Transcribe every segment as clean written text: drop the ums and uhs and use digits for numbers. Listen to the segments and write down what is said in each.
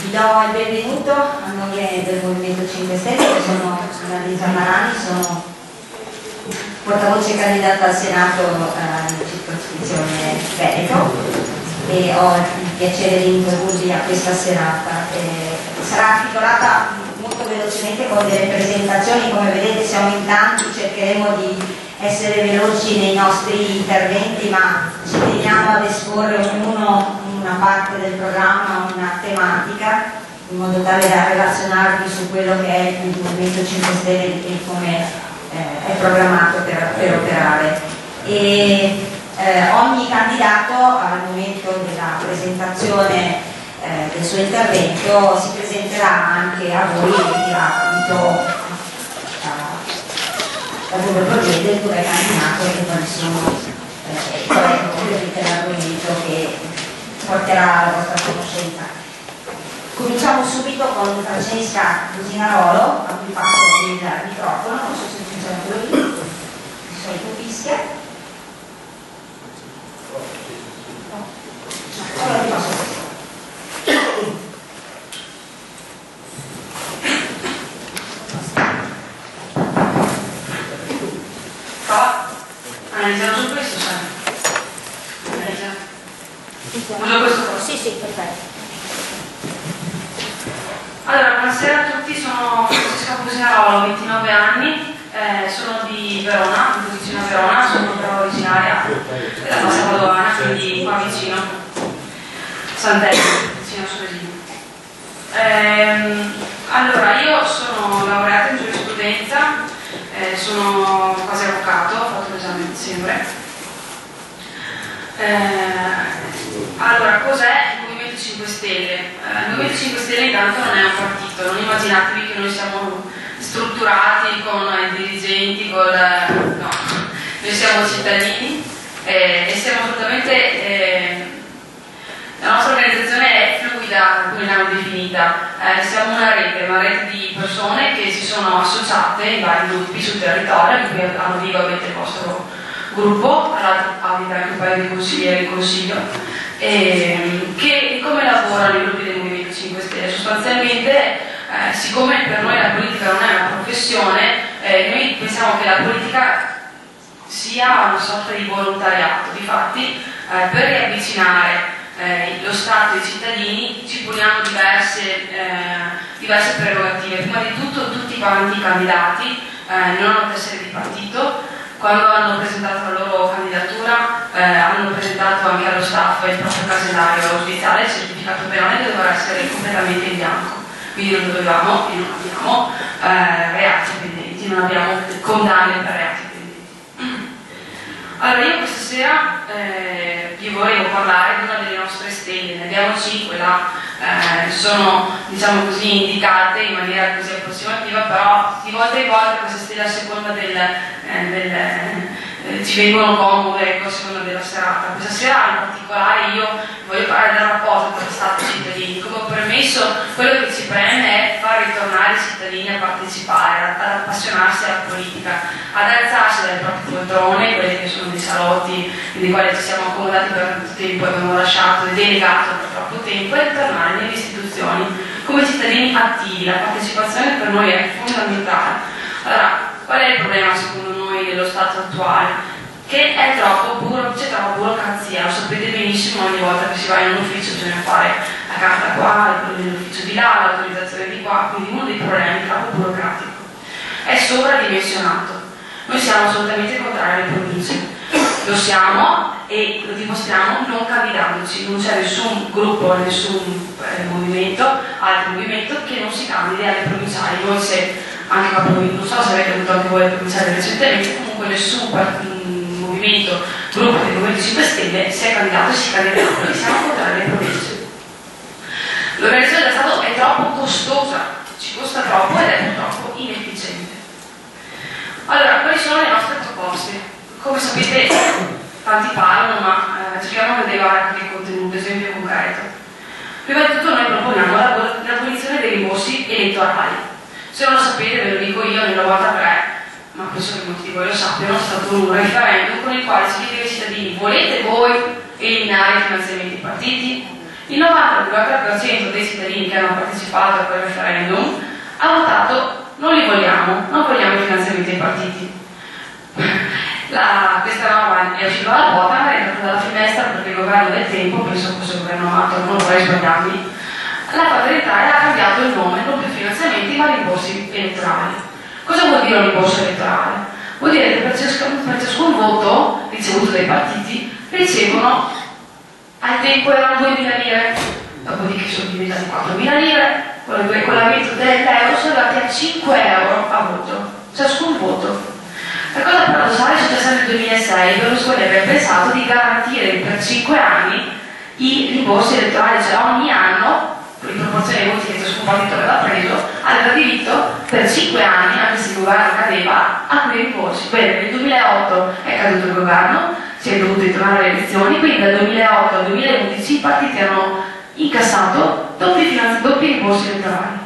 Vi do il benvenuto a nome del Movimento 5 Stelle, io sono Annalisa Marani, sono portavoce candidata al Senato in circoscrizione Veneto e ho il piacere di introdurvi a questa serata. Sarà articolata molto velocemente con delle presentazioni, come vedete siamo in tanti, cercheremo di essere veloci nei nostri interventi, ma ci teniamo ad esporre ognuno una parte del programma, una tematica, in modo tale da relazionarvi su quello che è il Movimento 5 Stelle e come è programmato per operare. Ogni candidato al momento della presentazione del suo intervento si presenterà anche a voi e dirà da dove procede, dove è candidato e quali sono l'argomento che porterà alla vostra conoscenza. Cominciamo subito con Francesca Cusinarolo, a cui passo il microfono, non so se funziona quello lì, di solito fischia. No, allora ti passo questo. Analizziamo su questo, sai? Uso questo? Sì, perfetto. Allora, buonasera a tutti, sono Francesca Cusinarolo, ho 29 anni, sono di Verona, in posizione a Verona, sono però originaria della Bassa Padovana, quindi qua vicino, Santelmo, vicino a Soresino. Allora, io sono laureata in giurisprudenza, sono quasi avvocato, ho fatto l'esame di dicembre. Allora, cos'è il Movimento 5 Stelle? Il Movimento 5 Stelle intanto non è un partito, non immaginatevi che noi siamo strutturati con i dirigenti, no, noi siamo cittadini e siamo assolutamente, la nostra organizzazione è fluida, come l'hanno definita, siamo una rete di persone che si sono associate in vari gruppi sul territorio, di cui hanno vivo avete il vostro gruppo, tra l'altro avete anche un paio di consiglieri in consiglio, che come lavorano i gruppi del Movimento 5 Stelle? Sostanzialmente, siccome per noi la politica non è una professione, noi pensiamo che la politica sia una sorta di volontariato. Difatti, per riavvicinare lo Stato e i cittadini ci poniamo diverse prerogative. Prima di tutto, tutti quanti i candidati non hanno tessere di partito. Quando hanno presentato la loro candidatura hanno presentato anche allo staff il proprio casellario ufficiale, il certificato penale che dovrà essere completamente in bianco, quindi non dovevamo e non abbiamo reati pendenti, non abbiamo condanne per reati pendenti. Allora io questa sera vi volevo parlare di una delle nostre stelle, ne abbiamo 5, sono diciamo così indicate in maniera così approssimativa, però di volta in volta queste stelle a seconda ci vengono comode a seconda della serata. Questa sera in particolare io voglio parlare del rapporto tra Stato e cittadini. Come ho premesso, quello che ci preme è far ritornare i cittadini a partecipare, ad appassionarsi alla politica, ad alzarsi dalle proprie poltrone, quelli che sono dei salotti nei quali ci siamo accomodati per tanto tempo e abbiamo lasciato e delegato per troppo tempo, e ritornare nelle istituzioni come cittadini attivi. La partecipazione per noi è fondamentale. Allora, qual è il problema secondo noi dello Stato attuale? Che c'è troppa burocrazia, lo sapete benissimo, ogni volta che si va in un ufficio bisogna fare la carta qua, l'ufficio di là, l'autorizzazione di qua, quindi uno dei problemi è troppo burocratico. È sovradimensionato. Noi siamo assolutamente contrari alle province, lo siamo e lo dimostriamo non candidandoci, non c'è nessun gruppo, nessun movimento, altro movimento che non si candidi alle provinciali. Noi se anche non so se avete avuto anche voi le provinciali recentemente, comunque nessun movimento, gruppo del Movimento 5 Stelle si è candidato e si candiderà, perché siamo contrari alle province. L'organizzazione dello Stato è troppo costosa, ci costa troppo ed è purtroppo inefficiente. Allora, quali sono le nostre proposte? Come sapete, tanti parlano, ma cerchiamo di arrivare anche al contenuto, esempio concreto. Prima di tutto noi proponiamo l'abolizione dei rimborsi elettorali. Se non lo sapete, ve lo dico io, nel 93, ma penso che molti di voi lo sappiano, è stato un referendum con il quale si chiedeva ai cittadini: volete voi eliminare i finanziamenti ai partiti? Il 90,3% dei cittadini che hanno partecipato a quel referendum ha votato non li vogliamo, non vogliamo i finanziamenti ai partiti. Questa norma è uscita dalla quota, ma è entrata dalla finestra perché il governo del tempo, penso fosse il governo Amato, non vorrei sbagliarmi, la Patria d'Italia ha cambiato il nome, non più finanziamenti ma rimborsi elettorali. Cosa vuol dire un rimborso elettorale? Vuol dire che per ciascun voto ricevuto dai partiti ricevono, al tempo erano 2.000 lire, dopodiché sono diventati 4.000 lire, con l'aumento dell'euro sono arrivati a 5 euro a voto, ciascun voto. La cosa paradossale è successa nel 2006, Berlusconi aveva pensato di garantire per 5 anni i rimborsi elettorali, cioè ogni anno, in proporzione ai voti che ciascun partito aveva preso, aveva diritto per 5 anni, anche se il governo cadeva, a quei rimborsi. Bene, nel 2008 è caduto il governo, si è dovuto ritornare alle elezioni, quindi dal 2008 al 2011 i partiti hanno incassato doppi rimborsi elettorali.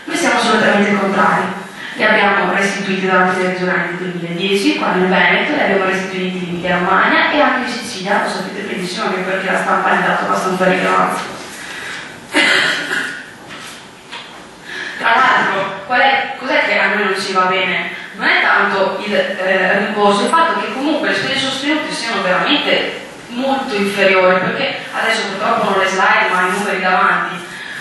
Noi siamo assolutamente contrari. Li abbiamo restituiti davanti alle regionali nel 2010, qua nel Veneto, li abbiamo restituiti in Emilia Romagna e anche in Sicilia, lo sapete benissimo anche perché la stampa ne ha dato abbastanza rilevanza. Tra l'altro, cos'è che a noi non ci va bene? Non è tanto il rimborso, il fatto che comunque le spese sostenute siano veramente molto inferiori, perché adesso purtroppo non le slide ma i numeri davanti.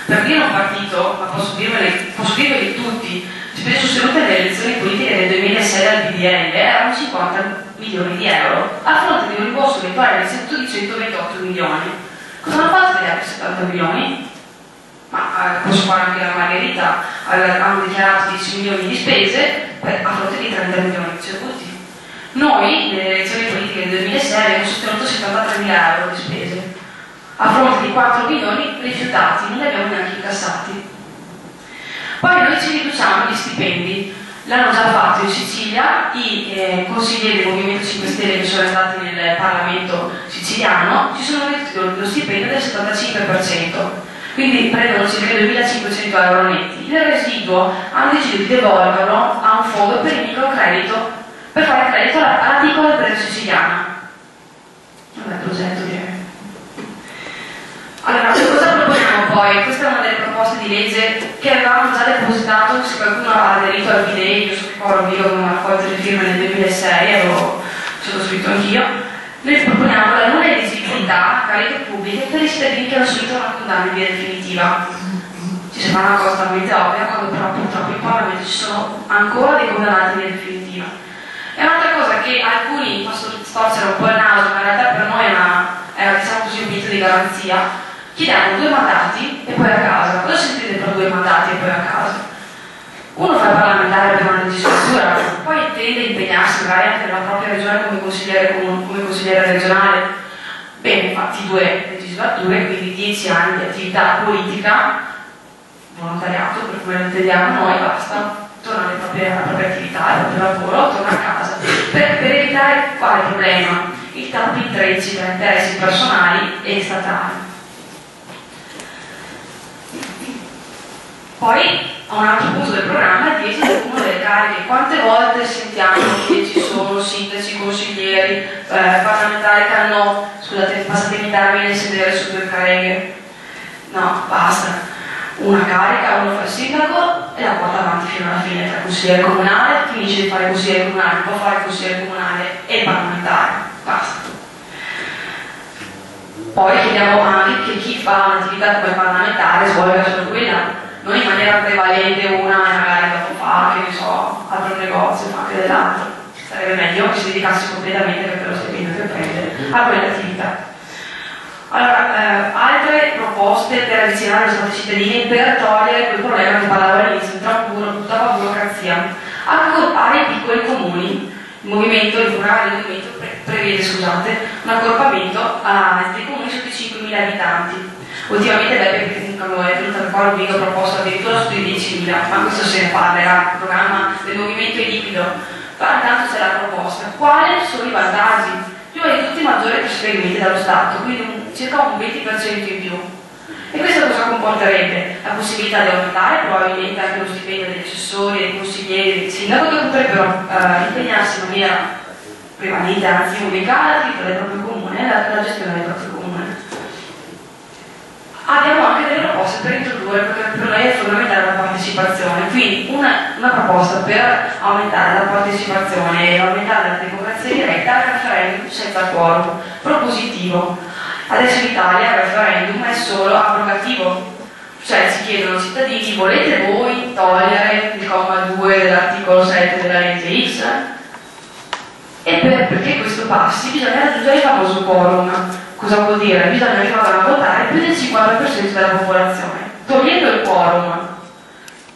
Per dire un partito, ma posso dirveli tutti, le spese sostenute nelle elezioni politiche del 2006 dal PDL erano 50 milioni di euro, a fronte di un rimborso eventuale dell'istituto di 128 milioni. Cosa hanno fatto degli altri 70 milioni? Ma posso fare anche la Margherita, hanno dichiarato 10 milioni di spese a fronte di 30 milioni ricevuti. Noi, nelle elezioni politiche del 2006, abbiamo sostenuto 73.000 euro di spese, a fronte di 4 milioni rifiutati, non li abbiamo neanche incassati. Poi noi ci riduciamo gli stipendi, l'hanno già fatto in Sicilia, i consiglieri del Movimento 5 Stelle che sono entrati nel Parlamento siciliano ci sono ridotti lo stipendio del 75%, quindi prendono circa 2.500 euro netti. Il residuo hanno deciso di devolverlo a un fondo per il microcredito, per fare credito alla piccola impresa siciliana. Un bel progetto, direi. Allora, cosa proponiamo poi? Questa è una delle proposte di legge che avevamo già depositato, se qualcuno ha aderito al VDE, io so che qua io avevo raccolto le firme nel 2006, avevo sottoscritto anch'io. Noi proponiamo la non eleggibilità a cariche pubbliche per i cittadini che hanno subito una condanna in via definitiva. Ci sembra una cosa talmente ovvia, quando però purtroppo in Parlamento ci sono ancora dei condannati in via definitiva. È un'altra cosa che alcuni possono storcere un po' il naso, ma in realtà per noi è diciamo così, un mito di garanzia. Chiediamo 2 mandati e poi a casa. Cosa sentite per 2 mandati e poi a casa? Uno fa il parlamentare per una legislatura, poi tende a impegnarsi magari anche nella propria regione come consigliere regionale. Bene, infatti 2 legislature, quindi 10 anni di attività politica, volontariato, per come lo intendiamo noi, basta, torna alla propria attività, al proprio lavoro, torna a casa. Per evitare quale problema? Il tappo di intrecci tra interessi personali e statali. Poi un altro punto del programma è di uno delle cariche. Quante volte sentiamo che ci sono sindaci, consiglieri, parlamentari che hanno, scusate, passatemi i termini, sedere su 2 cariche? No, basta. Una carica, uno fa il sindaco e la porta avanti fino alla fine, tra consigliere comunale, finisce di fare il consigliere comunale, può fare il consigliere comunale e il parlamentare, basta. Poi chiediamo anche che chi fa un'attività come parlamentare svolga solo quella. Non in maniera prevalente una e magari dopo fa, che ne so, apre un negozio, fa anche dell'altro. Sarebbe meglio che si dedicasse completamente per lo stipendio che prende a quell'attività. Allora, altre proposte per avvicinare lo Stato ai cittadini per togliere quel problema che parlavo all'inizio, troppa burocrazia. Accorpare i piccoli comuni. Il programma del movimento prevede, un accorpamento dei comuni sotto i 5.000 abitanti. Ultimamente quando è venuta fuori un video proposto addirittura sui 10.000, ma questo se ne parlerà, il programma del movimento è liquido, ma intanto c'è la proposta. Quali sono i vantaggi? Prima di tutti maggiori trasferimenti dallo Stato, quindi circa un 20% in più. E questo cosa comporterebbe? La possibilità di aumentare probabilmente anche lo stipendio degli assessori, dei consiglieri, del sindaco, che potrebbero impegnarsi in maniera prevalente, anzi unica, alla attività del proprio comune, alla gestione del proprio comune. Abbiamo anche delle proposte per introdurre, perché per noi è fondamentale la partecipazione, quindi una proposta per aumentare la partecipazione e aumentare la democrazia diretta al referendum senza quorum, propositivo. Adesso in Italia il referendum è solo abrogativo, cioè si chiedono ai cittadini: volete voi togliere il comma 2 dell'articolo 7 della legge X? E perché questo passi bisogna raggiungere il famoso quorum. Cosa vuol dire? Bisogna che vadano a votare più del 50% della popolazione. Togliendo il quorum,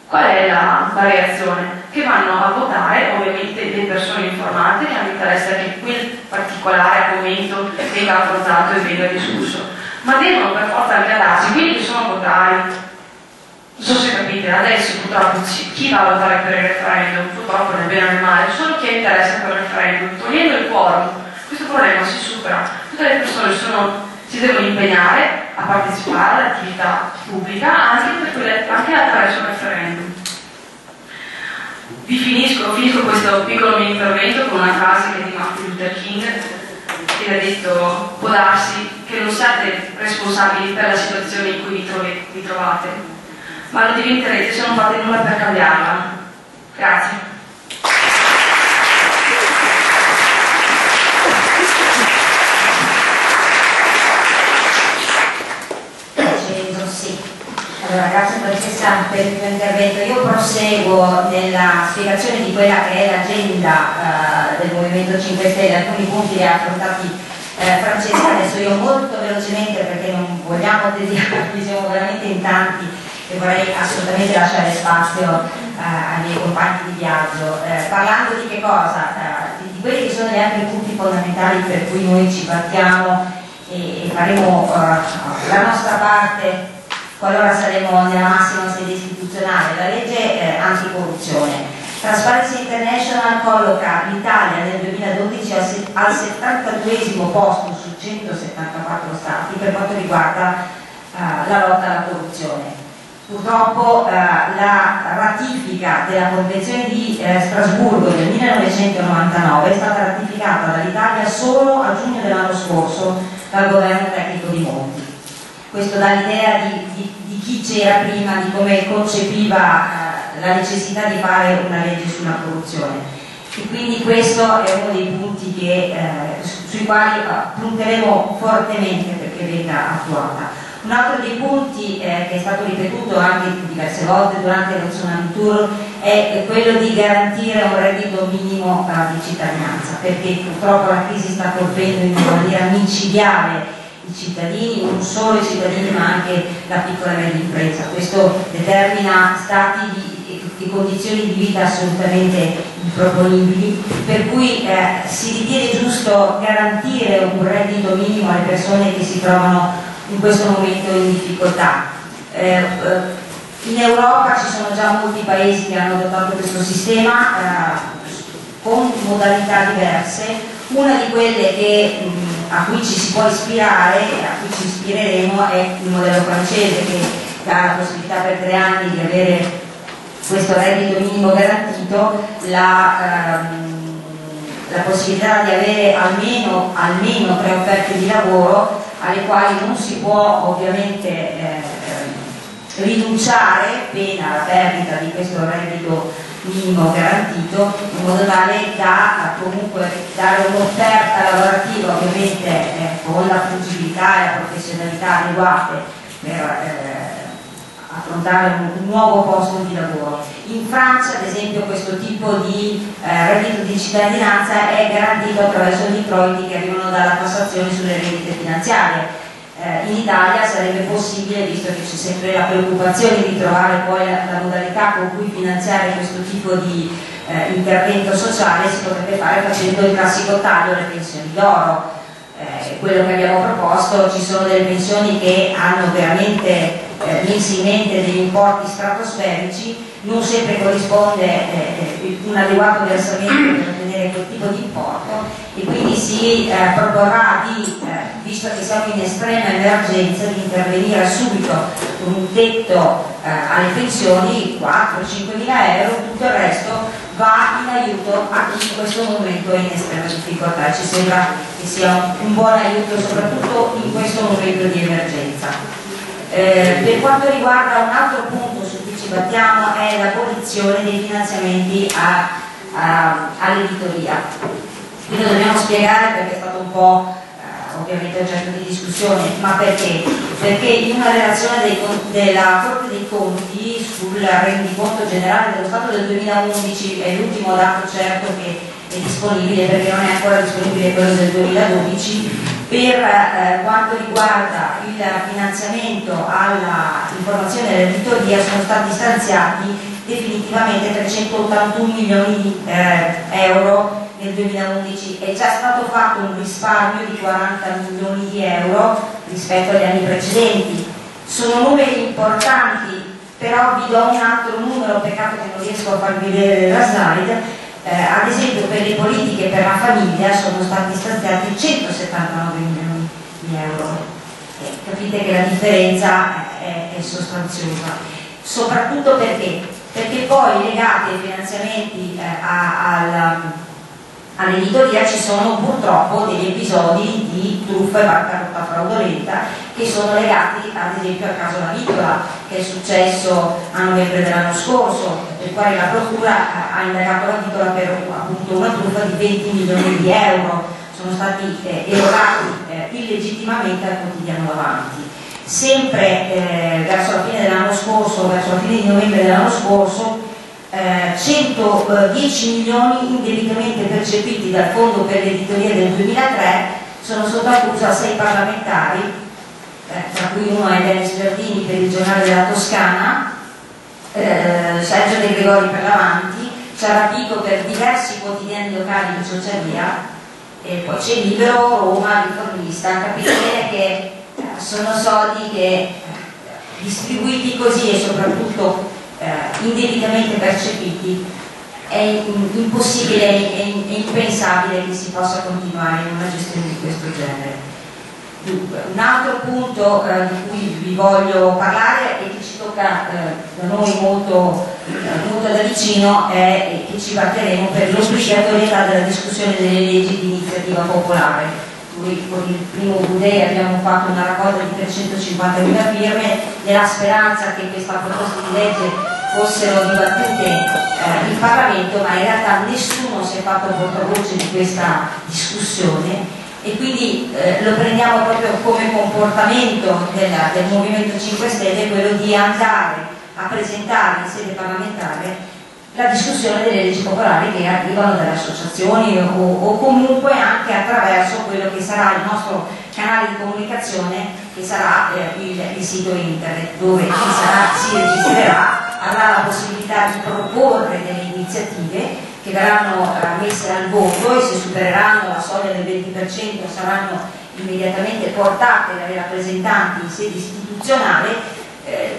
qual è la reazione? Che vanno a votare ovviamente le persone informate che hanno interesse a che quel particolare argomento venga affrontato e venga discusso, ma devono per forza anche quelli che sono votari. Non so se capite, adesso purtroppo chi va a votare per il referendum, purtroppo nel bene o nel male, solo chi ha interesse per il referendum. Togliendo il quorum, questo problema si supera. Tutte le persone si devono impegnare a partecipare all'attività pubblica anche attraverso il referendum. Finisco questo piccolo mio intervento con una frase che è di Martin Luther King, che ha detto: può darsi che non siate responsabili per la situazione in cui vi trovate, ma lo diventerete se non fate nulla per cambiarla. Grazie. Allora, grazie professoressa per il tuo intervento. Io proseguo nella spiegazione di quella che è l'agenda del Movimento 5 Stelle. Alcuni punti li ha affrontati Francesca, adesso io molto velocemente, perché non vogliamo tediarvi, siamo veramente in tanti e vorrei assolutamente lasciare spazio ai miei compagni di viaggio. Parlando di che cosa? Di quelli che sono gli altri punti fondamentali per cui noi ci battiamo e faremo la nostra parte qualora saremo nella massima sede istituzionale. La legge anticorruzione. Trasparency International colloca l'Italia nel 2012 al 72esimo posto su 174 stati per quanto riguarda la lotta alla corruzione. Purtroppo la ratifica della Convenzione di Strasburgo del 1999 è stata ratificata dall'Italia solo a giugno dell'anno scorso dal governo tecnico di Monti. Questo dà l'idea di chi c'era prima, di come concepiva la necessità di fare una legge sulla corruzione. E quindi questo è uno dei punti sui quali punteremo fortemente perché venga attuata. Un altro dei punti che è stato ripetuto anche diverse volte durante lo Tsunami Tour è quello di garantire un reddito minimo di cittadinanza, perché purtroppo la crisi sta colpendo in maniera micidiale i cittadini, non solo i cittadini ma anche la piccola e media impresa. Questo determina stati di condizioni di vita assolutamente improponibili, per cui si ritiene giusto garantire un reddito minimo alle persone che si trovano in questo momento in difficoltà. In Europa ci sono già molti paesi che hanno adottato questo sistema con modalità diverse. Una di quelle a cui ci si può ispirare, a cui ci ispireremo, è il modello francese, che dà la possibilità per 3 anni di avere questo reddito minimo garantito, la possibilità di avere almeno 3 offerte di lavoro alle quali non si può ovviamente rinunciare pena la perdita di questo reddito minimo garantito, in modo tale da comunque dare un'offerta lavorativa ovviamente con la funzionalità e la professionalità adeguate per affrontare un nuovo posto di lavoro. In Francia, ad esempio, questo tipo di reddito di cittadinanza è garantito attraverso gli introiti che arrivano dalla tassazione sulle rendite finanziarie. In Italia sarebbe possibile, visto che c'è sempre la preoccupazione di trovare poi la modalità con cui finanziare questo tipo di intervento sociale, si potrebbe fare facendo il classico taglio alle pensioni d'oro. Quello che abbiamo proposto: ci sono delle pensioni che hanno veramente mensilmente degli importi stratosferici, non sempre corrisponde un adeguato versamento per ottenere quel tipo di importo, e quindi si proporrà visto che siamo in estrema emergenza, di intervenire subito con un tetto alle pensioni, 4-5 mila euro, tutto il resto va in aiuto a chi in questo momento è in estrema difficoltà. Ci sembra che sia un buon aiuto soprattutto in questo momento di emergenza. Per quanto riguarda un altro punto su cui ci battiamo è l'abolizione dei finanziamenti all'editoria. Qui lo dobbiamo spiegare perché è stato un po' ovviamente oggetto di discussione, ma perché? Perché in una relazione della Corte dei Conti sul rendiconto generale dello Stato del 2011, è l'ultimo dato certo che è disponibile perché non è ancora disponibile quello del 2012, per quanto riguarda il finanziamento all'informazione dell'editoria sono stati stanziati definitivamente 381 milioni di euro nel 2011. È già stato fatto un risparmio di 40 milioni di euro rispetto agli anni precedenti. Sono numeri importanti, però vi do un altro numero, peccato che non riesco a farvi vedere la slide. Ad esempio per le politiche per la famiglia sono stati stanziati 179 milioni di euro. Capite che la differenza è sostanziosa, soprattutto perché poi legati ai finanziamenti all'editoria ci sono purtroppo degli episodi di truffa e bancarotta fraudolenta che sono legati ad esempio al caso La Vittola, che è successo a novembre dell'anno scorso, per il quale la Procura ha indagato La Vittola per appunto una truffa di 20 milioni di euro, sono stati erogati illegittimamente al quotidiano Avanti. Sempre verso la fine dell'anno scorso, verso la fine di novembre dell'anno scorso, 110 milioni indebitamente percepiti dal Fondo per l'editoria del 2003 sono sotto accusa a 6 parlamentari, tra cui uno è Denis Giardini per il Giornale della Toscana, Sergio De Gregori per l'Avanti, Ciarapico per diversi quotidiani locali di Ciociaria, e poi c'è Libero, Roma, Riformista. Capite bene che sono soldi che distribuiti così e soprattutto indebitamente percepiti è impossibile e impensabile che si possa continuare in una gestione di questo genere. Dunque, un altro punto di cui vi voglio parlare e che ci tocca da noi molto da vicino è che ci batteremo per l'obbligatorietà della discussione delle leggi di iniziativa popolare. Noi con il primo Budei abbiamo fatto una raccolta di 350.000 firme nella speranza che questa proposta di legge fossero dibattute in Parlamento, ma in realtà nessuno si è fatto portavoce di questa discussione e quindi lo prendiamo proprio come comportamento del Movimento 5 Stelle, quello di andare a presentare in sede parlamentare la discussione delle leggi popolari che arrivano dalle associazioni o comunque anche attraverso quello che sarà il nostro canale di comunicazione, che sarà il sito internet, dove si registrerà, avrà la possibilità di proporre delle iniziative che verranno messe al voto e se supereranno la soglia del 20% saranno immediatamente portate dai rappresentanti in sede istituzionale.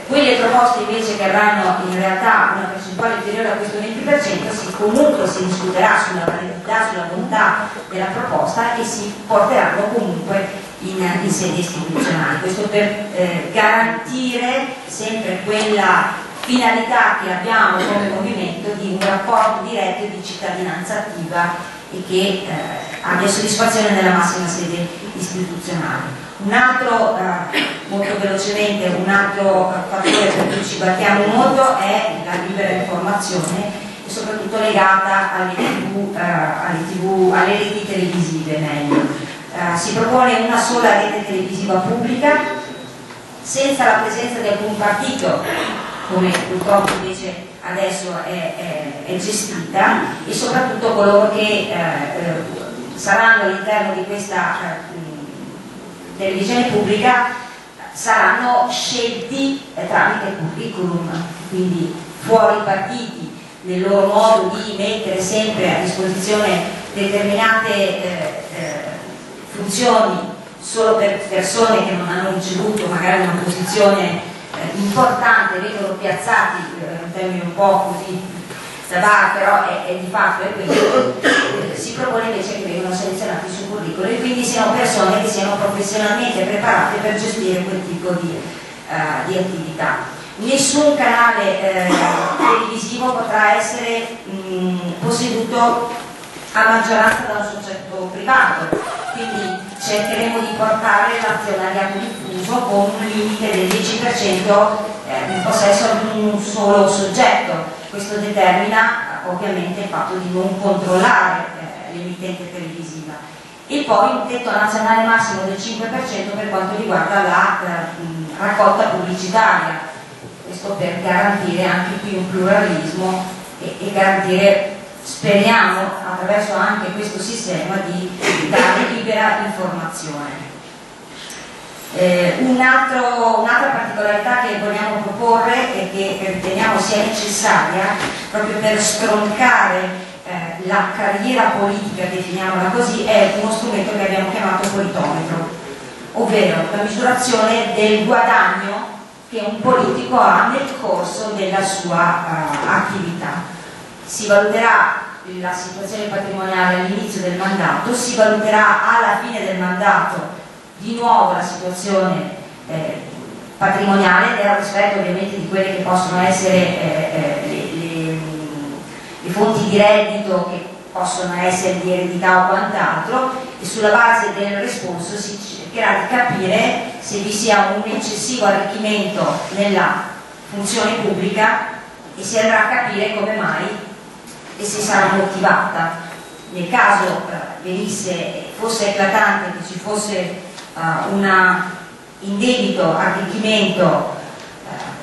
Quelle proposte invece che avranno in realtà una percentuale inferiore a questo 20% comunque si discuterà sulla validità, sulla bontà della proposta e si porteranno comunque in sede istituzionale. Questo per garantire sempre quella finalità che abbiamo come movimento di un rapporto diretto e di cittadinanza attiva e che abbia soddisfazione nella massima sede istituzionale. Un altro, molto velocemente, un altro fattore per cui ci battiamo molto è la libera informazione e soprattutto legata alle reti televisive meglio. Si propone una sola rete televisiva pubblica senza la presenza di alcun partito, come purtroppo invece adesso è gestita, e soprattutto coloro che saranno all'interno di questa televisione pubblica saranno scelti tramite curriculum, quindi fuori partiti, nel loro modo di mettere sempre a disposizione determinate funzioni solo per persone che non hanno ricevuto magari una posizione importante, vengono piazzati in termini un po' così da bar, però è di fatto è questo. Si propone invece che vengano selezionati sul curriculum e quindi siano persone che siano professionalmente preparate per gestire quel tipo di attività. Nessun canale televisivo potrà essere posseduto a maggioranza da un soggetto privato, quindi cercheremo di portare l'azionariato diffuso pluralismo con un limite del 10% in possesso di un solo soggetto. Questo determina ovviamente il fatto di non controllare l'emittente televisiva. E poi un tetto nazionale massimo del 5% per quanto riguarda la raccolta pubblicitaria, questo per garantire anche qui un pluralismo e garantire, speriamo, attraverso anche questo sistema, di dare libera informazione. Un'altra particolarità che vogliamo proporre e che riteniamo sia necessaria proprio per stroncare la carriera politica, definiamola così, è uno strumento che abbiamo chiamato politometro, ovvero la misurazione del guadagno che un politico ha nel corso della sua attività. Si valuterà la situazione patrimoniale all'inizio del mandato, si valuterà alla fine del mandato di nuovo la situazione patrimoniale nel rispetto ovviamente di quelle che possono essere le fonti di reddito, che possono essere di eredità o quant'altro, e sulla base del responso si cercherà di capire se vi sia un eccessivo arricchimento nella funzione pubblica e si andrà a capire come mai e se sarà motivata. Nel caso fosse eclatante che ci fosse un indebito arricchimento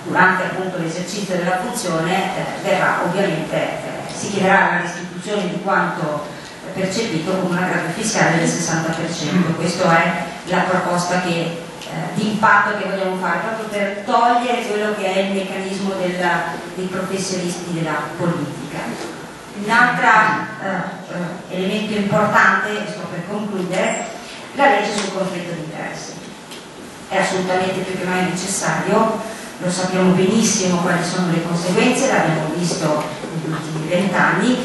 durante appunto l'esercizio della funzione, verrà ovviamente si chiederà la restituzione di quanto percepito con una grave fiscale del 60%. Questa è la proposta di impatto che vogliamo fare proprio per togliere quello che è il meccanismo dei professionisti della politica. Un altro elemento importante, e sto per concludere, la legge sul conflitto di interessi. È assolutamente più che mai necessario, lo sappiamo benissimo quali sono le conseguenze, l'abbiamo visto negli ultimi 20 anni.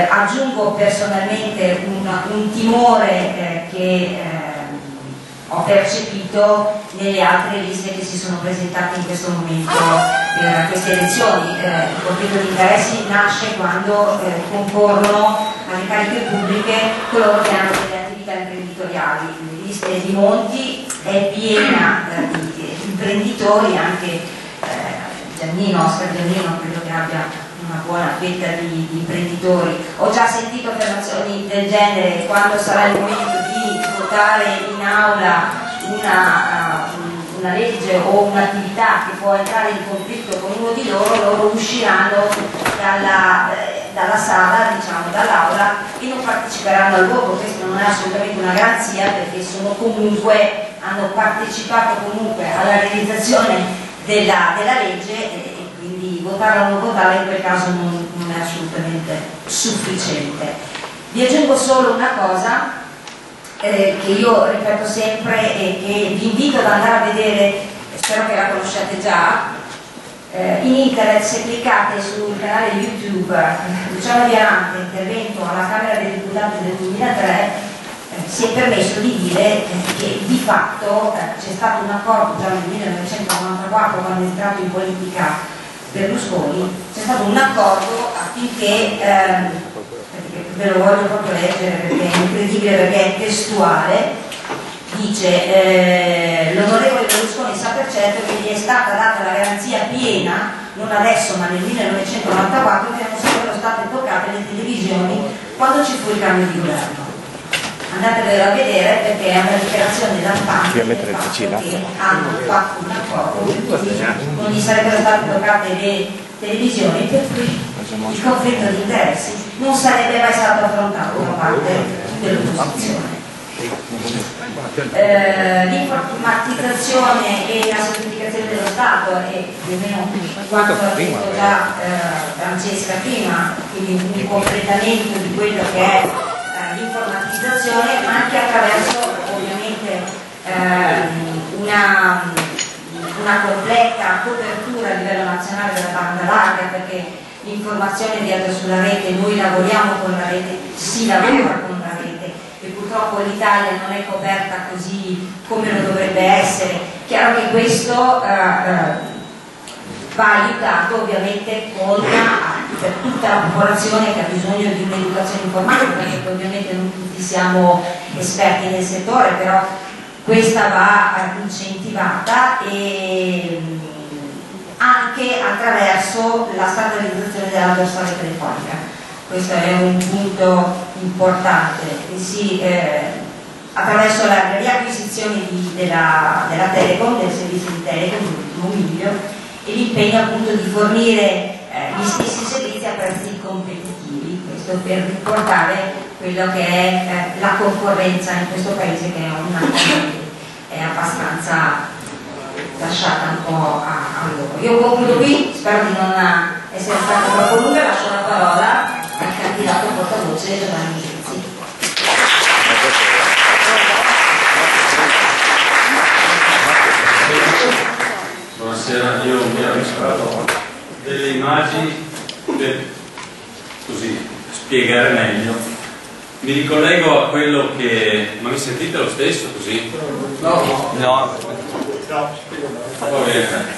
Aggiungo personalmente un timore che ho percepito nelle altre liste che si sono presentate in questo momento per queste elezioni. Il conflitto di interessi nasce quando concorrono alle cariche pubbliche coloro che hanno delle attività imprenditoriali. Le liste di Monti è piena di imprenditori, anche Oscar Giannino credo che abbia una buona fetta di imprenditori. Ho già sentito affermazioni del genere: quando sarà il momento di votare in aula una legge o un'attività che può entrare in conflitto con uno di loro usciranno dalla sala, diciamo dall'aula, e non parteciperanno al voto. Questo non è assolutamente una garanzia, perché hanno partecipato comunque alla realizzazione della legge, e quindi votare o non votare in quel caso non è assolutamente sufficiente. Vi aggiungo solo una cosa che io ripeto sempre e che vi invito ad andare a vedere, spero che la conosciate già. In internet, se cliccate sul canale YouTube Luciano Violante, intervento alla Camera dei Deputati del 2003, si è permesso di dire che di fatto c'è stato un accordo già nel 1994, quando è entrato in politica Berlusconi, c'è stato un accordo affinché, ve lo voglio proprio leggere perché è incredibile, perché è testuale. Dice: l'onorevole Berlusconi sa per certo che gli è stata data la garanzia piena, non adesso ma nel 1994, che non sarebbero state toccate le televisioni quando ci fu il cambio di governo. Andatevelo a vedere, perché è una dichiarazione lampante che hanno fatto un accordo per cui non gli sarebbero state toccate le televisioni, per cui il conflitto di interessi non sarebbe mai stato affrontato da parte dell'opposizione. L'informatizzazione e la semplificazione dello Stato è più o meno quanto ha detto già Francesca prima, quindi un completamento di quello che è l'informatizzazione, ma anche attraverso ovviamente una completa copertura a livello nazionale della banda larga, perché l'informazione viaggia sulla rete, noi lavoriamo con la rete, si lavora con la rete, e purtroppo l'Italia non è coperta così come lo dovrebbe essere. Chiaro che questo va aiutato ovviamente per tutta la popolazione che ha bisogno di un'educazione informatica, perché ovviamente non tutti siamo esperti nel settore, però questa va incentivata e anche attraverso la standardizzazione della dorsale telefonica. Questo è un punto importante e attraverso la riacquisizione della Telecom, del servizio di Telecom, l'ultimo miglio, e l'impegno appunto di fornire gli stessi servizi a prezzi competitivi, questo per ricordare quello che è la concorrenza in questo paese, che è una cosa che è abbastanza lasciata un po' a loro. Io concludo qui, spero di non essere stata troppo lunga, lascio la parola al candidato portavoce Giovanni Mizzi. Buonasera, io mi ero ispirato delle immagini per così spiegare meglio. Mi ricollego a quello che... ma mi sentite lo stesso così? No. Va bene.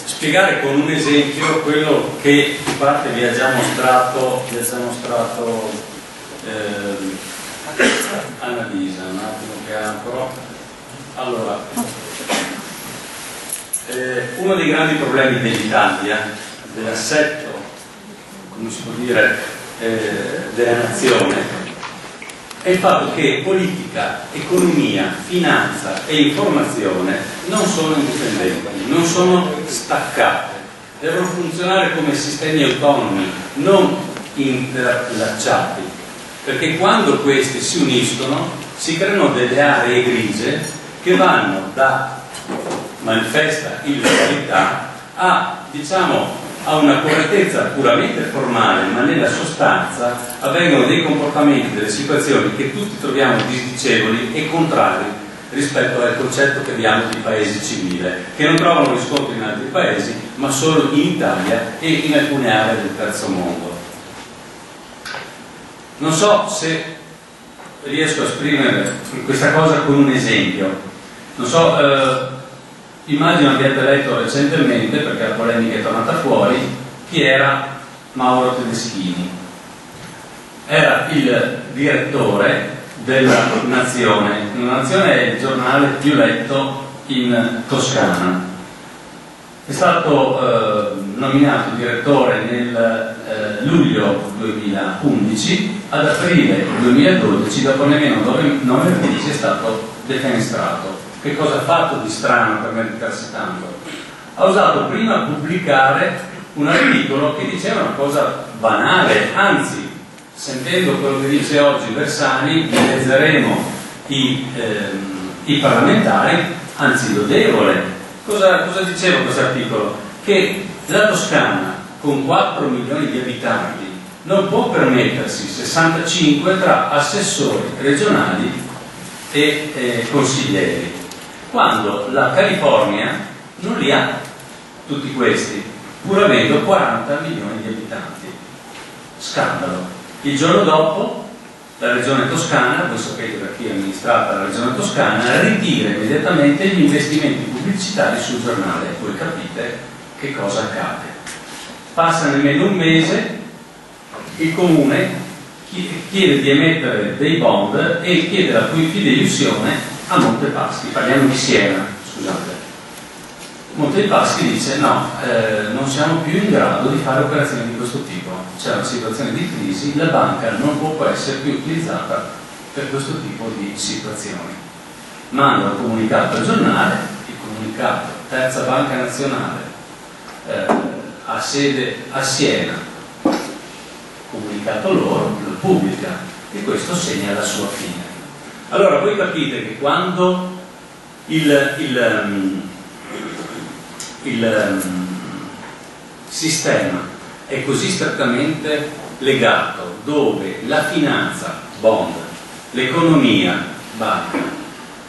Spiegare con un esempio quello che in parte vi ha già mostrato Annalisa, un attimo che apro. Allora, uno dei grandi problemi dell'Italia, dell'assetto, come si può dire, della nazione, è il fatto che politica, economia, finanza e informazione non sono indipendenti, non sono staccate, devono funzionare come sistemi autonomi, non interlacciati, perché quando questi si uniscono si creano delle aree grigie che vanno da manifesta illegalità a, diciamo, a una correttezza puramente formale, ma nella sostanza avvengono dei comportamenti, delle situazioni che tutti troviamo disdicevoli e contrari rispetto al concetto che abbiamo di paese civile, che non trovano riscontro in altri paesi, ma solo in Italia e in alcune aree del terzo mondo. Non so se riesco a esprimere questa cosa con un esempio. Non so, immagino abbiate letto recentemente, perché la polemica è tornata fuori, chi era Mauro Tedeschini. Era il direttore della Nazione. La Nazione è il giornale più letto in Toscana. È stato nominato direttore nel luglio 2011, ad aprile 2012, dopo nemmeno 9 mesi, è stato defenestrato. Che cosa ha fatto di strano per meritarsi tanto? Ha osato prima pubblicare un articolo che diceva una cosa banale, anzi, sentendo quello che dice oggi Bersani, dimezzeremo i parlamentari, anzi lodevole. Cosa diceva questo articolo? Che la Toscana, con 4 milioni di abitanti, non può permettersi 65 tra assessori regionali e consiglieri, quando la California non li ha tutti questi, pur avendo 40 milioni di abitanti. Scandalo. Il giorno dopo la regione Toscana, voi sapete per chi è amministrata la regione Toscana, ritira immediatamente gli investimenti pubblicitari sul giornale. Voi capite che cosa accade. Passa nemmeno un mese, il comune chiede di emettere dei bond e chiede la cui fideiussione a Montepaschi. Parliamo di Siena, scusate. Montepaschi dice no, non siamo più in grado di fare operazioni di questo tipo, c'è una situazione di crisi, la banca non può essere più utilizzata per questo tipo di situazioni. Manda un comunicato al giornale, il comunicato Terza Banca Nazionale ha sede a Siena, comunicato loro, lo pubblica e questo segna la sua fine. Allora voi capite che quando il sistema è così strettamente legato, dove la finanza, bond, l'economia, banca,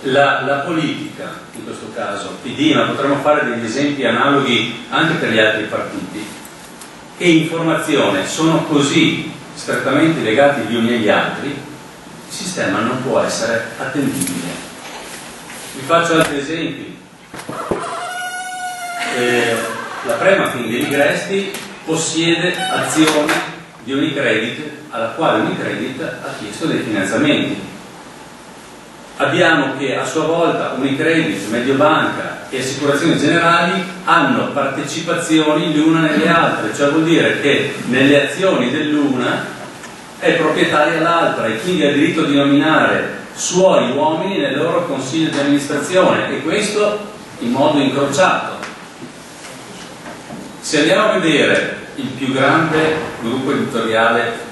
la politica, in questo caso PD, ma potremmo fare degli esempi analoghi anche per gli altri partiti, e informazione sono così strettamente legati gli uni agli altri, il sistema non può essere attendibile. Vi faccio altri esempi. La Premafin di Ligresti possiede azioni di Unicredit, alla quale Unicredit ha chiesto dei finanziamenti. Abbiamo che a sua volta Unicredit, Mediobanca e Assicurazioni Generali hanno partecipazioni l'una nelle altre, cioè vuol dire che nelle azioni dell'una è proprietaria l'altra e quindi ha diritto di nominare suoi uomini nel loro consiglio di amministrazione, e questo in modo incrociato. Se andiamo a vedere il più grande gruppo editoriale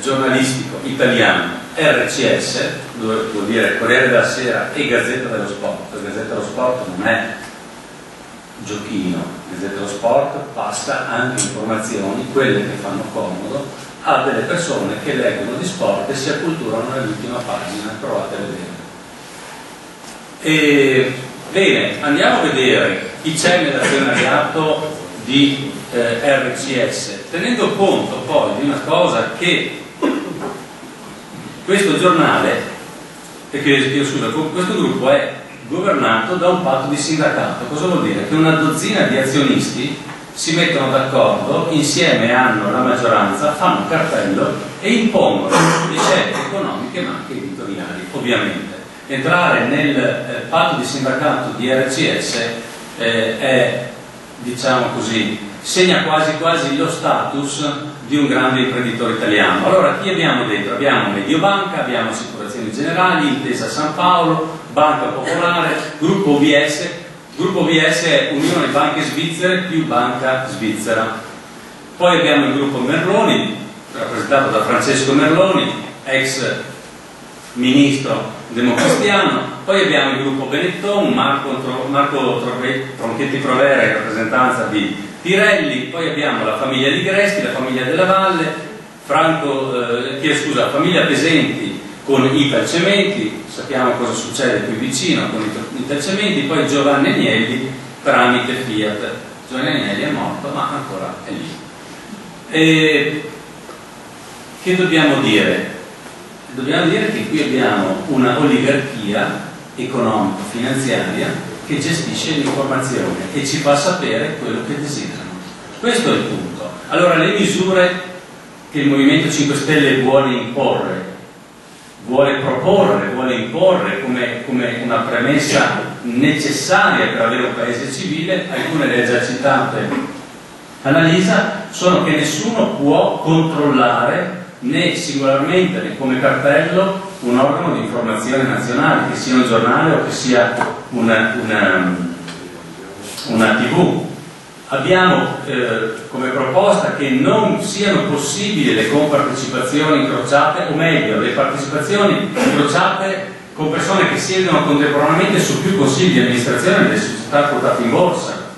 giornalistico italiano, RCS, vuol dire Corriere della Sera e Gazzetta dello Sport. La Gazzetta dello Sport non è giochino, la Gazzetta dello Sport passa anche informazioni, quelle che fanno comodo, a delle persone che leggono di sport e si acculturano nell'ultima pagina, provate a vedere. Bene, andiamo a vedere chi c'è nell'azionariato di RCS, tenendo conto poi di una cosa, che questo giornale, questo gruppo è governato da un patto di sindacato. Cosa vuol dire? Che una dozzina di azionisti si mettono d'accordo, insieme hanno la maggioranza, fanno cartello e impongono le scelte economiche ma anche editoriali. Ovviamente entrare nel patto di sindacato di RCS è, diciamo così, segna quasi quasi lo status di un grande imprenditore italiano. Allora, chi abbiamo dentro? Abbiamo Mediobanca, abbiamo Assicurazioni Generali, Intesa San Paolo, Banca Popolare, Gruppo OBS. Gruppo OBS è Unione Banche Svizzere più Banca Svizzera. Poi abbiamo il gruppo Merloni, rappresentato da Francesco Merloni, ex ministro democristiano. Poi abbiamo il gruppo Benetton, Marco Tronchetti Provera in rappresentanza di Pirelli. Poi abbiamo la famiglia Ligresti, la famiglia Della Valle, la famiglia Pesenti con Italcementi. Sappiamo cosa succede qui vicino con Italcementi. Poi Giovanni Agnelli tramite Fiat. Giovanni Agnelli è morto ma ancora è lì. Che dobbiamo dire? Dobbiamo dire che qui abbiamo una oligarchia economico-finanziaria che gestisce l'informazione e ci fa sapere quello che desiderano. Questo è il punto. Allora, le misure che il Movimento 5 Stelle vuole imporre, vuole imporre come una premessa necessaria per avere un paese civile, alcune le ha già citate Annalisa, sono che nessuno può controllare né singolarmente né come cartello un organo di informazione nazionale, che sia un giornale o che sia una TV. Abbiamo come proposta che non siano possibili le compartecipazioni incrociate, o meglio, le partecipazioni incrociate con persone che siedono contemporaneamente su più consigli di amministrazione delle società quotate in borsa.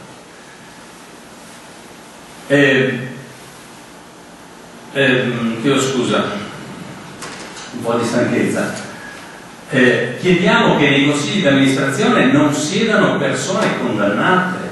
Chiedo scusa, un po' di stanchezza. Chiediamo che nei consigli di amministrazione non siedano persone condannate,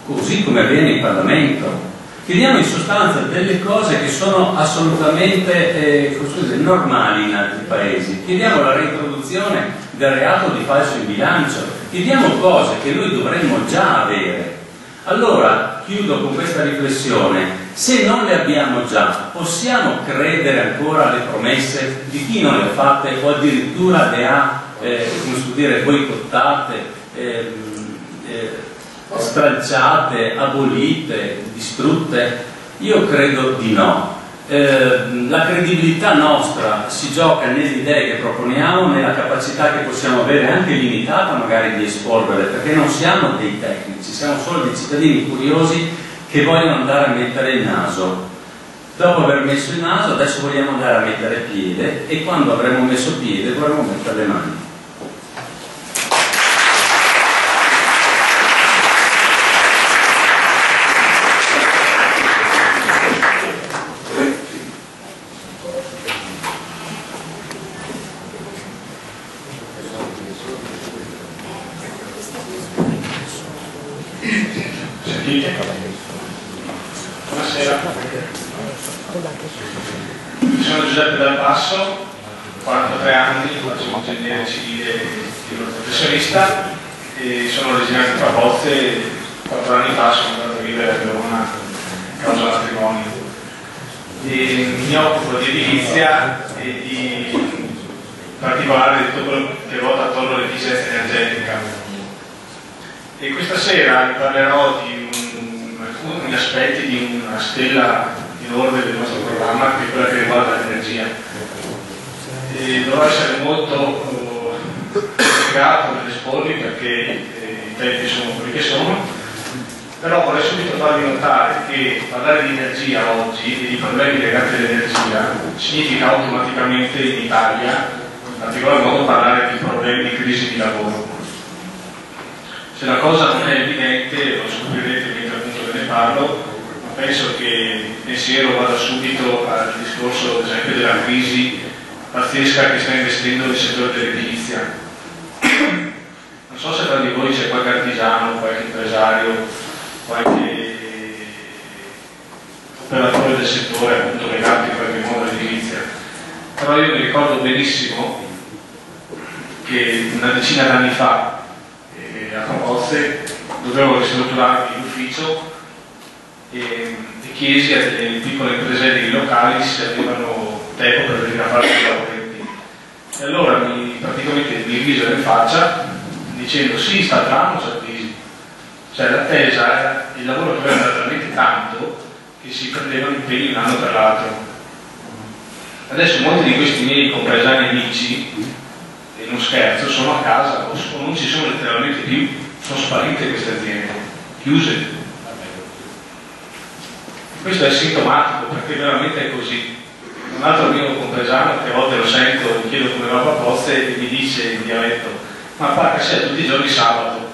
così come avviene in Parlamento. Chiediamo in sostanza delle cose che sono assolutamente normali in altri paesi. Chiediamo la reintroduzione del reato di falso in bilancio. Chiediamo cose che noi dovremmo già avere. Allora, chiudo con questa riflessione. Se non le abbiamo già, possiamo credere ancora alle promesse di chi non le ha fatte o addirittura le ha boicottate, stralciate, abolite, distrutte? Io credo di no. La credibilità nostra si gioca nelle idee che proponiamo, nella capacità che possiamo avere, anche limitata magari, di esporvere, perché non siamo dei tecnici, siamo solo dei cittadini curiosi che vogliono andare a mettere il naso. Dopo aver messo il naso, adesso vogliamo andare a mettere piede, e quando avremo messo piede vorremmo mettere le mani. Buonasera, sono Giuseppe Dal Passo, 43 anni, faccio ingegnere civile e professionista e sono originario di Fabozze. 4 anni fa sono andato a vivere a Verona a causa del matrimonio. Mi mi occupo di edilizia e in particolare di tutto quello che ruota attorno all'efficienza energetica. E questa sera vi parlerò di alcuni aspetti di una stella enorme del nostro programma, che è quella che riguarda l'energia. Dovrò essere molto spiegato nell'espormi perché i tempi sono quelli che sono, però vorrei subito farvi notare che parlare di energia oggi e di problemi legati all'energia significa automaticamente in Italia, in particolar modo, parlare di problemi di crisi di lavoro. Se la cosa non è evidente, lo scoprirete mentre appunto ve ne parlo, ma penso che il pensiero vada subito al discorso, ad esempio, della crisi pazzesca che sta investendo il settore dell'edilizia. Non so se tra di voi c'è qualche artigiano, qualche impresario, qualche operatore del settore appunto legato in qualche modo all'edilizia, però io mi ricordo benissimo che una decina d'anni fa a Capozze dovevo ristrutturare l'ufficio e chiesi a delle piccole imprese locali se avevano tempo per venire a fare i lavoretti. E allora praticamente mi risero in faccia dicendo sì, sta già, ci avvisi. Cioè l'attesa era il lavoro che aveva talmente tanto che si prendevano impegni un anno per l'altro. Adesso molti di questi miei compresari amici, e non scherzo, sono a casa o non ci sono letteralmente più, sono sparite queste aziende, chiuse. Questo è sintomatico perché veramente è così. Un altro mio compresano che a volte lo sento, gli chiedo come va Capozze e mi dice in dialetto: ma fa che sia tutti i giorni sabato,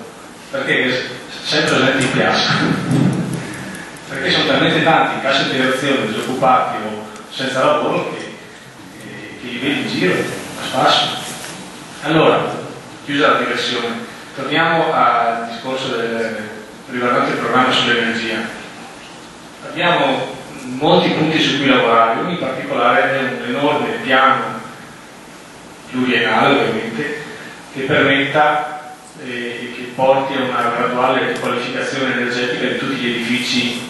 perché sempre presente in piazza, perché sono talmente tanti in cassa integrazione, disoccupati o senza lavoro che li vedi in giro a spasso. Allora, chiusa la digressione, torniamo al discorso riguardante il programma sull'energia. Abbiamo molti punti su cui lavorare, uno in particolare è un enorme piano pluriennale ovviamente che permetta e che porti a una graduale riqualificazione energetica di tutti gli edifici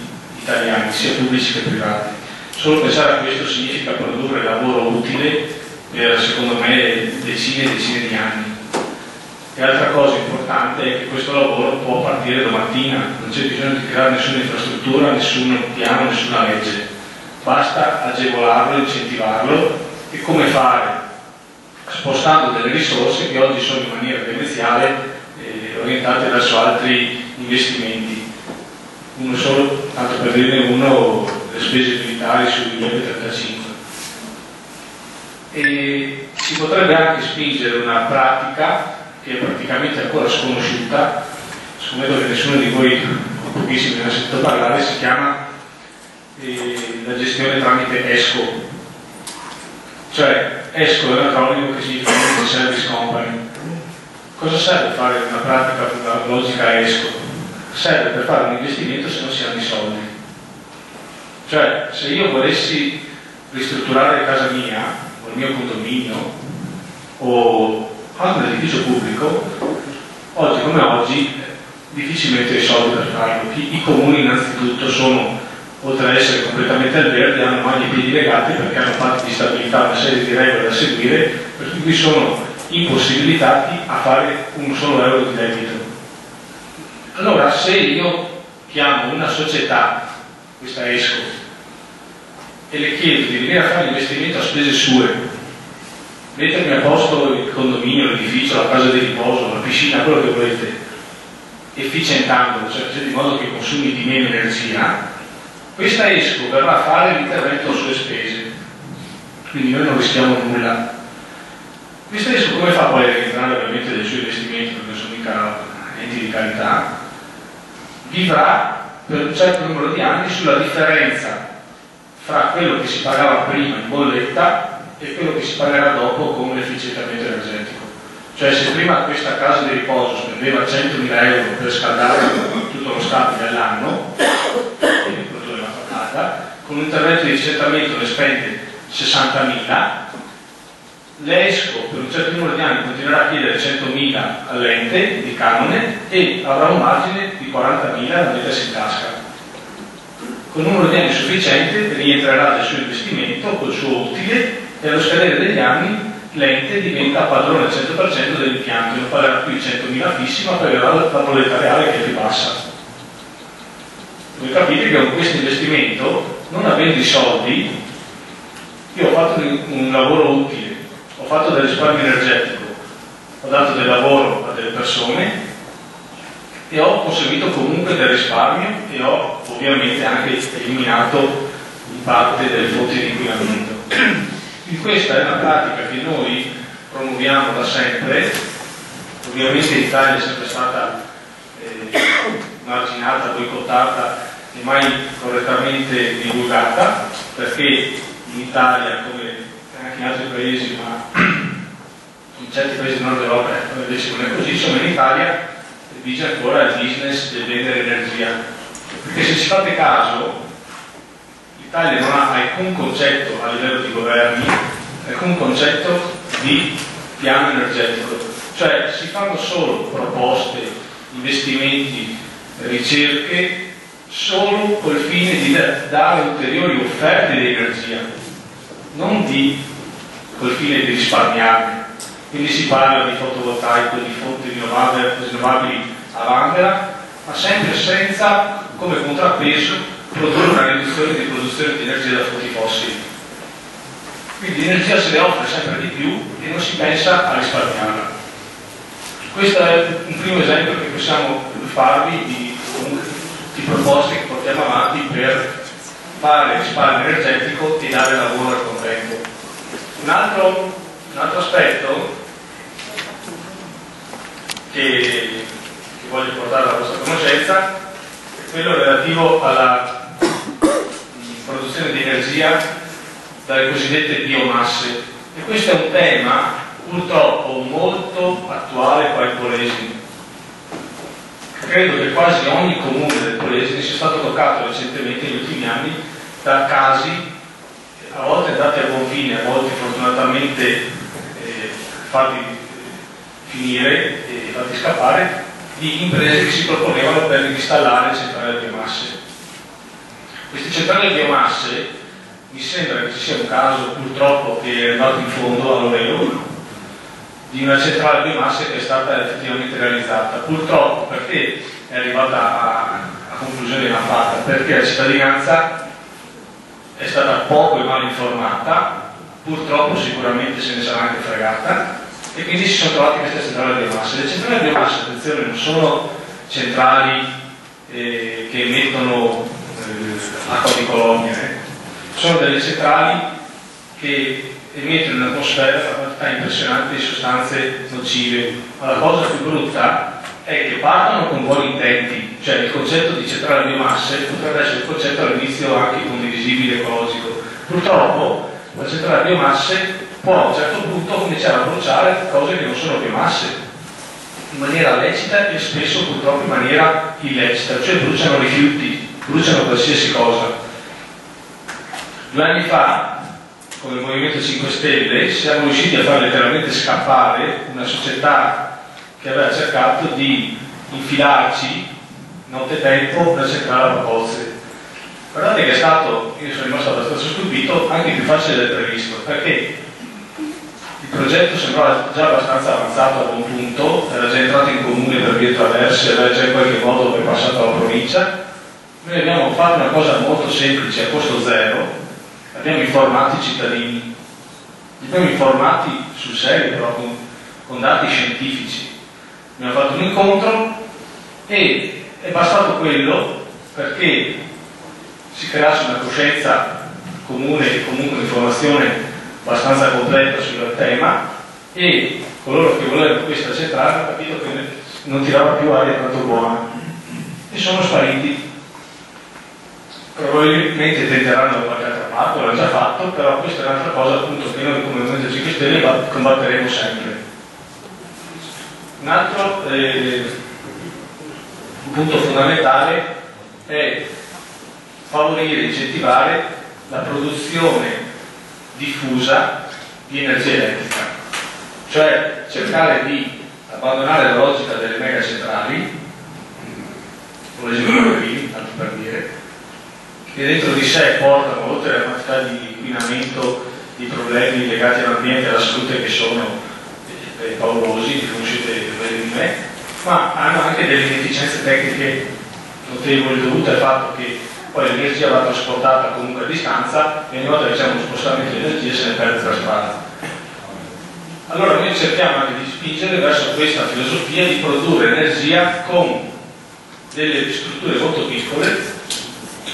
italiani, sia pubblici che privati. Solo pensare a questo significa produrre lavoro utile per, secondo me, decine e decine di anni. E altra cosa importante è che questo lavoro può partire domattina, non c'è bisogno di creare nessuna infrastruttura, nessun piano, nessuna legge. Basta agevolarlo, incentivarlo. E come fare? Spostando delle risorse che oggi sono in maniera demenziale orientate verso altri investimenti. Uno solo, tanto per dirne uno, le spese militari sugli F-35. E si potrebbe anche spingere una pratica che è praticamente ancora sconosciuta, scommetto che nessuno di voi, pochissimi, ne ha sentito parlare, si chiama la gestione tramite ESCO. Cioè, ESCO è un acronimo che significa Service Company. Cosa serve fare una pratica con la logica ESCO? Serve per fare un investimento se non si hanno i soldi. Cioè, se io volessi ristrutturare casa mia, o il mio condominio, o anche un edificio pubblico, oggi come oggi difficilmente ho i soldi per farlo. I comuni innanzitutto sono, oltre ad essere completamente al verde, hanno mani e piedi legati perché hanno fatto di stabilità una serie di regole da seguire, per cui sono impossibilitati a fare un solo euro di debito. Allora, se io chiamo una società, questa ESCO, e le chiedo di venire a fare l'investimento a spese sue, mettermi a posto il condominio, l'edificio, la casa di riposo, la piscina, quello che volete, efficientandolo, cioè facendo in modo che consumi di meno energia, questa ESCO verrà a fare l'intervento a sue spese, quindi noi non rischiamo nulla. Questa ESCO come fa poi a rientrare ovviamente dei suoi investimenti, perché sono mica enti di carità? Vivrà per un certo numero di anni sulla differenza fra quello che si pagava prima in bolletta e quello che si pagherà dopo con l'efficientamento energetico. Cioè, se prima questa casa di riposo spendeva 100.000 euro per scaldare tutto lo stabile all'anno, quindi il produttore della patata, con un intervento di efficientamento ne spende 60.000, l'ESCO per un certo numero di anni continuerà a chiedere 100.000 all'ente di canone e avrà un margine di 40.000 da mettersi in tasca. con un numero di anni sufficiente rientrerà del suo investimento col suo utile e allo scadere degli anni l'ente diventa padrone al 100% dell'impianto, non pagherà più i 100.000 fissi ma pagherà la bolletta reale che è più bassa. Voi capite che con questo investimento, non avendo i soldi, io ho fatto un lavoro utile, ho fatto del risparmio energetico, ho dato del lavoro a delle persone e ho conseguito comunque del risparmio e ho ovviamente anche eliminato in parte delle fonti di inquinamento. Quindi questa è una pratica che noi promuoviamo da sempre, ovviamente in Italia è sempre stata marginata, boicottata e mai correttamente divulgata, perché in Italia, come anche in altri paesi, ma in certi paesi del nord Europa invece non è così, insomma in Italia vige ancora il business del vendere energia, perché se ci fate caso l'Italia non ha alcun concetto a livello di governi, alcun concetto di piano energetico, cioè si fanno solo proposte, investimenti, ricerche solo col fine di dare ulteriori offerte di energia, non col fine di risparmiarne. Quindi si parla di fotovoltaico, di fonti rinnovabili a vanvera, ma sempre senza come contrappeso produrre una riduzione di produzione di energia da fonti fossili. Quindi l'energia se ne offre sempre di più e non si pensa a risparmiarla. Questo è un primo esempio che possiamo farvi di proposte che portiamo avanti per fare risparmio energetico e dare lavoro al contempo. Un altro aspetto che voglio portare alla vostra conoscenza è quello relativo alla produzione di energia dalle cosiddette biomasse, e questo è un tema purtroppo molto attuale qua in Polesine. Credo che quasi ogni comune del Polesine sia stato toccato recentemente negli ultimi anni da casi, a volte andati a buon fine, a volte fortunatamente fatti finire e fatti scappare, di imprese che si proponevano per installare centrali a biomasse. Queste centrali a biomasse, mi sembra che ci sia un caso purtroppo che è andato in fondo all'Oreo, di una centrale a biomasse che è stata effettivamente realizzata. Purtroppo perché è arrivata a conclusione di una fatta? Perché la cittadinanza è stata poco e mal informata, purtroppo sicuramente se ne sarà anche fregata, e quindi si sono trovate queste centrali a biomasse. Le centrali a biomasse, attenzione, non sono centrali che emettono acqua di colonie, sono delle centrali che emettono in atmosfera una quantità impressionante di sostanze nocive. Ma la cosa più brutta è che partono con buoni intenti, cioè il concetto di centrale a biomasse potrebbe essere un concetto all'inizio anche condivisibile, ecologico. Purtroppo la centrale a biomasse può a un certo punto cominciare a bruciare cose che non sono biomasse in maniera lecita e spesso purtroppo in maniera illecita, cioè bruciano rifiuti, bruciano qualsiasi cosa. 2 anni fa con il Movimento 5 Stelle siamo riusciti a far letteralmente scappare una società che aveva cercato di infilarci nottetempo una centrale a Bocce. Guardate che è stato, io sono rimasto abbastanza stupito, anche più facile del previsto, perché il progetto sembrava già abbastanza avanzato a buon punto, era già entrato in comune per vie traverse, era già in qualche modo passato alla provincia. Noi abbiamo fatto una cosa molto semplice, a costo zero, abbiamo informato i cittadini, li abbiamo informati sul serio però con dati scientifici. Abbiamo fatto un incontro e è bastato quello perché si creasse una coscienza comune e comunque un'informazione abbastanza completa sul tema, e coloro che volevano questa centrale hanno capito che non tirava più aria tanto buona e sono spariti. Probabilmente tenteranno da qualche altra parte, l'hanno già fatto, però questa è un'altra cosa appunto che noi come Movimento 5 Stelle combatteremo sempre. Un altro punto fondamentale è favorire e incentivare la produzione diffusa di energia elettrica, cioè cercare di abbandonare la logica delle megacentrali, con l'esempio di tanto per dire, che dentro di sé portano, oltre alla quantità di inquinamento, di problemi legati all'ambiente e alla salute che sono paurosi, li conoscete meglio di me, ma hanno anche delle inefficienze tecniche notevoli dovute al fatto che poi l'energia va trasportata comunque a distanza e ogni volta che c'è uno spostamento di energia se ne perde per strada. Allora noi cerchiamo anche di spingere verso questa filosofia di produrre energia con delle strutture molto piccole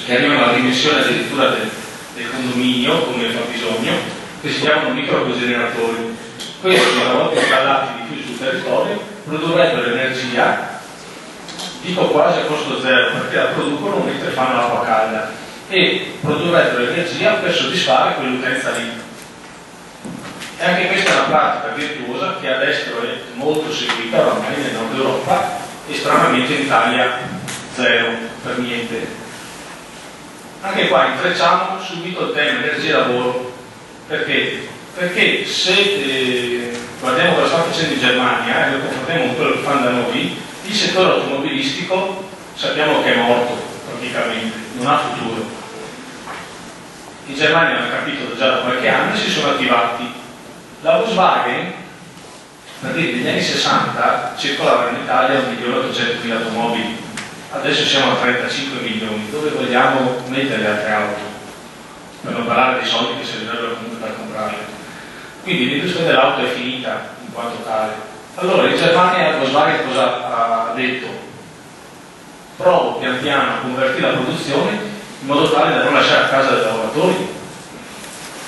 che arrivano alla dimensione addirittura del condominio come fabbisogno, che si chiamano microcogeneratori. Questi, una volta installati di più sul territorio, produrrebbero energia, dico quasi a costo zero, perché la producono mentre fanno l'acqua calda, e produrrebbero energia per soddisfare quell'utenza lì. E anche questa è una pratica virtuosa che all'estero è molto seguita ormai nel nord Europa e stranamente in Italia zero, per niente. Anche qua intrecciamo subito il tema energia e lavoro. Perché? Perché se guardiamo cosa sta facendo in Germania e lo confrontiamo con quello che fanno da noi, il settore automobilistico sappiamo che è morto praticamente, non ha futuro. In Germania hanno capito già da qualche anno e si sono attivati. La Volkswagen, per dire, negli anni 60 circolavano in Italia 1.800.000 automobili, adesso siamo a 35 milioni, dove vogliamo mettere le altre auto? Per non parlare dei soldi che servirebbero comunque per comprarle. Quindi l'industria dell'auto è finita in quanto tale. Allora in Germania la Volkswagen cosa ha detto? Provo pian piano a convertire la produzione in modo tale da non lasciare a casa dei lavoratori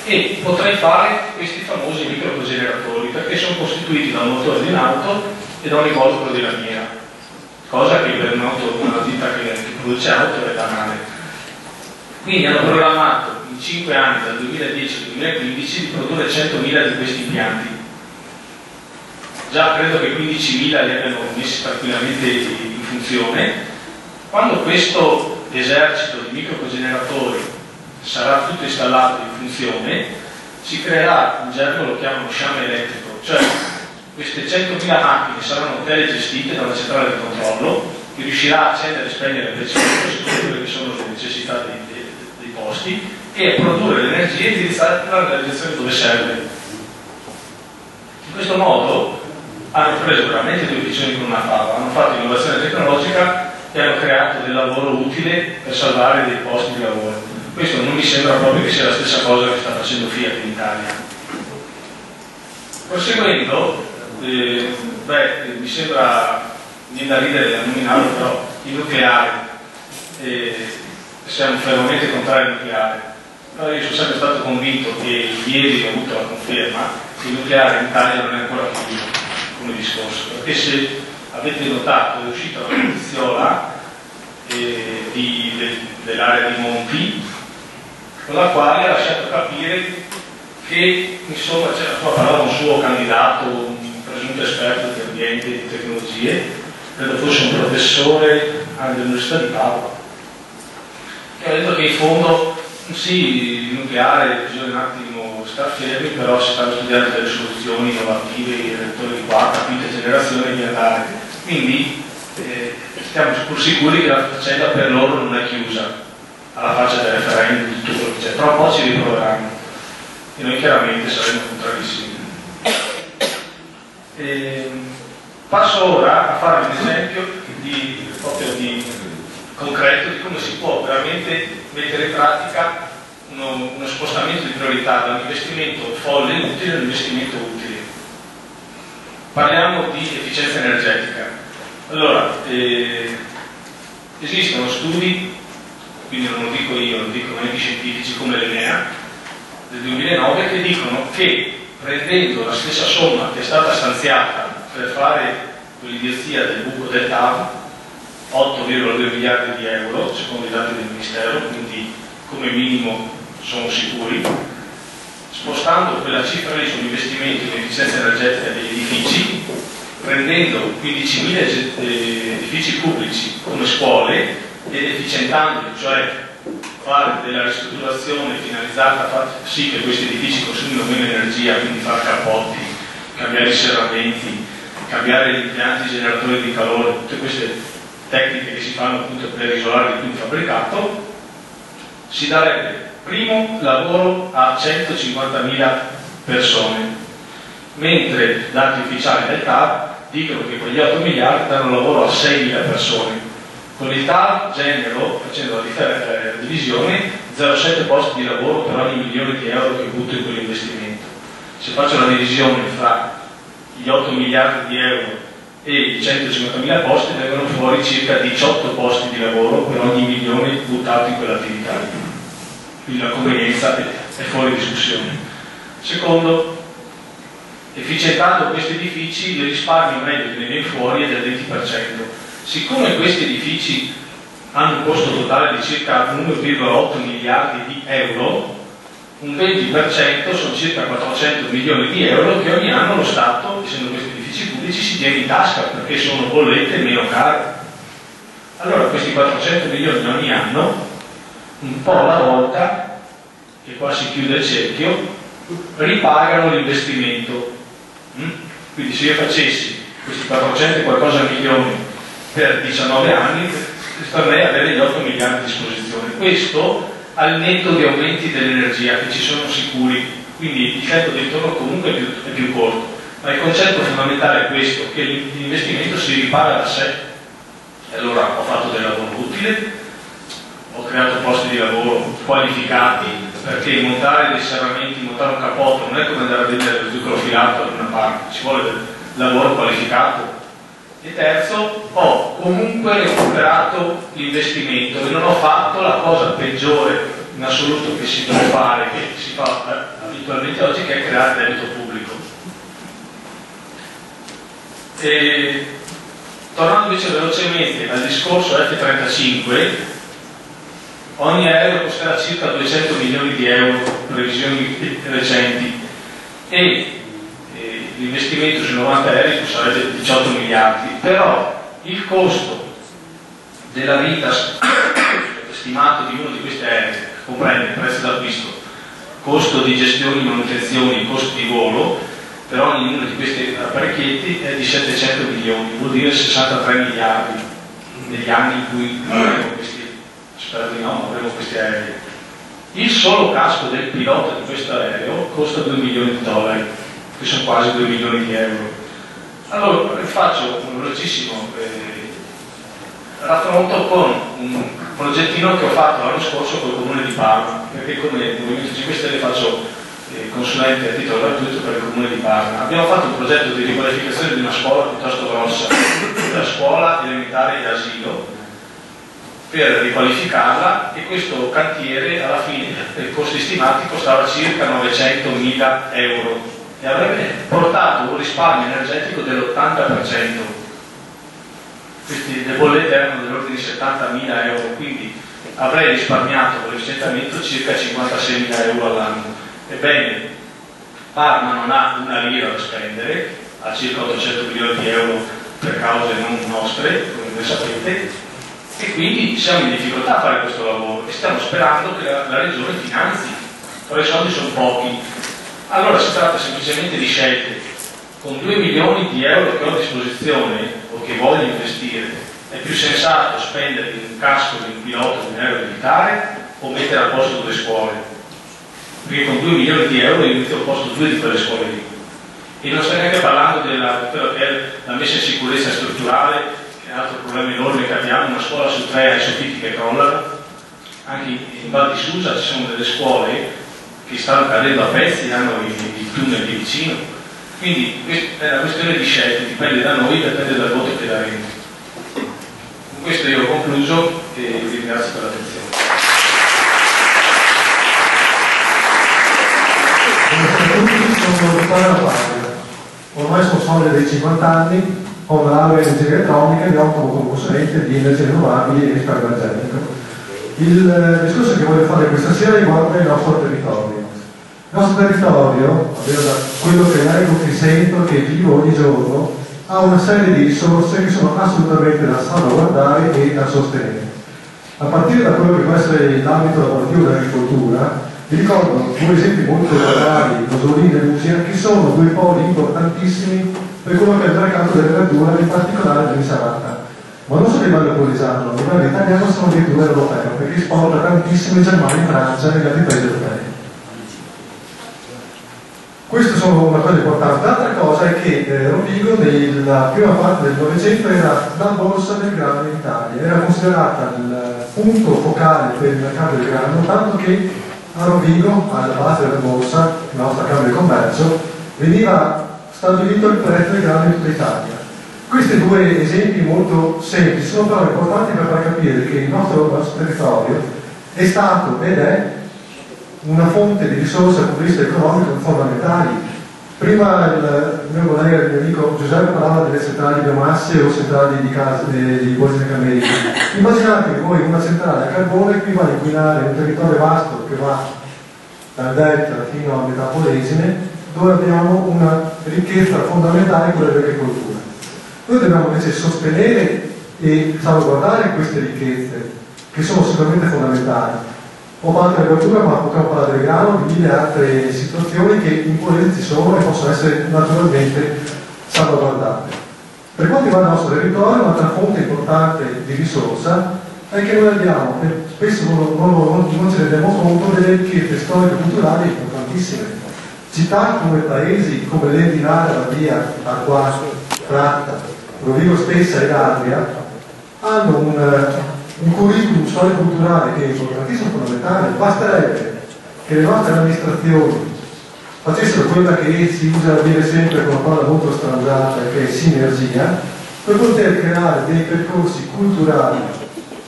e potrei fare questi famosi microcogeneratori perché sono costituiti da un motore di un'auto e da un involucro di lamiera, cosa che per un'azienda che produce auto è banale. Quindi hanno programmato in 5 anni, dal 2010 al 2015, di produrre 100.000 di questi impianti. Già credo che 15.000 li abbiano messi tranquillamente in funzione. Quando questo esercito di microcogeneratori sarà tutto installato in funzione, si creerà, in gergo lo chiamano sciame elettrico, cioè queste 100.000 macchine saranno telegestite da una centrale di controllo che riuscirà a accendere e spegnere secondo quelle che sono le necessità dei posti e a produrre l'energia e indirizzarla nella direzione dove serve. In questo modo hanno preso veramente due piccioni con una fava, hanno fatto innovazione tecnologica e hanno creato del lavoro utile per salvare dei posti di lavoro. Questo non mi sembra proprio che sia la stessa cosa che sta facendo Fiat in Italia. Proseguendo, mi sembra, viene da ridere a nominarlo, però il nucleare, siamo fermamente contrari al nucleare. Però io sono sempre stato convinto che ieri ho avuto la conferma che il nucleare in Italia non è ancora chiuso come discorso, perché se avete notato è uscita una notiziola dell'area di Monti con la quale ha lasciato capire che insomma parlava un suo candidato, un presunto esperto di ambiente e di tecnologie, credo fosse un professore all'Università di Padova, che ha detto che in fondo sì, il nucleare bisogna un attimo star fermi, però si stanno studiando delle soluzioni innovative, i reattori di quarta, quinta generazione di andare. Quindi stiamo pur sicuri che la faccenda per loro non è chiusa, alla faccia del referendum, di tutto quello che c'è, tra un po' ci riproveranno e noi chiaramente saremo contrarissimi. Passo ora a fare un esempio proprio di concreto di come si può veramente mettere in pratica uno spostamento di priorità da un investimento folle e inutile a un investimento utile. Parliamo di efficienza energetica. Allora, esistono studi, quindi non lo dico io, lo dicono enti scientifici come l'ENEA del 2009, che dicono che prendendo la stessa somma che è stata stanziata per fare quell'idiozia del buco del TAV, 8,2 miliardi di euro secondo i dati del Ministero, quindi come minimo sono sicuri, spostando quella cifra lì sull'investimento in efficienza energetica degli edifici, prendendo 15.000 edifici pubblici come scuole ed efficientandoli, cioè fare della ristrutturazione finalizzata a far sì che questi edifici consumino meno energia, quindi fare cappotti, cambiare i serramenti, cambiare gli impianti generatori di calore, tutte queste tecniche che si fanno appunto per isolare di più il fabbricato, si darebbe primo lavoro a 150.000 persone, mentre dati ufficiali del TAR dicono che quegli 8 miliardi danno lavoro a 6.000 persone. Con il TAR genero, facendo la divisione, 0,7 posti di lavoro per ogni milione di euro che butto in quell'investimento. Se faccio la divisione fra gli 8 miliardi di euro e i 150.000 posti, vengono fuori circa 18 posti di lavoro per ogni milione buttato in quell'attività. Quindi la convenienza è fuori discussione. Secondo, efficientando questi edifici, il risparmio medio che ne viene fuori è del 20%. Siccome questi edifici hanno un costo totale di circa 1,8 miliardi di euro, un 20% sono circa 400 milioni di euro che ogni anno lo Stato, essendo questi edifici pubblici, si tiene in tasca perché sono bollette meno care. Allora questi 400 milioni ogni anno, un po' alla volta, e qua si chiude il cerchio, ripagano l'investimento. Quindi se io facessi questi 400 e qualcosa milioni per 19 anni, tornerei a avere gli 8 miliardi a disposizione. Questo al netto di aumenti dell'energia che ci sono sicuri, quindi il difetto di ritorno comunque è più corto, ma il concetto fondamentale è questo, che l'investimento si ripaga da sé. E allora ho fatto del lavoro utile, ho creato posti di lavoro qualificati, perché montare dei serramenti, montare un cappotto non è come andare a vendere lo zucchero filato da una parte, ci vuole del lavoro qualificato. E terzo, ho comunque recuperato l'investimento e non ho fatto la cosa peggiore in assoluto che si deve fare, che si fa abitualmente oggi, che è creare debito pubblico. E, tornando invece velocemente al discorso F35, ogni aereo costerà circa 200 milioni di euro, previsioni recenti, e l'investimento sui 90 aerei sarebbe 18 miliardi, però il costo della vita stimato di uno di questi aerei, comprende il prezzo d'acquisto, costo di gestione, manutenzione, costo di volo, per ognuno di questi apparecchietti è di 700 milioni, vuol dire 63 miliardi negli anni in cui avremo questi, spero di no, avremo questi aerei. Il solo casco del pilota di questo aereo costa 2 milioni di dollari, che sono quasi 2 milioni di euro. Allora faccio un velocissimo raffronto con un progettino che ho fatto l'anno scorso col Comune di Parma, perché come Movimento 5 Stelle faccio consulente a titolo gratuito per il Comune di Parma. Abbiamo fatto un progetto di riqualificazione di una scuola piuttosto grossa, la scuola elementare e asilo, per riqualificarla, e questo cantiere alla fine, per i costi stimati, costava circa 900.000 euro e avrebbe portato un risparmio energetico dell'80%. Le bollette erano dell'ordine di 70.000 euro, quindi avrei risparmiato con l'efficientamento circa 56.000 euro all'anno. Ebbene, Parma non ha una lira da spendere, ha circa 800 milioni di euro per cause non nostre, come voi sapete, e quindi siamo in difficoltà a fare questo lavoro e stiamo sperando che la Regione finanzi, però i soldi sono pochi. Allora si tratta semplicemente di scelte. Con 2 milioni di euro che ho a disposizione o che voglio investire, è più sensato spendere in un casco di un pilota di un aereo militare o mettere al posto 2 scuole? Perché con 2 milioni di euro io metto al posto 2 di quelle scuole lì. E non sto neanche parlando di quello che è la messa in sicurezza strutturale, che è un altro problema enorme che abbiamo. Una scuola su 3 ha i soffitti che crollano. Anche in Val di Susa ci sono delle scuole che stanno cadendo a pezzi, hanno i tunnel lì vicino. Quindi è una questione di scelte, dipende da noi, dipende dal voto che daremo. Con questo io ho concluso e vi ringrazio per l'attenzione. Sono Vittorio Paglia, ormai sono sopra dei 50 anni, ho una laurea in energia elettronica e mi occupo come consulente di energie rinnovabili e risparmio. Il discorso che voglio fare questa sera riguarda il nostro territorio. Il nostro territorio, almeno da quello che leggo, che sento, che vivo ogni giorno, ha una serie di risorse che sono assolutamente da salvaguardare e da sostenere. A partire da quello che può essere l'ambito lavorativo dell'agricoltura, vi ricordo 2 esempi molto locali, Rosolino e Lucia, che sono 2 poli importantissimi per quello che è il mercato delle verdure, in particolare dell'insalata. ma non solo a livello poliziano, a livello italiano siamo addirittura europeo, perché esporta tantissimo in Germania, in Francia e negli altri paesi europei. Queste sono una cosa importante. L'altra cosa è che Rovigo nella prima parte del Novecento era la borsa del grano in Italia, era considerata il punto focale per il mercato del grano, tanto che a Rovigo, alla base della borsa, la nostra Camera di Commercio, veniva stabilito il prezzo del grano in tutta Italia. Questi due esempi molto semplici sono però importanti per far capire che il nostro territorio è stato ed è una fonte di risorse dal punto di vista economico fondamentali. Prima il mio collega, il mio amico Giuseppe parlava delle centrali biomasse o centrali di bollette cameriche. Immaginatevi voi una centrale a carbone qui va a inquinare un territorio vasto che va dal delta fino a metà Polesine, dove abbiamo una ricchezza fondamentale, quella dell'agricoltura. Noi dobbiamo invece sostenere e salvaguardare queste ricchezze, che sono sicuramente fondamentali. Ho parlato dell'agricoltura, ma potremmo parlare del grano, di mille altre situazioni che in Polese ci sono e possono essere naturalmente salvaguardate. Per quanto riguarda il nostro territorio, un'altra fonte importante di risorsa è che noi abbiamo, e spesso non ce ne rendiamo conto, delle ricchezze storico-culturali importantissime. Città come paesi come Lendinare, Badia, Arquato, Tratta, Rovigo stessa e Adria hanno un curriculum storico-culturale che è importantissimo, fondamentale. Basterebbe che le nostre amministrazioni facessero quella che si usa a dire sempre con una parola molto strangiata, che è sinergia, per poter creare dei percorsi culturali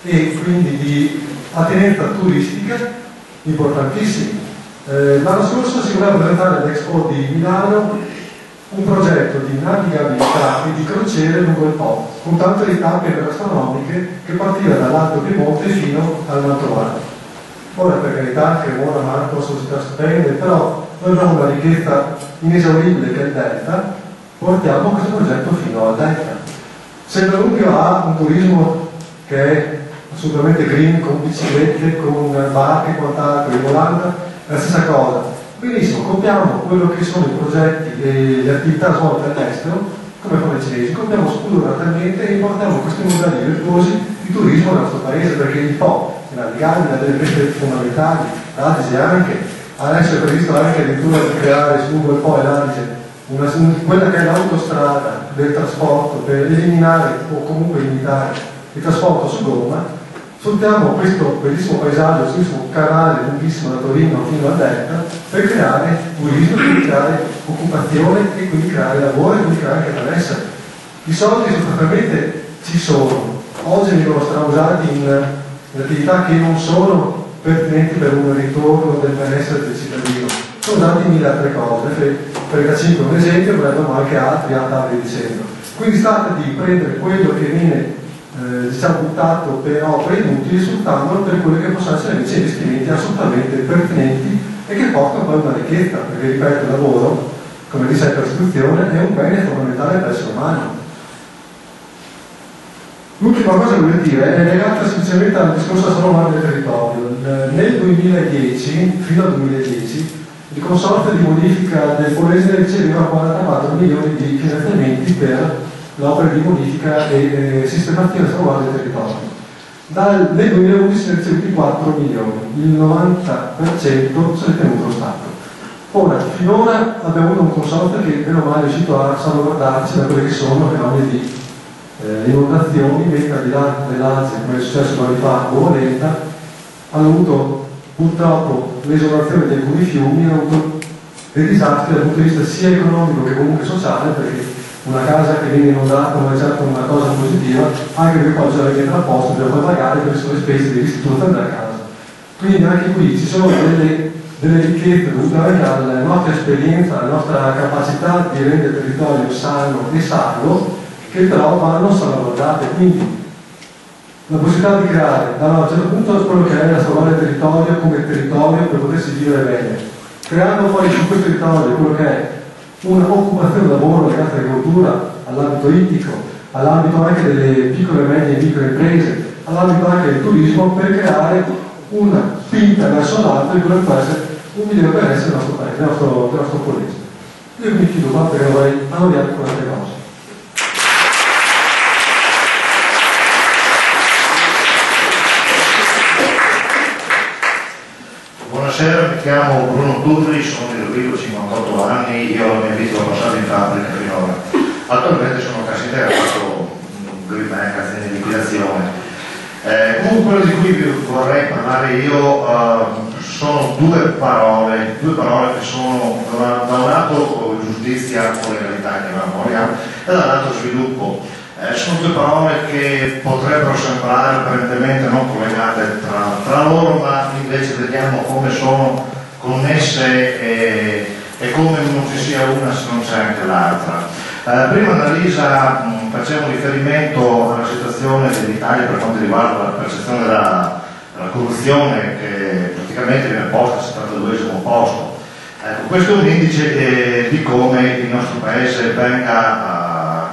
e quindi di attenenza turistica importantissimi. L'anno scorso si voleva presentare all'Expo di Milano un progetto di navigabilità e di crociere lungo il Po, con tante tappe gastronomiche che partiva dall'Alto Piemonte fino al Mantovano. Ora, per carità, Cremona, Marco sono città stupende, però noi abbiamo una ricchezza inesauribile che è il Delta, portiamo questo progetto fino al Delta. Se il Danubio ha un turismo che è assolutamente green, con biciclette, con barche e quant'altro, in Olanda è la stessa cosa. Benissimo, copiamo quello che sono i progetti e le attività svolte all'estero, come fanno i cinesi, copiamo spudoramente e importiamo questi modelli virtuosi di turismo nel nostro paese, perché il Po, navigabile, ha delle rete fondamentali, l'Adige anche, adesso è previsto anche addirittura di creare lungo il Po e l'Adige quella che è l'autostrada del trasporto per eliminare o comunque limitare il trasporto su gomma. Sfruttiamo questo bellissimo paesaggio, questo bellissimo canale lunghissimo da Torino fino al Delta per creare turismo, per creare occupazione e quindi creare lavoro e quindi creare anche benessere. I soldi sostanzialmente ci sono, oggi vengono strausati in attività che non sono pertinenti per un ritorno del benessere del cittadino, sono usati in mille altre cose. Per il 5 un esempio, ma ne abbiamo anche altri altri dicendo. Quindi si tratta di prendere quello che viene diciamo buttato per opere inutili, sfruttandolo per quelli che possono essere invece investimenti assolutamente pertinenti e che portano poi una ricchezza, perché ripeto, il lavoro, come dice la Costituzione, è un bene fondamentale per l'essere umano. L'ultima cosa che voglio dire è legata semplicemente al discorso della salvaguardia del territorio. Nel 2010, fino al 2010, il consorzio di bonifica del Polesine riceveva 44 milioni di finanziamenti per l'opera di bonifica e sistemazione e salvaguardia del territorio. Nel 2011 si è ricevuti 4 milioni, il 90% se l'è tenuto lo Stato. Ora, finora abbiamo avuto un consorzio che meno male è riuscito a salvaguardarci da quelle che sono fenomeni di inondazioni, mentre al di là dell'Adige, come è successo 2 anni fa a Bolenta, hanno avuto purtroppo l'esondazione di alcuni fiumi, hanno avuto dei disastri dal punto di vista sia economico che comunque sociale, perché una casa che viene inondata non è certo una cosa positiva, anche perché poi c'è la rientra a posto, bisogna poi pagare per le sue spese di ristrutturazione della casa. Quindi anche qui ci sono delle ricchezze dovute anche alla nostra esperienza, alla nostra capacità di rendere il territorio sano e salvo, che però vanno salvaguardate. Quindi la possibilità di creare da un certo punto quello che è la salvaguardia del territorio come territorio per potersi vivere bene, creando poi su questo territorio quello che è un'occupazione di lavoro legata all'agricoltura, all'ambito ittico, all'ambito anche delle piccole e medie e micro imprese, all'ambito anche del turismo, per creare una spinta verso l'alto di quello che può essere un migliore benessere del nostro paese, del nostro Polese. Io mi chiudo qua perché vorrei parlare con altre cose. Buonasera, mi chiamo Bruno Turri, sono di Rovigo, 58 anni, io la mia vita l'ho passata in fabbrica finora. Attualmente sono cassa integrato, Greenbank, azienda di liquidazione. Comunque quello di cui vorrei parlare io sono due parole che sono da un lato giustizia o legalità, chiamiamola, e dall'altro sviluppo. Sono due parole che potrebbero sembrare apparentemente non collegate tra loro, ma invece vediamo come sono connesse e come non ci sia una se non c'è anche l'altra. Prima Annalisa faceva riferimento alla situazione dell'Italia per quanto riguarda la percezione della corruzione, che praticamente viene posta al 72esimo posto. Questo è un indice di come il nostro paese venga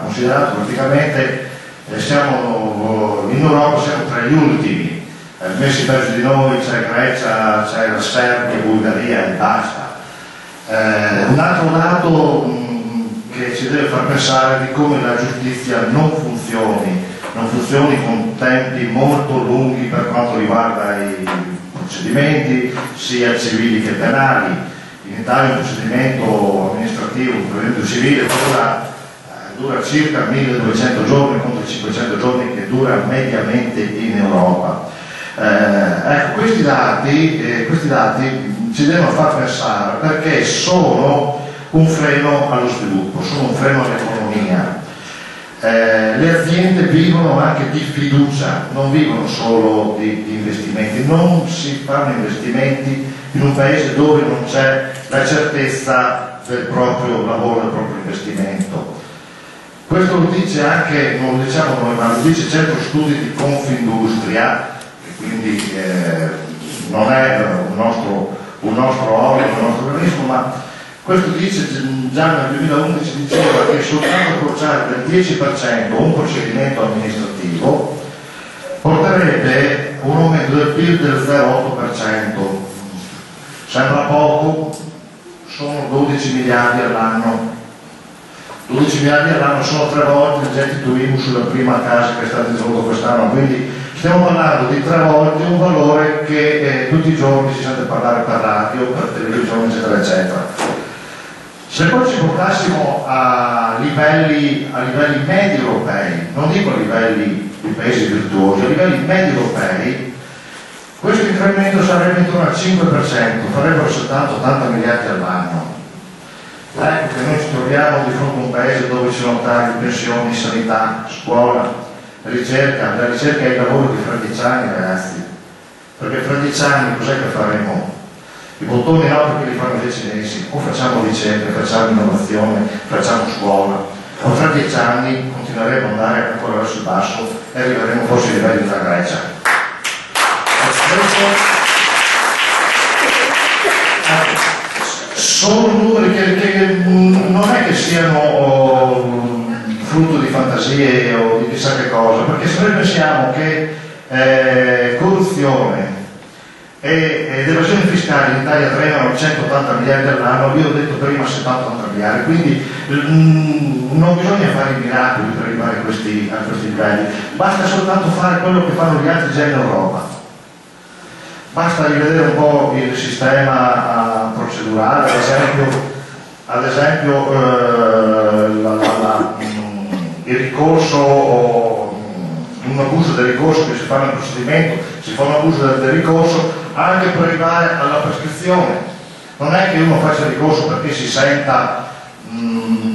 considerato praticamente, siamo in Europa, siamo tra gli ultimi, messi peggio di noi, c'è Grecia, c'è la Serbia, Bulgaria e basta. Un altro dato che ci deve far pensare di come la giustizia non funzioni con tempi molto lunghi per quanto riguarda i procedimenti, sia civili che penali. In Italia un procedimento amministrativo, un procedimento civile dura circa 1200 giorni contro i 500 giorni che dura mediamente in Europa. Ecco, questi dati ci devono far pensare, perché sono un freno allo sviluppo, sono un freno all'economia. Le aziende vivono anche di fiducia, non vivono solo di investimenti, non si fanno investimenti in un paese dove non c'è la certezza del proprio lavoro, del proprio investimento. Questo lo dice anche, non lo diciamo noi, ma lo dice il Centro Studi di Confindustria, che quindi non è un nostro organo, un nostro organismo, ma questo dice già nel 2011 diceva che soltanto accorciare del 10% un procedimento amministrativo porterebbe un aumento del PIL del 0,8%. Sembra poco, sono 12 miliardi all'anno. 12 miliardi all'anno sono 3 volte il gettito IMU sulla prima casa che è stato introdotto quest'anno, quindi stiamo parlando di 3 volte un valore che tutti i giorni si sente parlare per radio, per televisione, eccetera, eccetera. Se poi ci portassimo a livelli medi europei, non dico a livelli di paesi virtuosi, a livelli medi europei, questo incremento sarebbe intorno al 5%, farebbero 70-80 miliardi all'anno. Ecco che noi ci troviamo di fronte a un paese dove ci sono tagli, pensioni, sanità, scuola, ricerca. La ricerca è il lavoro di fra 10 anni, ragazzi, perché fra 10 anni cos'è che faremo? I bottoni no, perché li fanno 10 mesi, o facciamo ricerca, facciamo innovazione, facciamo scuola, o tra 10 anni continueremo ad andare ancora verso il basso e arriveremo forse ai livelli della Grecia. Sono numeri che non è che siano frutto di fantasie o di chissà che cosa, perché se noi pensiamo che corruzione ed evasione fiscale in Italia trainano 180 miliardi all'anno, io ho detto prima 70-80 miliardi, quindi non bisogna fare i miracoli per arrivare a questi livelli, basta soltanto fare quello che fanno gli altri già in Europa. Basta rivedere un po' il sistema procedurale, ad esempio il ricorso o un abuso del ricorso che si fa nel procedimento, si fa un abuso del ricorso anche per arrivare alla prescrizione. Non è che uno faccia il ricorso perché si senta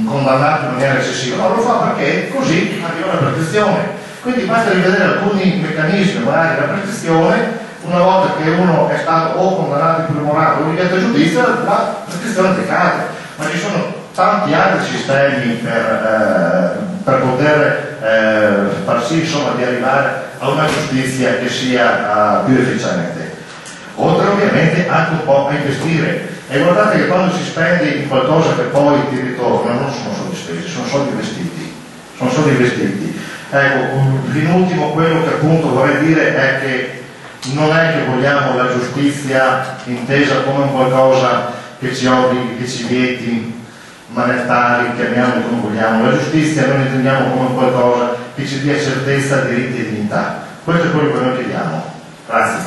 condannato in maniera eccessiva, ma lo fa perché così arriva la prescrizione. Quindi basta rivedere alcuni meccanismi, magari la prescrizione. Una volta che uno è stato o condannato in primo grado o obbligato a giudizio, la prescrizione decade, ma ci sono tanti altri sistemi per poter far sì, insomma, di arrivare a una giustizia che sia più efficiente. Oltre ovviamente anche un po' a investire. E guardate che quando si spende in qualcosa che poi ti ritorna, non sono soldi spesi, sono soldi investiti. Sono soldi investiti. Ecco, in ultimo quello che appunto vorrei dire è che non è che vogliamo la giustizia intesa come qualcosa che ci obblighi, che ci vieti, manettari, chiamiamoli come vogliamo. La giustizia noi intendiamo come qualcosa che ci dia certezza, diritti e dignità. Questo è quello che noi chiediamo. Grazie.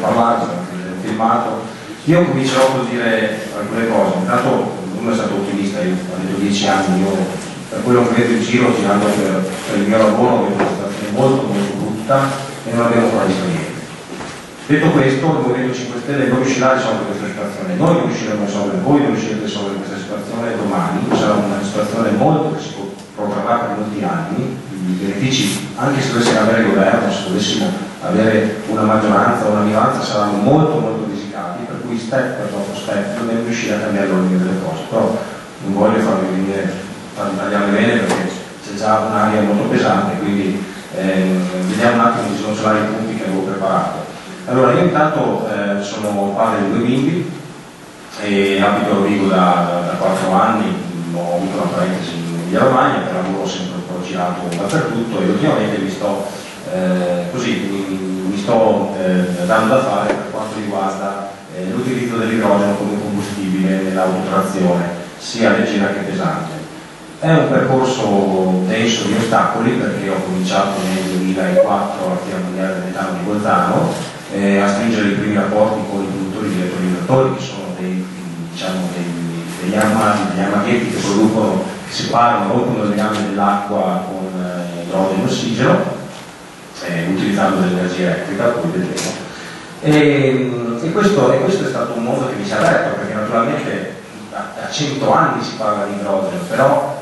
parlato, ho filmato. Io comincerò col dire alcune cose. Intanto uno è stato ottimista, io ho detto 10 anni, io per quello che vedo in giro, girando per il mio lavoro, vedo una situazione molto molto brutta e non abbiamo ancora visto niente. Detto questo, il Movimento 5 Stelle non riuscirà a risolvere questa situazione, noi non riusciremo a risolvere, voi non riuscirete a risolvere questa situazione domani, sarà una situazione molto che si protrarrà per molti anni, i benefici, anche se dovessimo avere il governo, se dovessimo avere una maggioranza o una minoranza, saranno molto molto risicati, per cui step dopo step dobbiamo riuscire a cambiare l'ordine delle cose, però non voglio farvi tagliare bene perché c'è già un'aria molto pesante, quindi vediamo un attimo se non sono i punti che avevo preparato. Allora, io intanto sono padre di 2 bimbi e abito a Rovigo da 4 anni, ho avuto una parentesi in Emilia Romagna, per lavoro ho sempre un po' girato dappertutto e ultimamente mi sto dando da fare per quanto riguarda l'utilizzo dell'idrogeno come combustibile nell'autotrazione, sia leggera che pesante. È un percorso denso di ostacoli perché ho cominciato nel 2004 alla Fiera Mondiale del Metano di Bolzano a stringere i primi rapporti con i produttori di elettrolizzatori, che sono degli armadietti che producono, che separano, rompono le gambe dell'acqua con idrogeno e ossigeno, utilizzando dell'energia elettrica, poi vedremo. E questo è stato un mondo che mi si è aperto, perché naturalmente a 100 anni si parla di idrogeno, però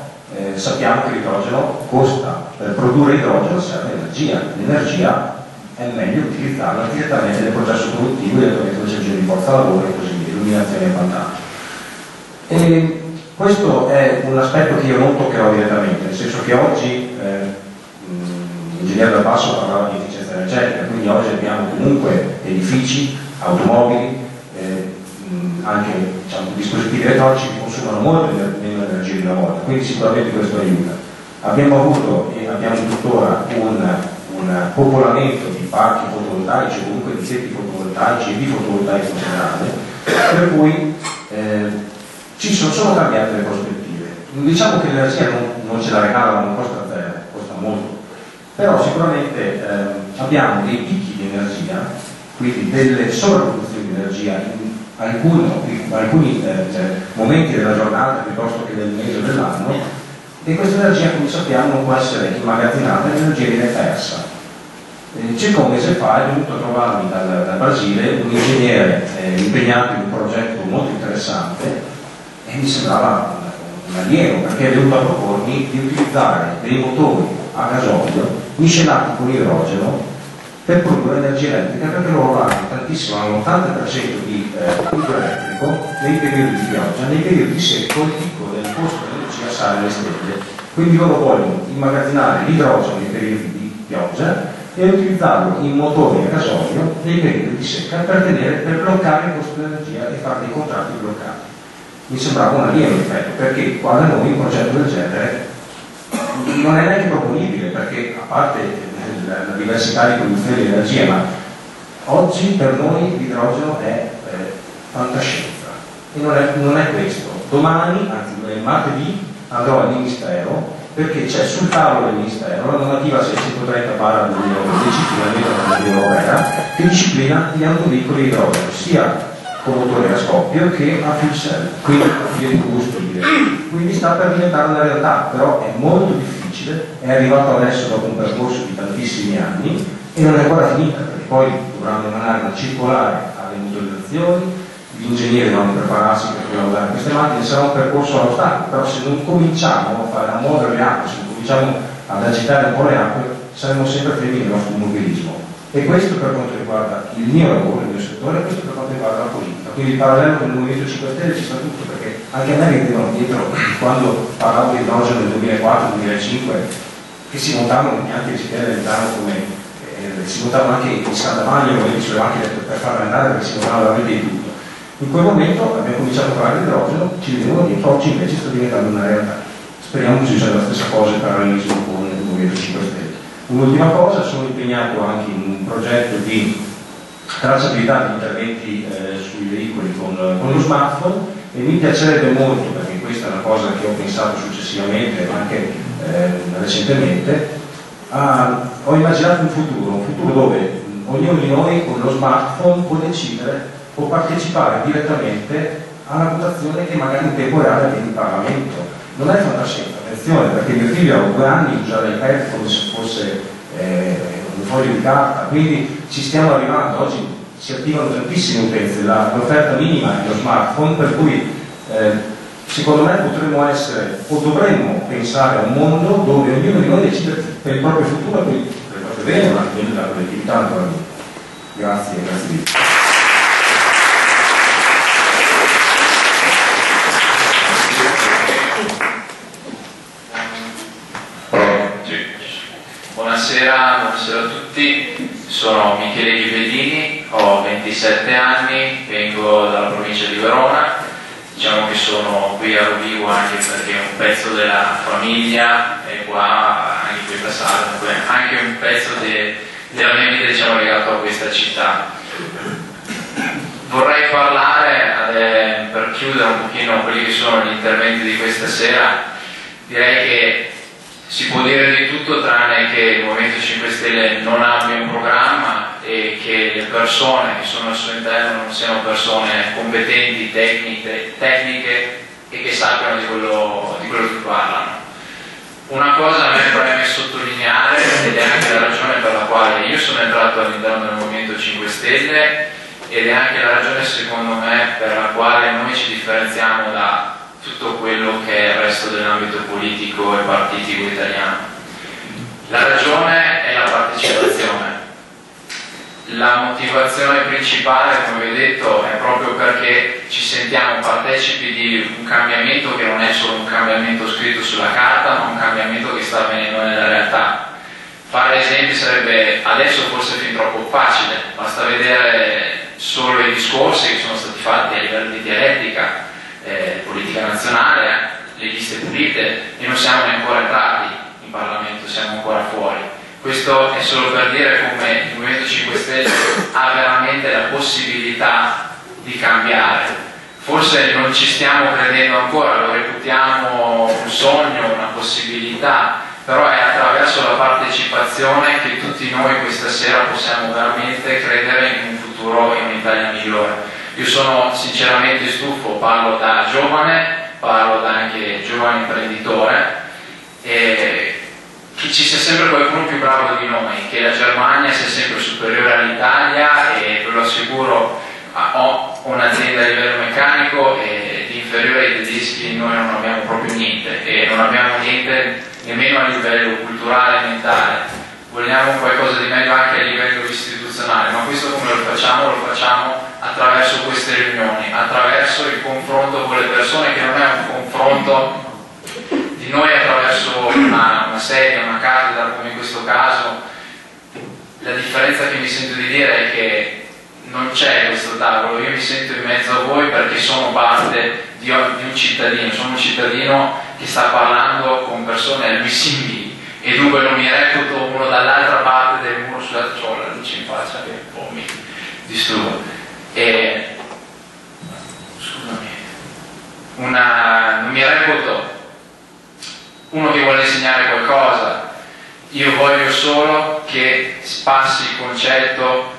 sappiamo che l'idrogeno costa, per produrre idrogeno serve energia, l'energia è meglio utilizzarla direttamente nel processo produttivo, direttamente nel processo di forza lavoro e così via, illuminazione e quant'altro. E questo è un aspetto che io non toccherò direttamente, nel senso che oggi l'ingegnere Dal Basso parlava di efficienza energetica, quindi oggi abbiamo comunque edifici, automobili, anche dispositivi elettronici che consumano molto meno energia di una volta, quindi sicuramente questo aiuta. Abbiamo avuto e abbiamo tuttora un popolamento di parchi fotovoltaici o comunque di seti fotovoltaici e di fotovoltaico in generale, per cui sono cambiate le prospettive. Diciamo che l'energia non ce la regalano, non costa zero, costa molto, però sicuramente abbiamo dei picchi di energia, quindi delle sovrapproduzioni di energia in alcuni momenti della giornata piuttosto che del mese o dell'anno, e questa energia, come sappiamo, non può essere immagazzinata, l'energia viene persa. Circa un mese fa è venuto a trovarmi dal Brasile un ingegnere impegnato in un progetto molto interessante e mi sembrava un alieno, perché è venuto a propormi di utilizzare dei motori a gasolio miscelati con idrogeno per produrre energia elettrica, perché loro hanno tantissimo, hanno l'80% di uso elettrico nei periodi di pioggia, nei periodi di secco il picco del costo dell'energia sale alle stelle, quindi loro vogliono immagazzinare l'idrogeno nei periodi di pioggia e utilizzarlo in motori a gasolio nei periodi di secca per bloccare il costo dell'energia e fare dei contratti bloccati. Mi sembrava un alieno in effetti, perché qua da noi un progetto del genere non è neanche proponibile, perché a parte la diversità di produzione di energia, ma oggi per noi l'idrogeno è fantascienza e non è questo. Domani, anzi martedì, andrò al Ministero perché c'è sul tavolo del Ministero la normativa 630/2012, finalmente la normativa europea, che disciplina gli autoveicoli idrogeno, sia con motore a scoppio che a fuel cell, quindi a via di combustibile. Quindi sta per diventare una realtà, però è molto difficile, è arrivato adesso dopo un percorso di tantissimi anni e non è ancora finita, perché poi dovranno emanare una circolare alle motorizzazioni, gli ingegneri dovranno prepararsi per collaborare queste macchine, sarà un percorso allo stato, però se non cominciamo a muovere le acque, se non cominciamo ad agitare un po' le acque, saremo sempre fermi nel nostro immobilismo. E questo per quanto riguarda il mio lavoro, il mio settore, questo per quanto riguarda la politica. Quindi il parallelo con il Movimento 5 Stelle ci sta tutto, perché anche a me ridevano dietro quando parlavo di idrogeno nel 2004-2005, che si montavano neanche le cittadine dell'Italia come si montavano anche in Scandamagno, sulle macchine per farle andare, perché si montavano veramente di tutto. In quel momento abbiamo cominciato a parlare di idrogeno, ci vedevano dietro, oggi invece sta diventando una realtà. Speriamo che succeda la stessa cosa in parallelismo con il Movimento 5 Stelle. Un'ultima cosa, sono impegnato anche in un progetto di tracciabilità di interventi sui veicoli con lo smartphone e mi piacerebbe molto, perché questa è una cosa che ho pensato successivamente anche recentemente, ho immaginato un futuro dove ognuno di noi con lo smartphone può decidere, può partecipare direttamente alla votazione che magari in tempo reale avviene in Parlamento. Non è fantascienza, attenzione, perché mio figlio ha 2 anni, usa l'iPad come se fosse un foglio di carta, quindi ci stiamo arrivando. Oggi si attivano tantissime utenze, l'offerta minima è lo smartphone, per cui secondo me potremmo essere o dovremmo pensare a un mondo dove ognuno di noi decide per il proprio futuro e per il proprio bene, ma anche della collettività naturalmente. Grazie mille. Buonasera a tutti, sono Michele Ghibellini, ho 27 anni, vengo dalla provincia di Verona. Diciamo che sono qui a Rovigo anche perché un pezzo della famiglia è qua, anche in questa sala, anche un pezzo della mia vita, diciamo, legato a questa città. Vorrei parlare, per chiudere un pochino quelli che sono gli interventi di questa sera, direi che si può dire di tutto tranne che il Movimento 5 Stelle non abbia un programma e che le persone che sono al suo interno non siano persone competenti, tecniche e che sappiano di quello che parlano. Una cosa a me preme sottolineare, ed è anche la ragione per la quale io sono entrato all'interno del Movimento 5 Stelle ed è anche la ragione secondo me per la quale noi ci differenziamo da tutto quello che è il resto dell'ambito politico e partitico italiano. La ragione è la partecipazione. La motivazione principale, come vi ho detto, è proprio perché ci sentiamo partecipi di un cambiamento che non è solo un cambiamento scritto sulla carta, ma un cambiamento che sta avvenendo nella realtà. Fare esempi sarebbe adesso forse fin troppo facile, basta vedere solo i discorsi che sono stati fatti a livello di dialettica, politica nazionale, le liste pulite, e non siamo neanche entrati in Parlamento, siamo ancora fuori. Questo è solo per dire come il Movimento 5 Stelle ha veramente la possibilità di cambiare. Forse non ci stiamo credendo ancora, lo reputiamo un sogno, una possibilità, però è attraverso la partecipazione che tutti noi questa sera possiamo veramente credere in un futuro, in un'Italia migliore. Io sono sinceramente stufo, parlo da giovane, parlo da anche giovane imprenditore, e che ci sia sempre qualcuno più bravo di noi, che la Germania sia sempre superiore all'Italia, e ve lo assicuro, ho un'azienda a livello meccanico e di inferiore ai tedeschi noi non abbiamo proprio niente, e non abbiamo niente nemmeno a livello culturale e mentale. Vogliamo qualcosa di meglio anche a livello istituzionale, ma questo come lo facciamo? Lo facciamo attraverso queste riunioni, attraverso il confronto con le persone, che non è un confronto di noi attraverso una sedia, una cattedra, come in questo caso. La differenza che mi sento di dire è che non c'è questo tavolo, io mi sento in mezzo a voi perché sono parte di un cittadino, sono un cittadino che sta parlando con persone visibili, e dunque non mi reputo uno dall'altra parte del muro, scusate, c'ho la luce in faccia che un po' mi disturba. Non mi reputo uno che vuole insegnare qualcosa, io voglio solo che passi il concetto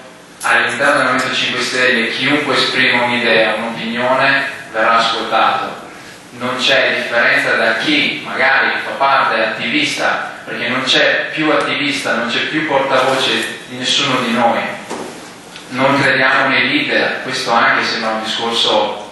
all'interno del Movimento 5 Stelle: chiunque esprima un'idea, un'opinione verrà ascoltato. Non c'è differenza da chi magari fa parte, è attivista, perché non c'è più attivista, non c'è più portavoce di nessuno di noi. Non crediamo nei leader, questo anche sembra un discorso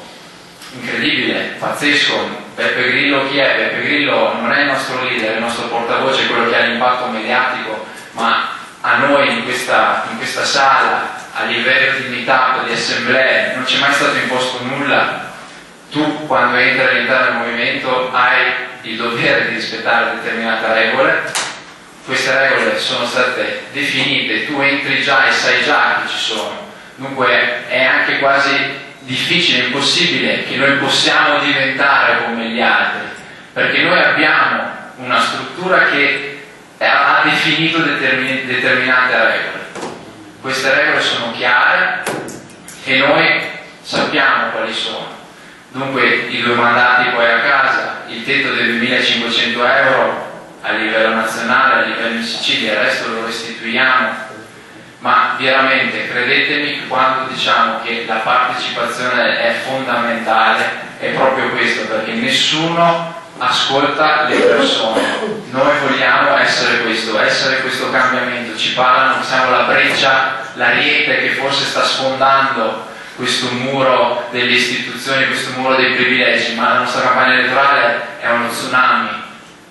incredibile, pazzesco. Beppe Grillo chi è? Beppe Grillo non è il nostro leader, è il nostro portavoce, quello che ha l'impatto mediatico, ma a noi in questa sala, a livello di meetup, di assemblee, non c'è mai stato imposto nulla. Tu quando entri all'interno del movimento hai il dovere di rispettare determinate regole, queste regole sono state definite, tu entri già e sai già che ci sono, dunque è anche quasi difficile, impossibile che noi possiamo diventare come gli altri, perché noi abbiamo una struttura che ha definito determinate regole. Queste regole sono chiare e noi sappiamo quali sono. Dunque i 2 mandati poi a casa, il tetto dei 2.500 euro a livello nazionale, a livello in Sicilia, il resto lo restituiamo. ma veramente credetemi che quando diciamo che la partecipazione è fondamentale è proprio questo, perché nessuno ascolta le persone. Noi vogliamo essere questo cambiamento. Ci parlano che siamo la breccia, l'ariete che forse sta sfondando questo muro delle istituzioni, questo muro dei privilegi, ma la nostra campagna elettorale è uno tsunami.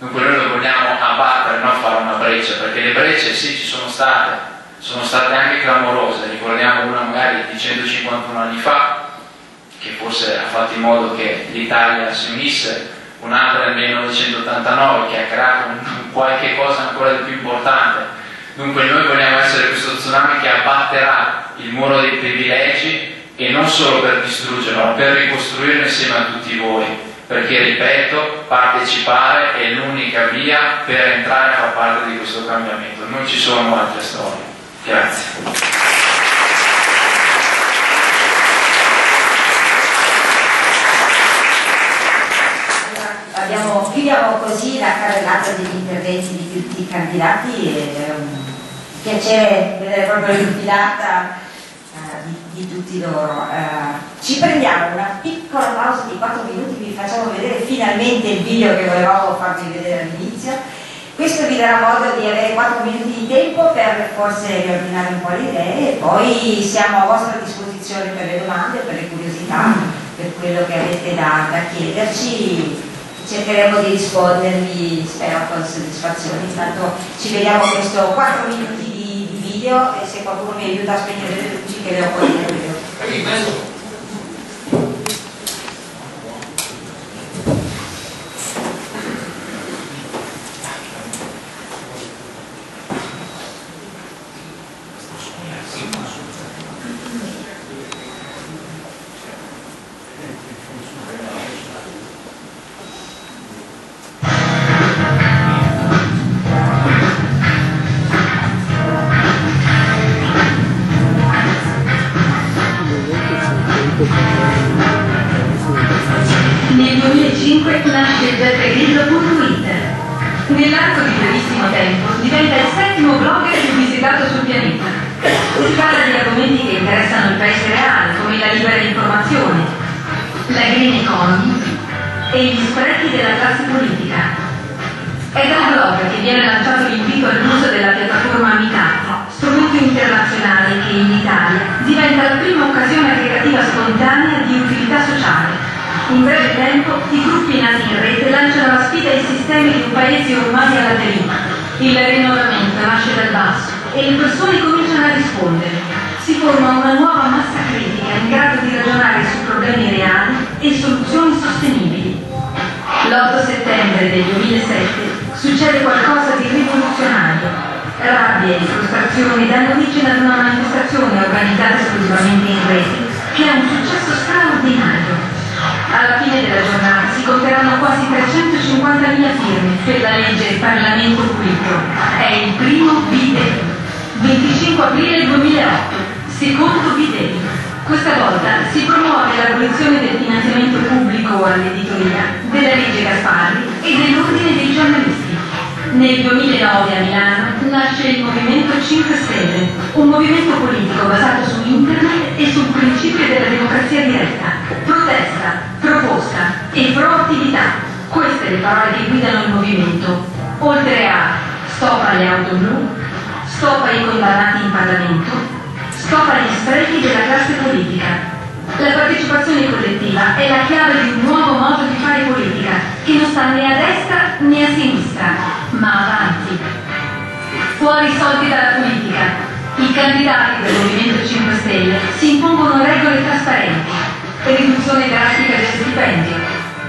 Dunque noi lo vogliamo abbattere, non fare una breccia, perché le brecce sì ci sono state anche clamorose. Ricordiamo una magari di 151 anni fa, che forse ha fatto in modo che l'Italia si unisse, un'altra nel 1989 che ha creato qualche cosa ancora di più importante. Dunque noi vogliamo essere questo tsunami che abbatterà il muro dei privilegi, e non solo per distruggerlo, ma per ricostruirlo insieme a tutti voi, perché ripeto, partecipare è l'unica via per entrare a far parte di questo cambiamento, non ci sono altre storie. Grazie. Chiudiamo così la carrellata degli interventi di tutti i candidati. È un piacere vedere proprio l'infilata di tutti loro. Ci prendiamo una piccola pausa di 4 minuti, vi facciamo vedere finalmente il video che volevamo farvi vedere all'inizio. Questo vi darà modo di avere 4 minuti di tempo per forse riordinare un po' le idee, e poi siamo a vostra disposizione per le domande, per le curiosità, per quello che avete da chiederci. Cercheremo di rispondervi, spero, con soddisfazione. Intanto ci vediamo questo 4 minuti di video, e se qualcuno mi aiuta a spegnere le luci che le ho poi dire. Nel 2005 nasce Beppegrillo.it. Nell'arco di brevissimo tempo diventa il 7° blogger più visitato sul pianeta. Si parla di argomenti che interessano il paese reale, come la libera informazione, la green economy e gli sprechi della classe politica. È dal blog che viene lanciato l'invito all'uso della piattaforma Meetup, strumento internazionale che in Italia diventa la prima occasione aggregativa spontanea di utilità sociale. In breve tempo i gruppi nati in rete lanciano la sfida ai sistemi di un paese ormai alla deriva. Il rinnovamento nasce dal basso e le persone cominciano a rispondere. Si forma una nuova massa critica in grado di ragionare su problemi reali e soluzioni sostenibili. L'8 settembre del 2007 succede qualcosa di rivoluzionario. Rabbia e frustrazione danno origine ad una manifestazione organizzata esclusivamente in rete che ha un successo straordinario. Alla fine della giornata si conteranno quasi 350.000 firme per la legge Parlamento Pulito. È il primo V-Day. 25 aprile 2008, secondo V-Day. Questa volta si promuove l'abolizione del finanziamento pubblico all'editoria, della legge Gasparri e dell'ordine dei giornalisti. Nel 2009 a Milano nasce il Movimento 5 Stelle, un movimento politico basato su internet e sul principio della democrazia diretta. Protesta, proposta e proattività, queste le parole che guidano il movimento. Oltre a stop alle auto blu, stop ai condannati in Parlamento, stop agli sprechi della classe politica. La partecipazione collettiva è la chiave di un nuovo modo di fare politica, che non sta né a destra né a sinistra, ma avanti. Fuori i soldi dalla politica. I candidati del Movimento 5 Stelle si impongono regole trasparenti, riduzione drastica del stipendio,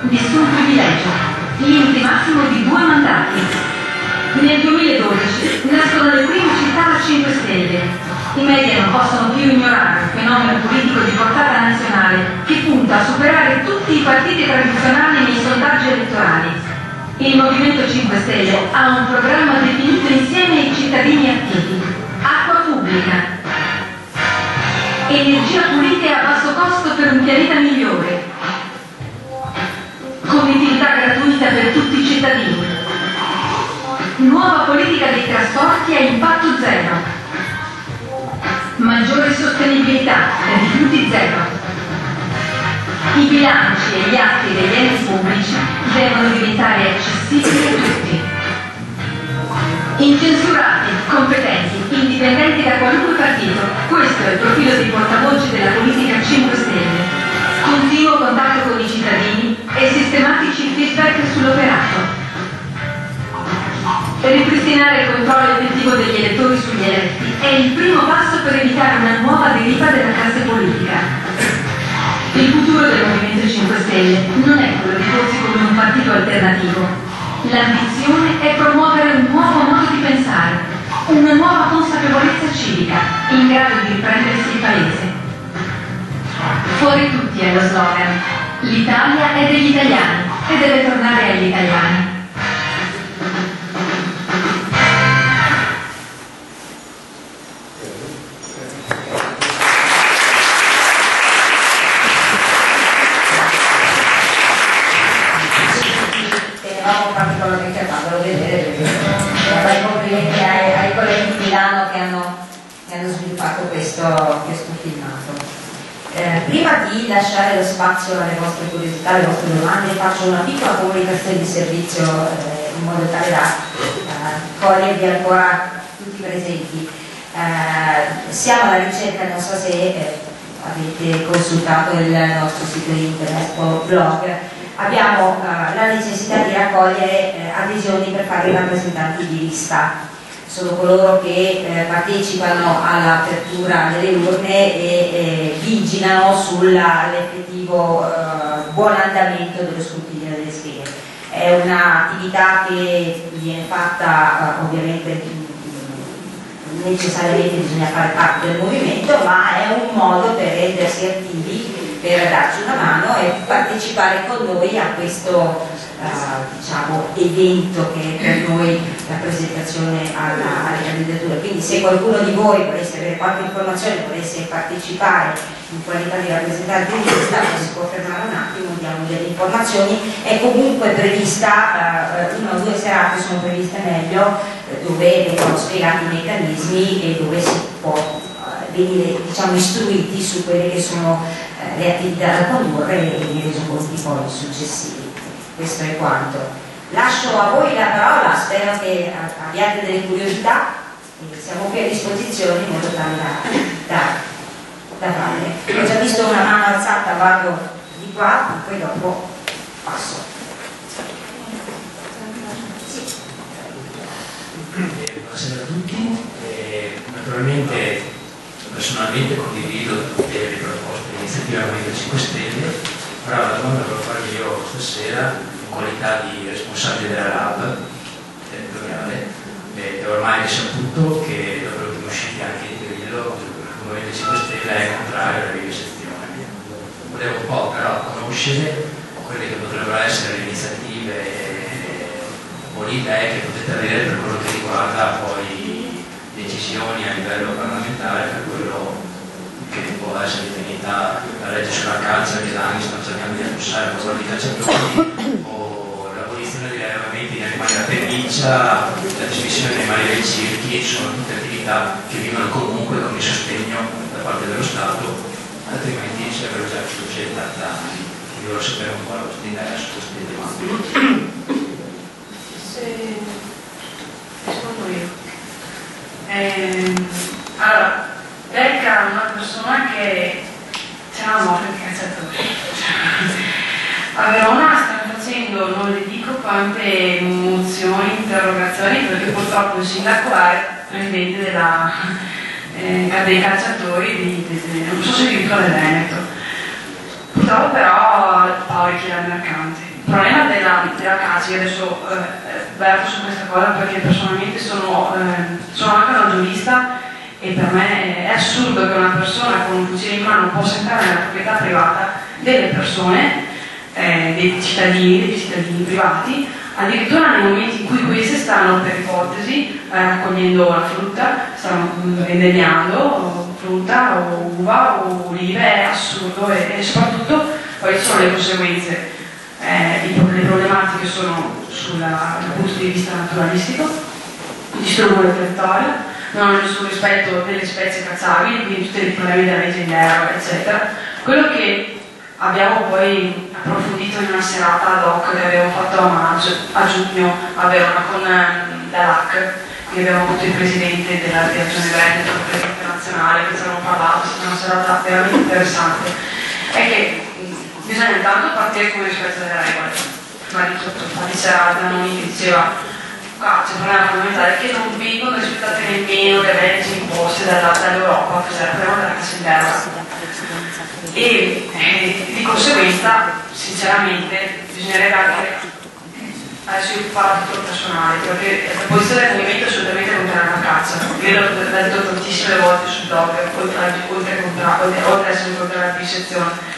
nessun privilegio, limite massimo di 2 mandati. Nel 2012 nascono le prime città a 5 Stelle. I media non possono più ignorare un fenomeno politico di portata nazionale che punta a superare tutti i partiti tradizionali nei sondaggi elettorali. Il Movimento 5 Stelle ha un programma definito insieme ai cittadini attivi. Acqua pubblica, energia pulita e a basso costo per un pianeta migliore, connettività gratuita per tutti i cittadini, nuova politica dei trasporti a impatto zero, maggiore sostenibilità, rifiuti zero. I bilanci e gli atti degli enti pubblici devono diventare accessibili a tutti. Incensurati, competenti, indipendenti da qualunque partito, questo è il profilo dei portavoce della politica 5 Stelle. Continuo contatto con i cittadini e sistematici feedback sull'operato. Ripristinare il controllo effettivo degli elettori sugli eletti è il primo passo per evitare una nuova deriva della classe politica. Il futuro del Movimento 5 Stelle non è quello di porsi come un partito alternativo. L'ambizione è promuovere un nuovo modo di pensare, una nuova consapevolezza civica in grado di riprendersi il paese. Fuori tutti è lo slogan. L'Italia è degli italiani e deve tornare agli italiani. Particolarmente a farlo vedere perché fai complimenti ai colleghi di Milano che hanno sviluppato questo filmato. Prima di lasciare lo spazio alle vostre curiosità, alle vostre domande, faccio una piccola comunicazione di servizio in modo tale da cogliervi ancora tutti presenti. Siamo alla ricerca, non so se avete consultato il nostro sito internet o blog. Abbiamo la necessità di raccogliere adesioni per fare i rappresentanti di lista. Sono coloro che partecipano all'apertura delle urne e vigilano sull'effettivo buon andamento dello scrutinio delle schede. È un'attività che viene fatta ovviamente necessariamente bisogna fare parte del movimento, ma è un modo per rendersi attivi, per darci una mano e partecipare con noi a questo diciamo, evento che è per noi la presentazione alle candidature. Quindi se qualcuno di voi volesse avere qualche informazione, volesse partecipare in qualità di rappresentante di lista, si può fermare un attimo, diamo delle informazioni. È comunque prevista una o due serate, sono previste meglio, dove vengono spiegati i meccanismi e dove si può venire diciamo, istruiti su quelle che sono le attività da condurre e i resoconti poi successivi. Questo è quanto. Lascio a voi la parola, spero che abbiate delle curiosità e siamo qui a disposizione in modo tale da farle. Ho già visto una mano alzata, vado di qua e poi dopo passo. Buonasera a tutti, naturalmente personalmente condivido tutte le proposte di iniziativa Movimento 5 Stelle, però la domanda che volevo farvi io stasera in qualità di responsabile della LAB territoriale è ormai risaputo che dopo le ultime uscite anche di Grillo il Movimento 5 Stelle è contrario alla vivisezione. Volevo un po' però conoscere quelle che potrebbero essere le iniziative o le idee che potete avere per quello che riguarda poi decisioni a livello parlamentare, per quello che può essere definita la legge sulla calza che da anni stanno cercando di affossare il lavoro di calciatori o l'abolizione degli allevamenti di animali da pelliccia, la dismissione dei animali dai circhi, sono tutte attività che vivono comunque con il sostegno da parte dello Stato, altrimenti sarebbero già chiuse da anni. Io volevo sapere un po' la vostra idea su queste tematiche. Rispondo io. Allora, Becca è una persona che c'è una morte di cacciatori. A Verona stanno facendo, non le dico quante mozioni, interrogazioni, perché purtroppo il sindaco è presidente dei cacciatori non so se addirittura del Veneto. Purtroppo però Paolo chiede al mercante. Il problema della casa, io adesso verto su questa cosa perché personalmente sono anche una giurista e per me è assurdo che una persona con un fucile in mano possa entrare nella proprietà privata delle persone, dei cittadini privati, addirittura nei momenti in cui queste stanno per ipotesi raccogliendo la frutta, stanno vendemmiando frutta o uva o olive. È assurdo e soprattutto poi ci sono le conseguenze. Le problematiche sono dal punto di vista naturalistico, distruggono il territorio, non hanno nessun rispetto delle spezie cacciabili, quindi tutti i problemi della legge in deroga, eccetera. Quello che abbiamo poi approfondito in una serata ad hoc che abbiamo fatto a giugno a Verona con la LAC, quindi abbiamo avuto il presidente della Regione Veneto, il presidente nazionale, che ci hanno parlato, è stata una serata veramente interessante, è che bisogna intanto partire con il rispetto delle regole, ma di tutto, infatti c'era da noi che diceva c'è un problema fondamentale che non vengono rispettate nemmeno le leggi imposte dall'Europa, che sarà il problema della cassa in deroga. E di conseguenza, sinceramente, bisognerebbe anche, adesso io parlo a titolo personale, perché la posizione del movimento è assolutamente contraria alla caccia. Io l'ho detto tantissime volte sul blog, oltre ad essere contraria alla dissezione.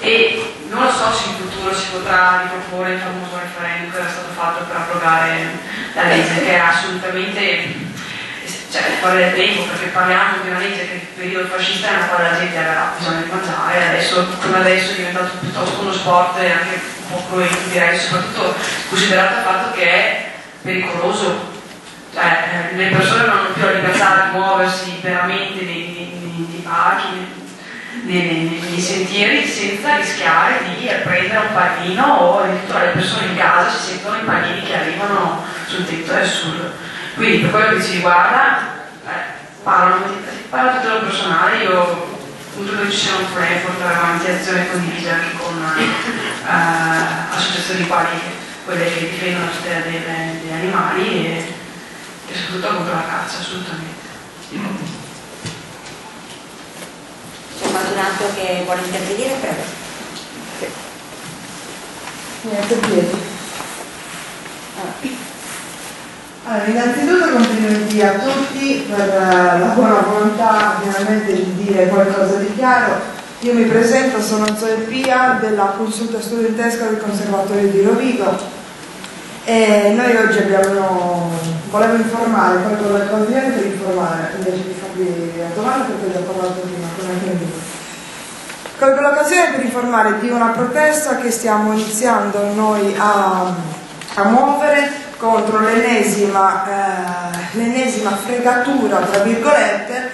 E non lo so se in futuro si potrà riproporre il famoso referendum che era stato fatto per abrogare la legge, che era assolutamente fuori del tempo, perché parliamo di una legge che nel periodo fascista era quando la gente aveva bisogno di mangiare, adesso come adesso è diventato piuttosto uno sport e anche un po' cruento, direi, soprattutto considerato il fatto che è pericoloso, cioè le persone non hanno più la libertà di muoversi veramente nei parchi, nei sentieri, senza rischiare di prendere un pallino, o addirittura le persone in casa si sentono i pallini che arrivano sul tetto, è assurdo. Quindi per quello che ci riguarda, parlo a titolo personale, io credo che ci sia un problema portare avanti azioni condivise anche con associazioni quali quelle che difendono la tutela degli animali e soprattutto contro la caccia, assolutamente. C'è qualcun altro che vuole intervenire? Prego. Niente, Pietro. Allora, innanzitutto complimenti a tutti per la buona volontà finalmente di dire qualcosa di chiaro. Io mi presento, sono Zoe Pia della consulta studentesca del Conservatorio di Rovigo e noi oggi volevo informare, colgo l'occasione per informare, invece di farvi la domanda perché vi ho parlato prima con anche il colgo l'occasione per informare di una protesta che stiamo iniziando noi a muovere contro l'ennesima fregatura, tra virgolette,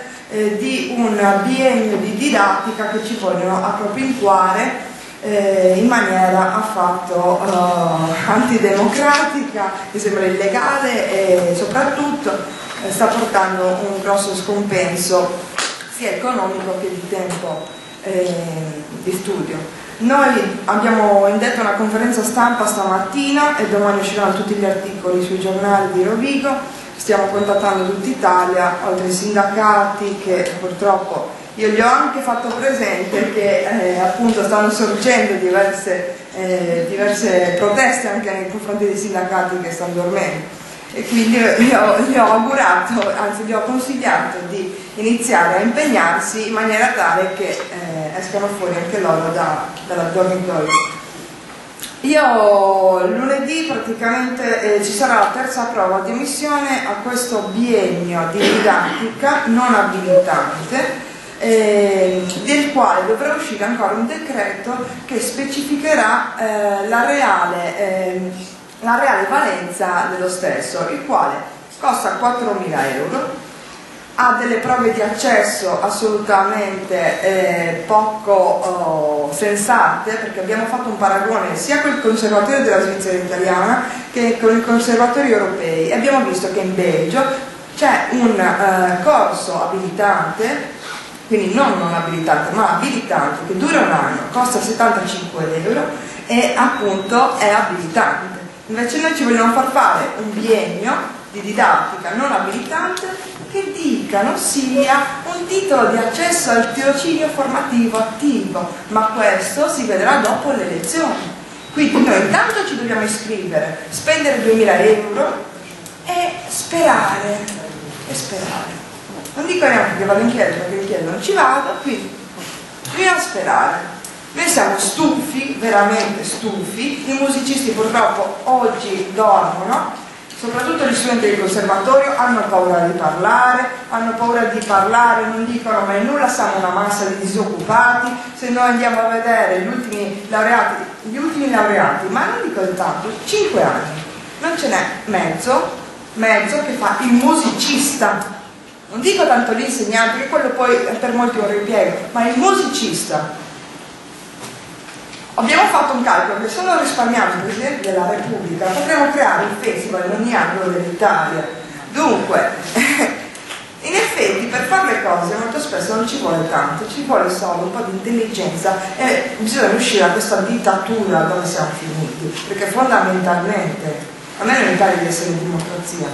di un biennio di didattica che ci vogliono appropinquare in maniera affatto antidemocratica, mi sembra illegale e soprattutto sta portando un grosso scompenso sia economico che di tempo di studio. Noi abbiamo indetto una conferenza stampa stamattina e domani usciranno tutti gli articoli sui giornali di Rovigo. Stiamo contattando tutta Italia, oltre ai sindacati che purtroppo io gli ho anche fatto presente che appunto stanno sorgendo diverse proteste anche nei confronti dei sindacati che stanno dormendo. E quindi gli ho augurato, anzi gli ho consigliato di iniziare a impegnarsi in maniera tale che escano fuori anche loro dal dormitorio. Io lunedì praticamente ci sarà la terza prova di ammissione a questo biennio di didattica non abilitante, del quale dovrà uscire ancora un decreto che specificherà la reale valenza dello stesso, il quale costa 4.000 euro, ha delle prove di accesso assolutamente poco sensate, perché abbiamo fatto un paragone sia con il Conservatorio della Svizzera italiana che con i conservatori europei e abbiamo visto che in Belgio c'è un corso abilitante, quindi non abilitante ma abilitante, che dura un anno, costa 75 euro e appunto è abilitante. Invece noi ci vogliamo far fare un biennio di didattica non abilitante che dicano sia un titolo di accesso al tirocinio formativo attivo, ma questo si vedrà dopo le elezioni. Quindi noi intanto ci dobbiamo iscrivere, spendere 2.000 euro e sperare. Non dico neanche che vado in chiesa, perché in chiesa non ci vado, quindi dobbiamo sperare. Noi siamo stufi, veramente stufi, i musicisti purtroppo oggi dormono, soprattutto gli studenti del conservatorio hanno paura di parlare, non dicono mai nulla, siamo una massa di disoccupati. Se noi andiamo a vedere gli ultimi laureati, ma non dico di tanto, 5 anni, non ce n'è mezzo che fa il musicista, Non dico tanto l'insegnante, che quello poi è per molti un ripiego, ma il musicista. Abbiamo fatto un calcolo che se non risparmiamo il Presidente della Repubblica potremmo creare un festival in ogni angolo dell'Italia. Dunque, in effetti per fare le cose molto spesso non ci vuole tanto, ci vuole solo un po' di intelligenza e bisogna riuscire a questa dittatura dove siamo finiti, perché fondamentalmente a me non mi pare di essere in democrazia,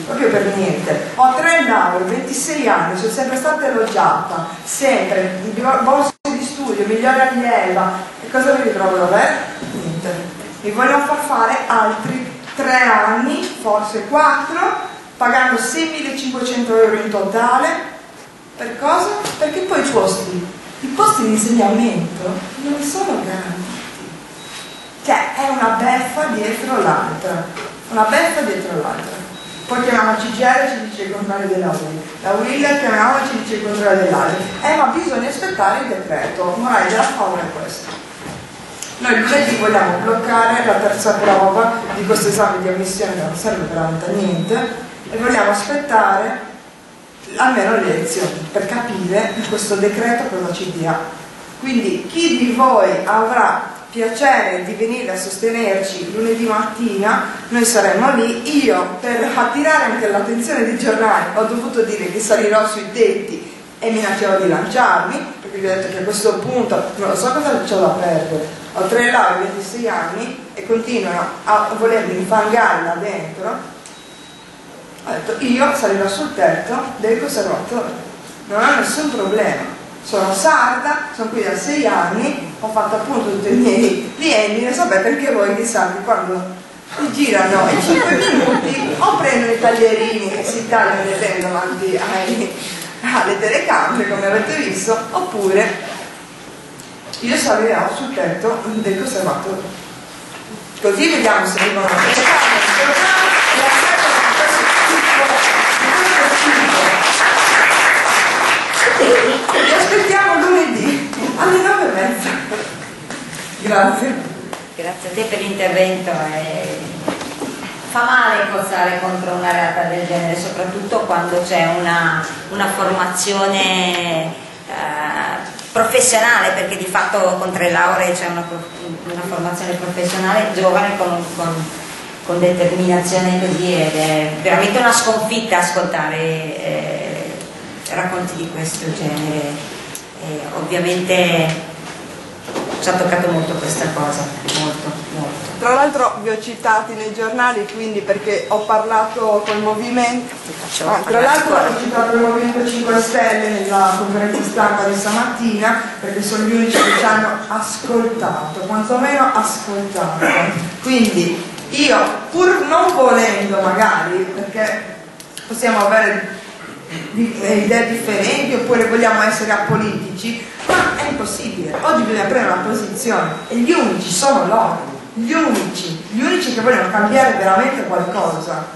proprio per niente. Ho 3 lauree, 26 anni, sono sempre stata elogiata, sempre, borse di studio, migliore allieva, e cosa mi ritrovo da avere? Niente. Mi vogliono far fare altri 3 anni, forse 4, pagando 6.500 euro in totale. Per cosa? Perché poi i posti di insegnamento non sono garantiti. Cioè è una beffa dietro l'altra. Una beffa dietro l'altra. Poi chiamiamo CGL e ci dice il contrario della UIL. La UIL chiamiamo e ci dice il contrario dell'AIL. Ma bisogna aspettare il decreto. Morale della favola è questo. Noi lunedì vogliamo bloccare la terza prova di questo esame di ammissione che non serve veramente a niente e vogliamo aspettare almeno le elezioni per capire questo decreto cosa ci dia. Quindi chi di voi avrà piacere di venire a sostenerci lunedì mattina, noi saremo lì. Io, per attirare anche l'attenzione dei giornali, ho dovuto dire che salirò sui tetti e minaccerò di lanciarmi, perché vi ho detto che a questo punto non lo so cosa c'ho da perdere. Ho 3 lauree, 26 anni e continuano a volermi infangare là dentro. Ho detto io salirò sul tetto del conservatorio, non ho nessun problema. Sono sarda, sono qui da 6 anni, ho fatto appunto tutti i miei bienni e sapete anche voi che sardi quando si girano i 5 minuti o prendono i taglierini che si tagliano le penne davanti alle telecamere come avete visto, oppure io salirò sul tetto del conservatorio. Così vediamo se arrivano a vi aspettiamo lunedì alle 9:30. Grazie. Grazie a te per l'intervento. Fa male cozzare contro una realtà del genere, soprattutto quando c'è una formazione professionale, perché di fatto con 3 lauree c'è una formazione professionale giovane con determinazione così, ed è veramente una sconfitta ascoltare racconti di questo genere. Ovviamente ci ha toccato molto questa cosa, molto. Tra l'altro vi ho citati nei giornali, quindi perché ho parlato col movimento, tra l'altro ho citato il Movimento 5 Stelle nella conferenza stampa di stamattina, perché sono gli unici che ci hanno ascoltato, quantomeno ascoltato. Quindi io, pur non volendo magari, perché possiamo avere idee differenti oppure vogliamo essere apolitici, ma è impossibile. Oggi bisogna prendere una posizione e gli unici sono loro, gli unici che vogliono cambiare veramente qualcosa.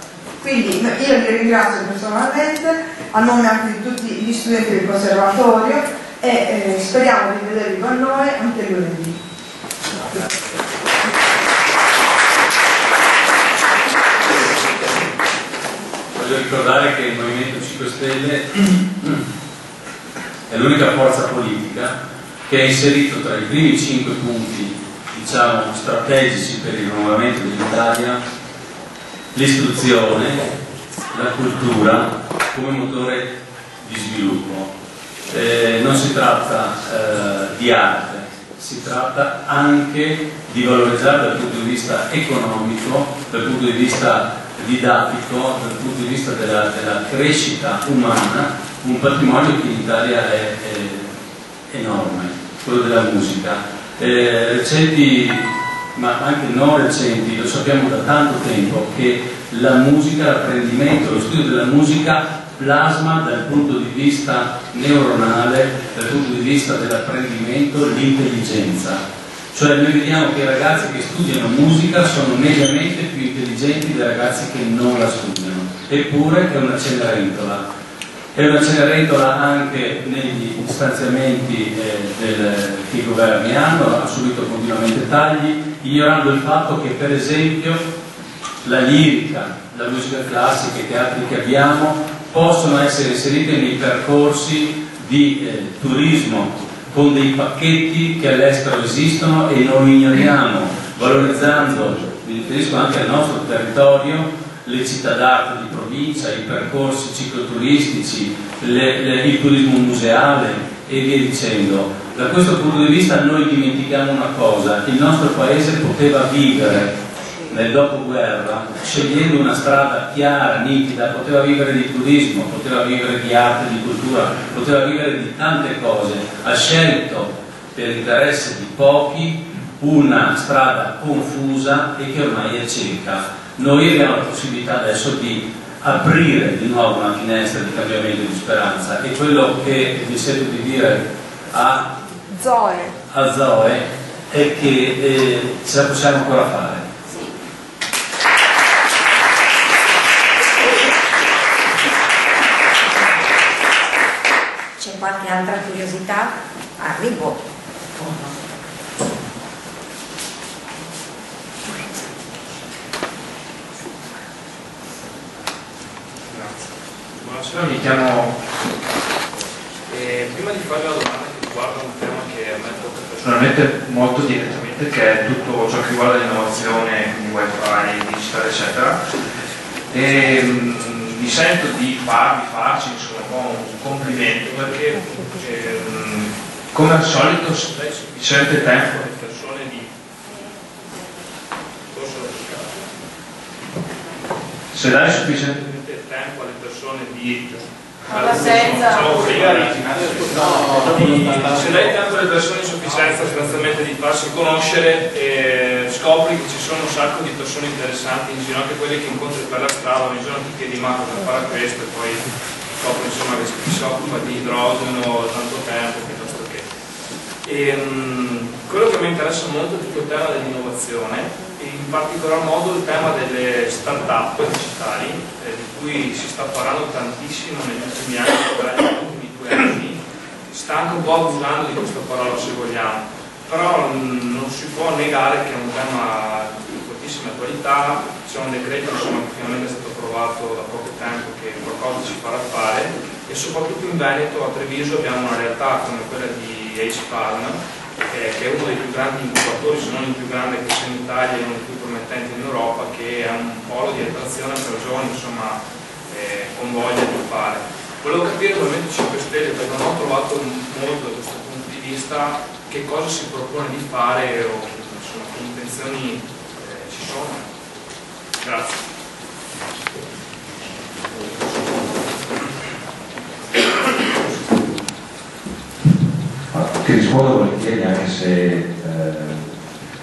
Quindi io li ringrazio personalmente a nome anche di tutti gli studenti del conservatorio e speriamo di vedervi con noi anche lunedì. Voglio ricordare che il Movimento 5 Stelle è l'unica forza politica che ha inserito tra i primi 5 punti, diciamo, strategici per il rinnovamento dell'Italia l'istruzione, la cultura come motore di sviluppo. Non si tratta di arte, si tratta anche di valorizzare dal punto di vista economico, dal punto di vista didattico, dal punto di vista della crescita umana, un patrimonio che in Italia è enorme, quello della musica. Recenti, ma anche non recenti, lo sappiamo da tanto tempo, che la musica, l'apprendimento, lo studio della musica plasma dal punto di vista neuronale, dal punto di vista dell'apprendimento, l'intelligenza. Cioè noi vediamo che i ragazzi che studiano musica sono mediamente più intelligenti dei ragazzi che non la studiano, eppure è una Cenerentola. È una Cenerentola anche negli stanziamenti che i governi hanno subito continuamente tagli, ignorando il fatto che per esempio la lirica, la musica classica, i teatri che abbiamo possono essere inserite nei percorsi di turismo con dei pacchetti che all'estero esistono e non li ignoriamo, valorizzando, mi riferisco anche al nostro territorio, le città d'arte di provincia, i percorsi cicloturistici, il turismo museale e via dicendo. Da questo punto di vista noi dimentichiamo una cosa: il nostro paese poteva vivere nel dopoguerra scegliendo una strada chiara, nitida, poteva vivere di turismo, poteva vivere di arte, di cultura, poteva vivere di tante cose. Ha scelto per interesse di pochi una strada confusa e che ormai è cieca. Noi abbiamo la possibilità adesso di aprire di nuovo una finestra di cambiamento e di speranza, e quello che vi sento di dire a Zoe è che ce la possiamo ancora fare. C'è qualche altra curiosità? Arrivo. Buonasera, mi chiamo. Prima di fare la domanda che riguarda un tema che a me tocca personalmente molto direttamente, che è tutto ciò che riguarda l'innovazione, quindi wifi, digital eccetera, mi sento di farci insomma, un po' un complimento, perché come al solito se dai sufficiente tempo alle persone di se dai sufficiente tempo alle persone di se dai tempo alle persone in sufficienza sostanzialmente di farsi conoscere, scopri che ci sono un sacco di persone interessanti in giro, anche quelle che incontri per la strada, ogni giorno ti chiedi ma cosa fare questo, e poi scopri insomma che si occupa di idrogeno da tanto tempo piuttosto che. Quello che mi interessa molto è tutto il tema dell'innovazione, in particolar modo il tema delle start-up digitali, di cui si sta parlando tantissimo negli ultimi anni, negli ultimi 2 anni. Si sta anche un po' abusando di questa parola se vogliamo, però non si può negare che è un tema di fortissima attualità. C'è un decreto insomma, che finalmente è stato approvato da poco tempo, che qualcosa ci farà fare, e soprattutto in Veneto, a Treviso, abbiamo una realtà come quella di Ace Farm, che è uno dei più grandi incubatori, se non il più grande che c'è in Italia e uno dei più promettenti in Europa, che è un polo di attrazione per giovani insomma, con voglia di fare. Volevo capire dal Movimento 5 Stelle, perché non ho trovato molto da questo punto di vista, che cosa si propone di fare o insomma, che intenzioni ci sono. Grazie. Ti rispondo volentieri, anche se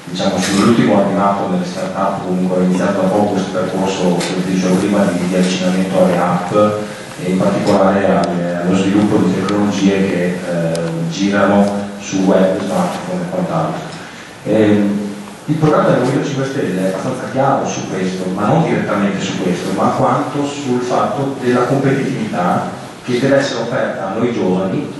diciamo sull'ultimo arrivato nelle start-up, comunque ho iniziato da poco questo percorso, come ti dicevo prima, di avvicinamento alle app e in particolare allo sviluppo di tecnologie che girano su web, smartphone e quant'altro. Il programma del Movimento 5 Stelle è abbastanza chiaro su questo, ma non direttamente su questo, ma quanto sul fatto della competitività che deve essere offerta a noi giovani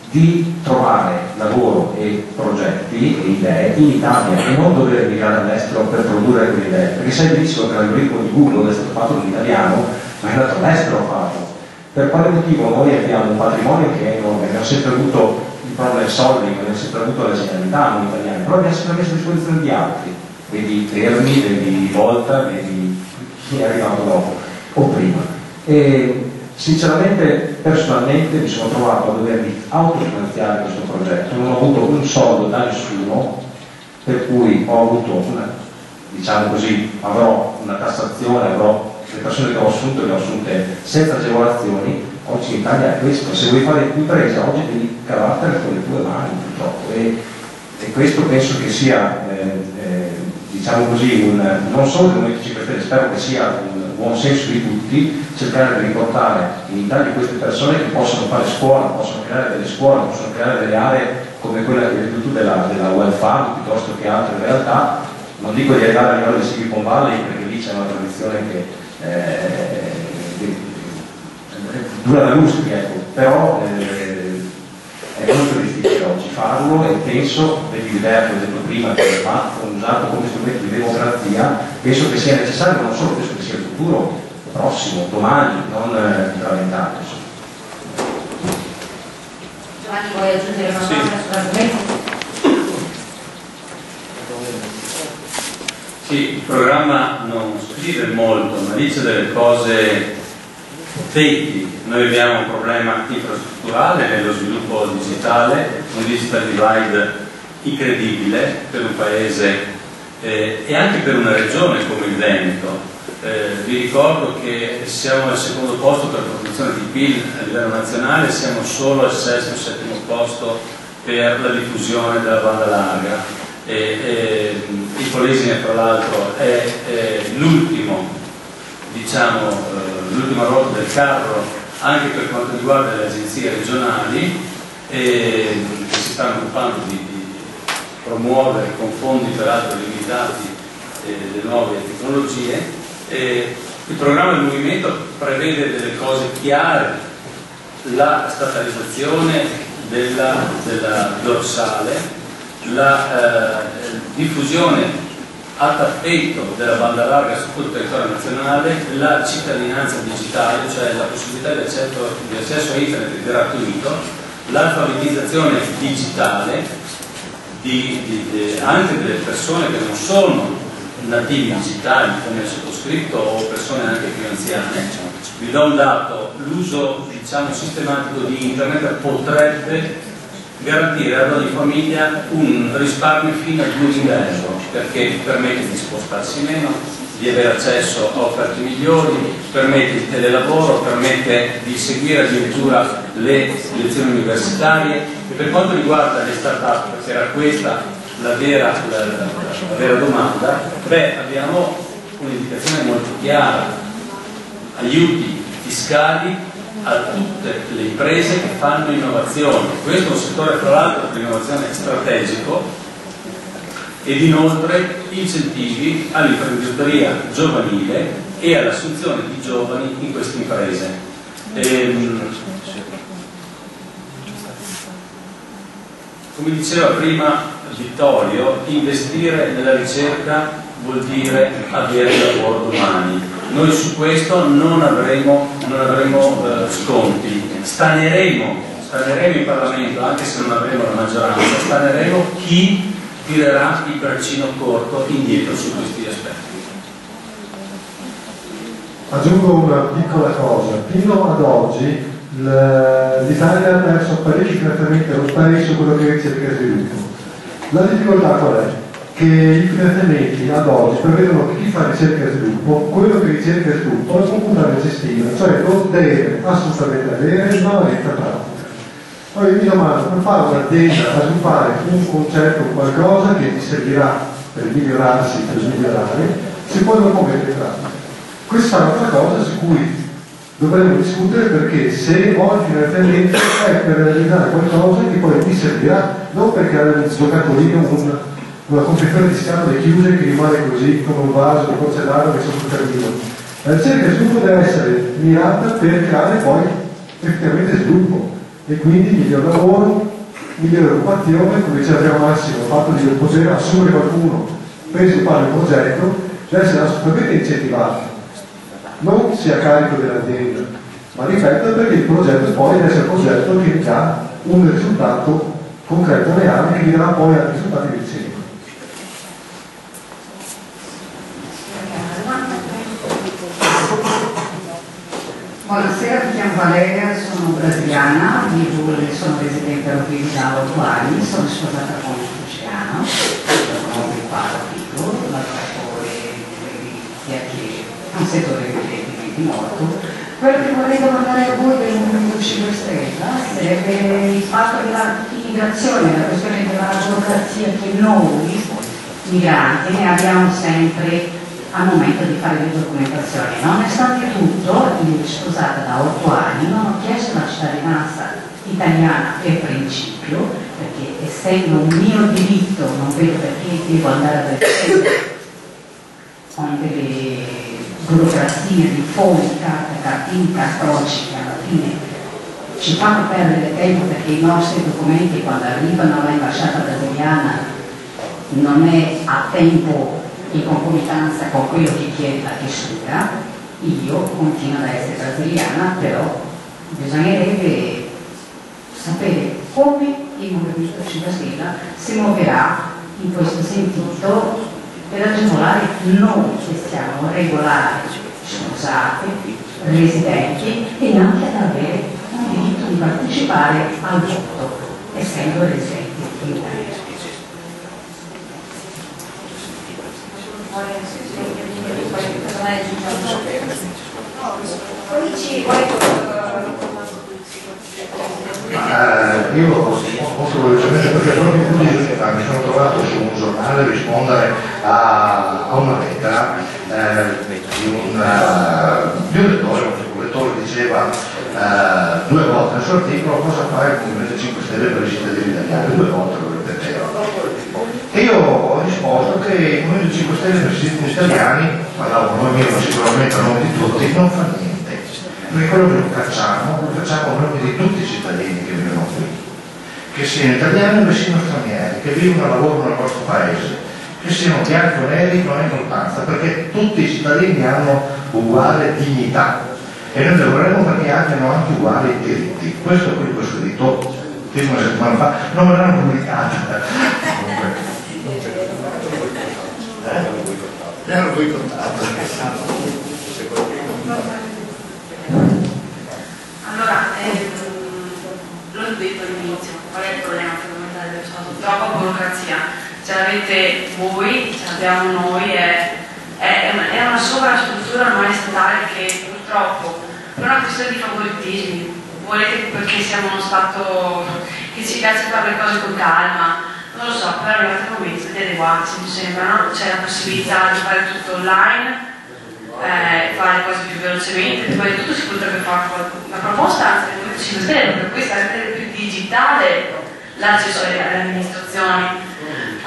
di trovare lavoro e progetti e idee in Italia e non dover migrare all'estero per produrre quelle idee, perché sai benissimo che l'algoritmo di Google è stato fatto in italiano ma è andato all'estero a farlo. Per quale motivo noi abbiamo un patrimonio che è enorme, abbiamo sempre avuto il problem solving, abbiamo sempre avuto la genialità noi italiani, però abbiamo sempre messo a disposizione di altri, vedi Fermi, vedi Volta, vedi chi è arrivato dopo o prima. E sinceramente, personalmente mi sono trovato a dovermi autofinanziare questo progetto, non ho avuto un soldo da nessuno, per cui ho avuto una, diciamo così, avrò una tassazione, avrò le persone che ho assunto le ho assunte senza agevolazioni. Oggi in Italia è questo, se vuoi fare impresa oggi devi cavartene con le tue mani purtroppo, e questo penso che sia diciamo così, non solo del Movimento 5 Stelle, spero che sia un buon senso di tutti, cercare di riportare in Italia queste persone che possono fare scuola, possono creare delle scuole, possono creare delle aree come quella che hai detto tu della welfare, piuttosto che altre realtà. Non dico di arrivare a livello di Silicon Valley, perché lì c'è una tradizione che dura da lustri, ecco. Però è molto difficile oggi farlo, e penso, vedi l'idea che ho detto prima, che è fatto, usato come strumento di democrazia, penso che sia necessario, non solo penso che sia il futuro, prossimo, domani, non tra 20 anni. Giovanni, vuoi aggiungere una cosa sull'argomento? Sì, il programma non scrive molto, ma dice delle cose potenti. Noi abbiamo un problema infrastrutturale nello sviluppo digitale, un digital divide incredibile per un paese e anche per una regione come il Veneto. Vi ricordo che siamo al secondo posto per produzione di PIL a livello nazionale, siamo solo al sesto o settimo posto per la diffusione della banda larga. Il Polesine, tra l'altro, è l'ultimo, diciamo, l'ultima ruota del carro anche per quanto riguarda le agenzie regionali che si stanno occupando di promuovere con fondi peraltro limitati le nuove tecnologie. Il programma del movimento prevede delle cose chiare: la statalizzazione della dorsale, la diffusione a tappeto della banda larga su tutto il territorio nazionale, la cittadinanza digitale, cioè la possibilità di accesso a internet gratuito, l'alfabetizzazione digitale anche delle persone che non sono nativi digitali come il sottoscritto o persone anche più anziane. Vi do un dato: l'uso, diciamo, sistematico di internet potrebbe garantire ad ogni famiglia un risparmio fino a 2.000 euro, perché permette di spostarsi meno, di avere accesso a offerte migliori, permette il telelavoro, permette di seguire addirittura le lezioni universitarie. E per quanto riguarda le start-up, perché era questa la vera domanda, abbiamo un'indicazione molto chiara: aiuti fiscali a tutte le imprese che fanno innovazione. Questo è un settore, tra l'altro, di innovazione strategico, ed inoltre incentivi all'imprenditoria giovanile e all'assunzione di giovani in queste imprese. Come diceva prima Vittorio, investire nella ricerca vuol dire avere lavoro domani. Noi su questo non avremo sconti, staneremo in Parlamento, anche se non avremo la maggioranza, staneremo chi tirerà il braccino corto indietro su questi aspetti. Aggiungo una piccola cosa: fino ad oggi l'Italia ha perso parecchi finanziamenti allo Stato su quello che è ricerca e sviluppo. La difficoltà qual è? Che i finanziamenti ad oggi prevedono che chi fa ricerca e sviluppo, quello che ricerca e sviluppo, lo può puntare gestiva, cioè lo deve assolutamente avere una valenza pratica. Poi mi domando, per fare un'azienda a sviluppare un concetto, qualcosa che ti servirà per migliorarsi, per migliorare, si può dopo mettere in pratica. Questa è un'altra cosa su cui dovremmo discutere, perché se ho il finanziamento è per realizzare qualcosa che poi ti servirà, non perché hai giocato lì una confezione di scatole chiuse che rimane così come un vaso di porcellana che sotto termino. La ricerca e sviluppo deve essere mirata per creare poi effettivamente sviluppo e quindi miglior lavoro, migliore occupazione. Come diceva Piero Massimo, il fatto di poter assumere qualcuno per sviluppare un progetto deve essere assolutamente incentivato, non sia a carico dell'azienda, ma ripeto, perché il progetto poi deve essere un progetto che dà un risultato concreto, reale, che vi darà poi altri risultati che ricevono. Buonasera, mi chiamo Valeria, sono brasiliana, sono residente a Rovino da 8 anni, sono sposata con un oceano, sono un piccolo, lavoratore di che è un settore evidentemente morto. Quello che vorrei domandare a voi del Movimento 5 Stelle sarebbe il fatto dell'immigrazione, la questione della burocrazia che noi migranti ne abbiamo sempre al momento di fare le documentazioni. Nonostante tutto, io sposata da 8 anni, non ho chiesto la cittadinanza italiana per principio, perché essendo un mio diritto non vedo perché devo andare a vedere con delle burocrazie di fogli, cartine, cartocci che alla fine ci fanno perdere tempo, perché i nostri documenti quando arrivano all'ambasciata brasiliana non è a tempo in concomitanza con quello che chiede la questura. io continuo ad essere brasiliana, però bisognerebbe sapere come il Movimento 5 Stelle si muoverà in questo sentito per agevolare noi che siamo regolari, sposati, residenti e anche ad avere un diritto di partecipare al voto, essendo residenti in Italia. Io molto velocemente, perché proprio più di 2 giorni fa mi sono trovato su un giornale rispondere a una lettera di un lettore diceva 2 volte nel suo articolo cosa fa il Movimento 5 Stelle per i cittadini italiani, 2 volte lo ripeteva. E io ho risposto che il Movimento 5 Stelle per i cittadini italiani, parlavo a noi mio, ma sicuramente a nome di tutti, non fa niente. Perché quello che lo facciamo a nome di tutti i cittadini che vivono qui, che siano italiani o che siano stranieri, che vivono e lavorano nel nostro paese, che siano bianchi o neri non ha importanza, perché tutti i cittadini hanno uguale dignità e noi lavoreremo perché abbiano anche uguali diritti. Questo qui, questo editto, fino a una settimana fa, non me l'hanno pubblicato. Mi hanno boicottato. Allora, l'ho detto all'inizio, qual è il problema fondamentale dello Stato? Troppa burocrazia. Ce l'avete voi, ce l'abbiamo noi, è una sovrastruttura ormai statale che purtroppo, per una questione di favoritismi, volete perché siamo uno Stato che ci piace fare le cose con calma, non lo so, però arrivati a momenti siete adeguati, se mi sembra, no? C'è la possibilità di fare tutto online, fare cose più velocemente, prima di tutto si potrebbe fare una proposta, anzi del Movimento 5 Stelle, per questa rendere più digitale l'accesso alle amministrazioni.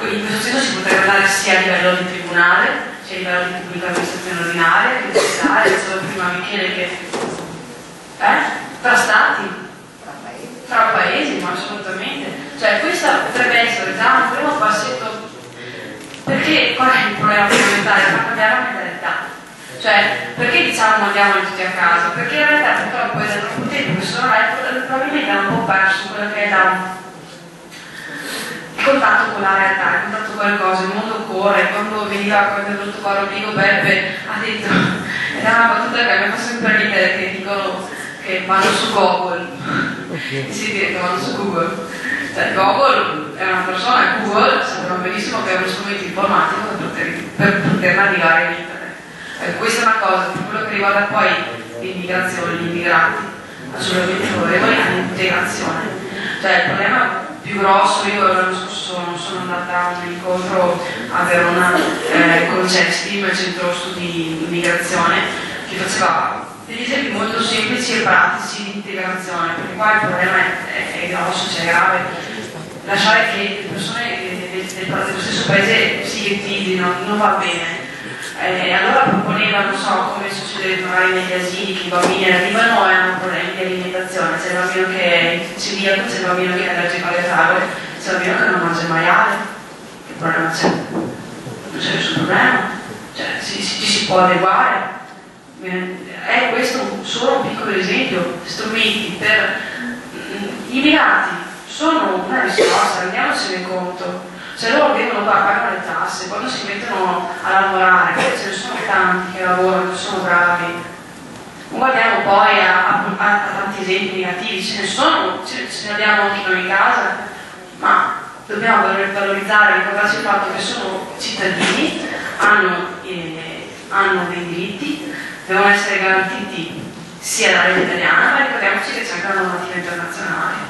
In questo senso si potrebbe andare sia a livello di tribunale, sia a livello di pubblica amministrazione ordinaria, che digitale, dicevo prima Michele che tra stati, tra paesi, ma assolutamente. Cioè questa potrebbe essere già un primo passetto, perché qual è il problema fondamentale? Fa cambiare la mentalità. Cioè, perché diciamo mandiamoli tutti a casa? Perché in realtà purtroppo è da troppo tempo che sono probabilmente hanno un po' perso quello che è il contatto con la realtà, il contatto con le cose, il mondo corre. Quando è venuto qua Rodrigo Beppe ha detto, ed è una battuta che a me fa sempre ridere, che dicono che vanno su Google, si dice che vanno su Google. Cioè, Google è una persona, e Google sappiamo benissimo che è uno strumento informatico per poter navigare in internet. Questa è una cosa, per quello che riguarda poi l'immigrazione, gli immigrati, assolutamente favorevoli all'integrazione. Cioè il problema più grosso, io l'anno scorso sono andata a un incontro a Verona con CESTIM, il centro studi immigrazione, che faceva degli esempi molto semplici e pratici di integrazione, perché qua il problema è grosso, cioè grave. Lasciare che le persone dello stesso paese si ghettino non va bene. Allora proponeva, non so, come succede magari negli asili, che i bambini arrivano e hanno problemi di alimentazione, c'è il bambino che è celiaco, c'è il bambino che è allergico alle fragole, c'è il bambino che non mangia il maiale, che problema c'è? Non c'è nessun problema, cioè ci si può adeguare. È questo solo un piccolo esempio. Strumenti per gli immigrati sono una risorsa, rendiamocene conto. Se loro devono pagare le tasse, quando si mettono a lavorare, perché ce ne sono tanti che lavorano, che sono bravi. Non guardiamo poi a tanti esempi negativi, ce ne abbiamo anche noi in casa, ma dobbiamo valorizzare, ricordarci il fatto che sono cittadini, hanno dei diritti, devono essere garantiti sia dalla legge italiana, ma ricordiamoci che c'è anche la normativa internazionale.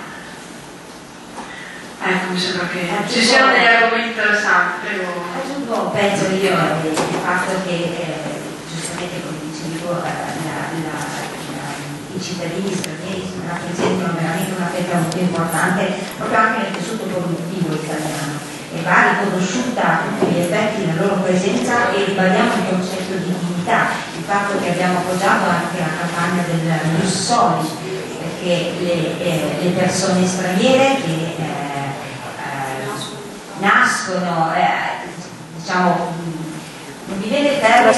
Ecco, mi sembra che ci siano degli argomenti interessanti, prego. Aggiungo, penso io, il fatto che giustamente come dicevo i cittadini stranieri rappresentano veramente una fetta molto importante proprio anche nel tessuto produttivo italiano e va riconosciuta a tutti gli effetti la loro presenza e ribadiamo il concetto di dignità, il fatto che abbiamo appoggiato anche la campagna del Ius Soli, perché le persone straniere che nascono, diciamo, non mi viene il termine,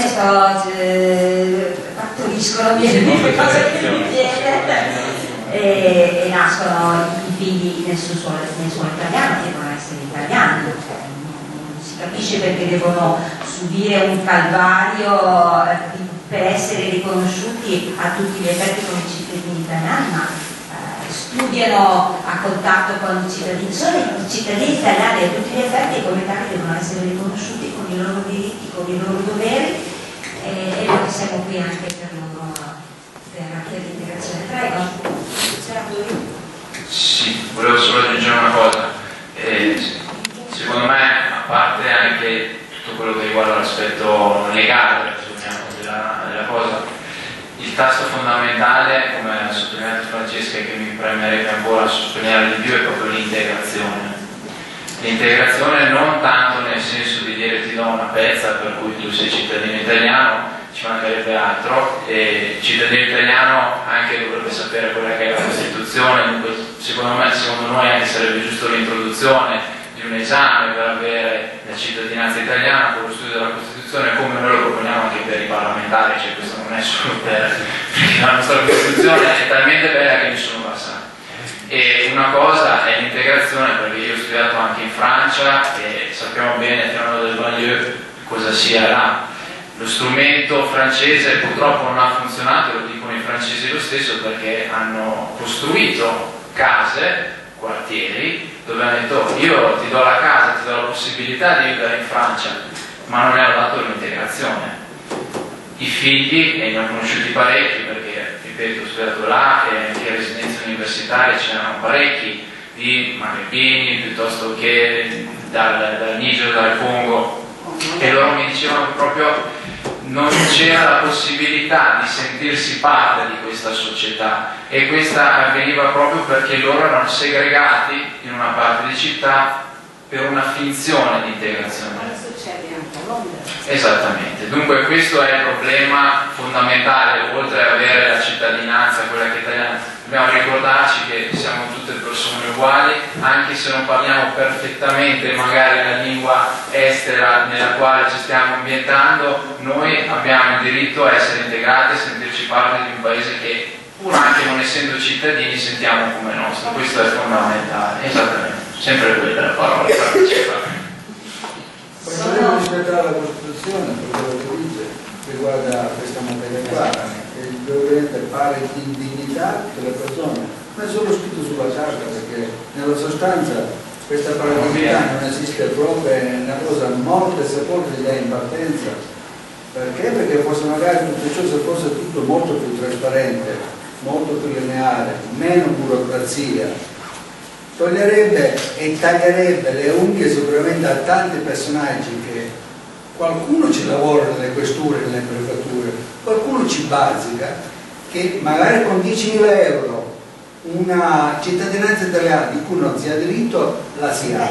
capiscono bene che cosa che mi viene e nascono i figli nel suolo italiano, devono essere italiani, non si capisce perché devono subire un calvario per essere riconosciuti a tutti gli effetti come cittadini italiani, ma studiano a contatto con i cittadini, sono i cittadini italiani a tutti gli effetti e come tali devono essere riconosciuti con i loro diritti, con i loro doveri e noi siamo qui anche per loro, per l'integrazione. Prego. Sì, volevo solo aggiungere una cosa. Secondo me, a parte anche tutto quello che riguarda l'aspetto legale della cosa, il tasto fondamentale, come ha sottolineato Francesca e che mi premerebbe ancora sottolineare di più, è proprio l'integrazione. L'integrazione non tanto nel senso di dire ti do una pezza per cui tu sei cittadino italiano, ci mancherebbe altro, e il cittadino italiano anche dovrebbe sapere quella che è la Costituzione, dunque secondo noi anche sarebbe giusto l'introduzione di un esame per avere la cittadinanza italiana con lo studio della Costituzione, come noi lo proponiamo anche per i parlamentari, cioè questo non è solo perché la nostra Costituzione è talmente bella che nessuno la sa. E una cosa è l'integrazione, perché io ho studiato anche in Francia e sappiamo bene Fernando del Banlieue cosa sia là. Lo strumento francese purtroppo non ha funzionato, lo dicono i francesi lo stesso, perché hanno costruito case, quartieri, dove hanno detto io ti do la casa, ti do la possibilità di vivere in Francia, ma non ne hanno dato l'integrazione. I figli, e ne ho conosciuti parecchi, perché ripeto ho studiato là e anche in residenze universitarie c'erano parecchi di maghrebini piuttosto che dal Niger, dal Congo, e loro mi dicevano che proprio non c'era la possibilità di sentirsi parte di questa società, e questa avveniva proprio perché loro erano segregati in una parte di città per una finzione di integrazione. Succede anche a Londra. Esattamente, dunque questo è il problema fondamentale, oltre ad avere la cittadinanza, quella che è italiana, dobbiamo ricordarci che siamo tutte persone uguali, anche se non parliamo perfettamente magari la lingua estera nella quale ci stiamo ambientando, noi abbiamo il diritto a essere integrati e sentirci parte di un paese che, pur anche non essendo cittadini, sentiamo come nostro. Questo è fondamentale. Esattamente, sempre quella la parola partecipare. Dobbiamo rispettare la Costituzione per quello che dice riguarda questa materia qua, che dovrebbe fare di dignità delle persone, ma è solo scritto sulla carta, perché nella sostanza questa paradigmità non esiste proprio, è una cosa molto sepolta già in partenza. Perché? Perché forse magari tutto ciò, se fosse tutto molto più trasparente, molto più lineare, meno burocrazia, toglierebbe e taglierebbe le unghie sicuramente a tanti personaggi che qualcuno ci lavora nelle questure, nelle prefetture, qualcuno ci bazzica, che magari con 10.000 euro una cittadinanza italiana di cui non si ha diritto la si ha,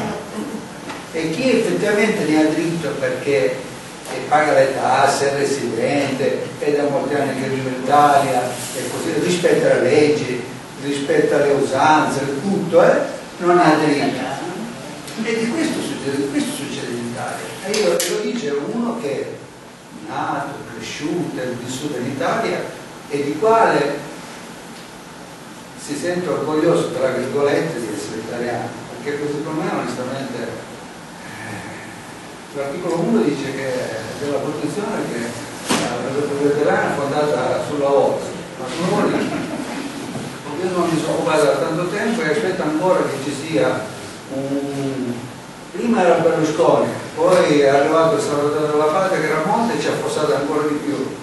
e chi effettivamente ne ha diritto perché paga le tasse, è residente, è da molti anni che vive in Italia e così, rispetta le leggi, rispetta le usanze, tutto, non ha diritto. E di questo succede in Italia. E io lo dice uno che è nato, cresciuto, è vissuto in Italia e di quale si sente orgoglioso, tra virgolette, di essere italiano, perché secondo me onestamente l'articolo 1 dice che della protezione che la veterana è fondata sulla OSS, ma io non mi sono occupato da tanto tempo e aspetto ancora che ci sia prima era Berlusconi, poi è arrivato il Salvatore della Patria che era Monte e ci ha affossato ancora di più.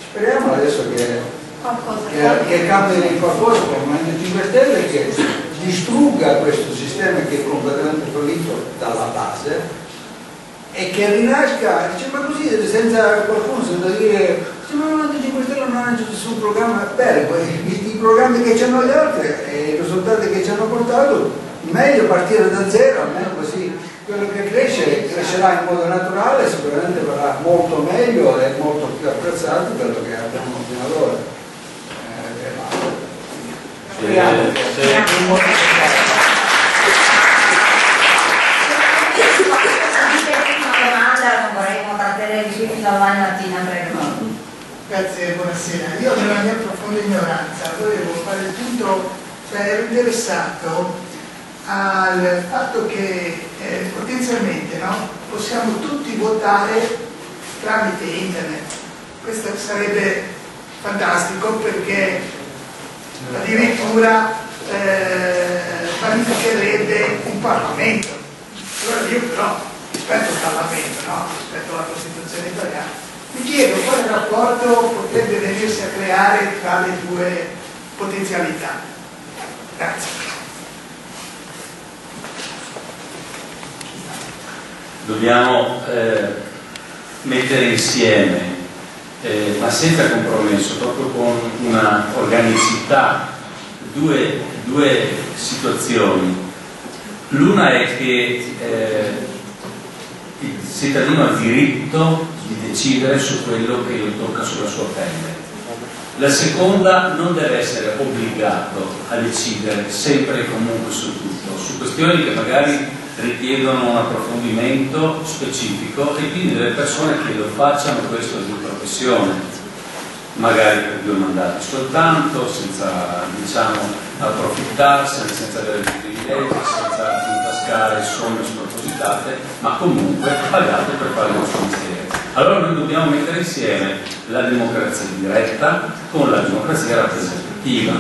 Speriamo adesso che cambi qualcosa con il Movimento 5 Stelle, che distrugga questo sistema che è completamente fallito dalla base e che rinasca, ma così senza qualcuno, senza dire ma il Movimento 5 Stelle non ha nessun programma. Bene, poi i programmi che hanno gli altri e i risultati che ci hanno portato, meglio partire da zero, almeno così quello che crescerà in modo naturale, sicuramente verrà molto meglio e molto più apprezzato quello che abbiamo fino ad ora. Speriamo. Non vorremmo trattenere qui fino a domani mattina, prego. Grazie, buonasera. Io nella mia profonda ignoranza volevo fare il punto, cioè ero interessato al fatto che potenzialmente, no, possiamo tutti votare tramite internet. Questo sarebbe fantastico perché addirittura vanificherebbe un Parlamento. Allora io però, rispetto al Parlamento, no? Rispetto alla Costituzione italiana, mi chiedo quale rapporto potrebbe venirsi a creare tra le due potenzialità. Grazie. Dobbiamo mettere insieme, ma senza compromesso, proprio con una organicità, due situazioni. L'una è che il cittadino ha diritto di decidere su quello che gli tocca sulla sua pelle. La seconda, non deve essere obbligato a decidere sempre e comunque su tutto, su questioni che magari richiedono un approfondimento specifico, e quindi delle persone che lo facciano questo di professione, magari per 2 mandati soltanto, senza, diciamo, approfittarsene, senza avere dei privilegi, senza intascare somme spropositate, ma comunque pagate per fare il nostro mestiere. Allora noi dobbiamo mettere insieme la democrazia diretta con la democrazia rappresentativa.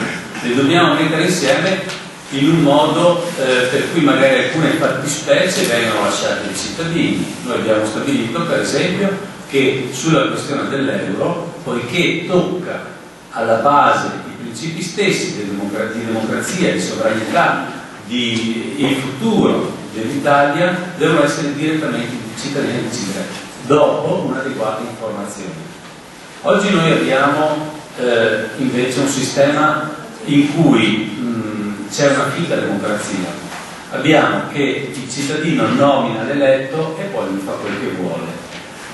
Le dobbiamo mettere insieme in un modo per cui magari alcune fattispecie vengono lasciate ai cittadini. Noi abbiamo stabilito, per esempio, che sulla questione dell'euro, poiché tocca alla base i principi stessi di democrazia, di sovranità, di il futuro dell'Italia, devono essere direttamente i cittadini decidere, dopo un'adeguata informazione. Oggi noi abbiamo invece un sistema in cui c'è una finta democrazia. Abbiamo che il cittadino nomina l'eletto e poi lui fa quel che vuole.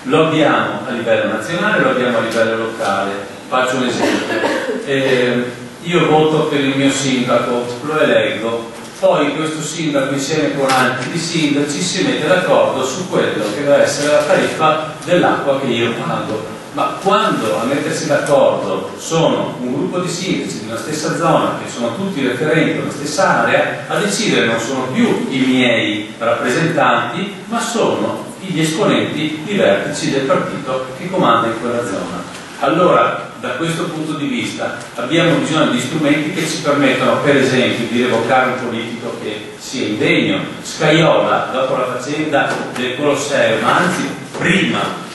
Lo abbiamo a livello nazionale, lo abbiamo a livello locale. Faccio un esempio. Io voto per il mio sindaco, lo eleggo, poi questo sindaco insieme con altri sindaci si mette d'accordo su quello che deve essere la tariffa dell'acqua che io pago. Ma quando a mettersi d'accordo sono un gruppo di sindaci di una stessa zona, che sono tutti referenti della stessa area, a decidere non sono più i miei rappresentanti, ma sono gli esponenti, i vertici del partito che comanda in quella zona. Allora, da questo punto di vista, abbiamo bisogno di strumenti che ci permettono, per esempio, di revocare un politico che sia indegno. Scajola, dopo la faccenda del Colosseo, ma anzi prima,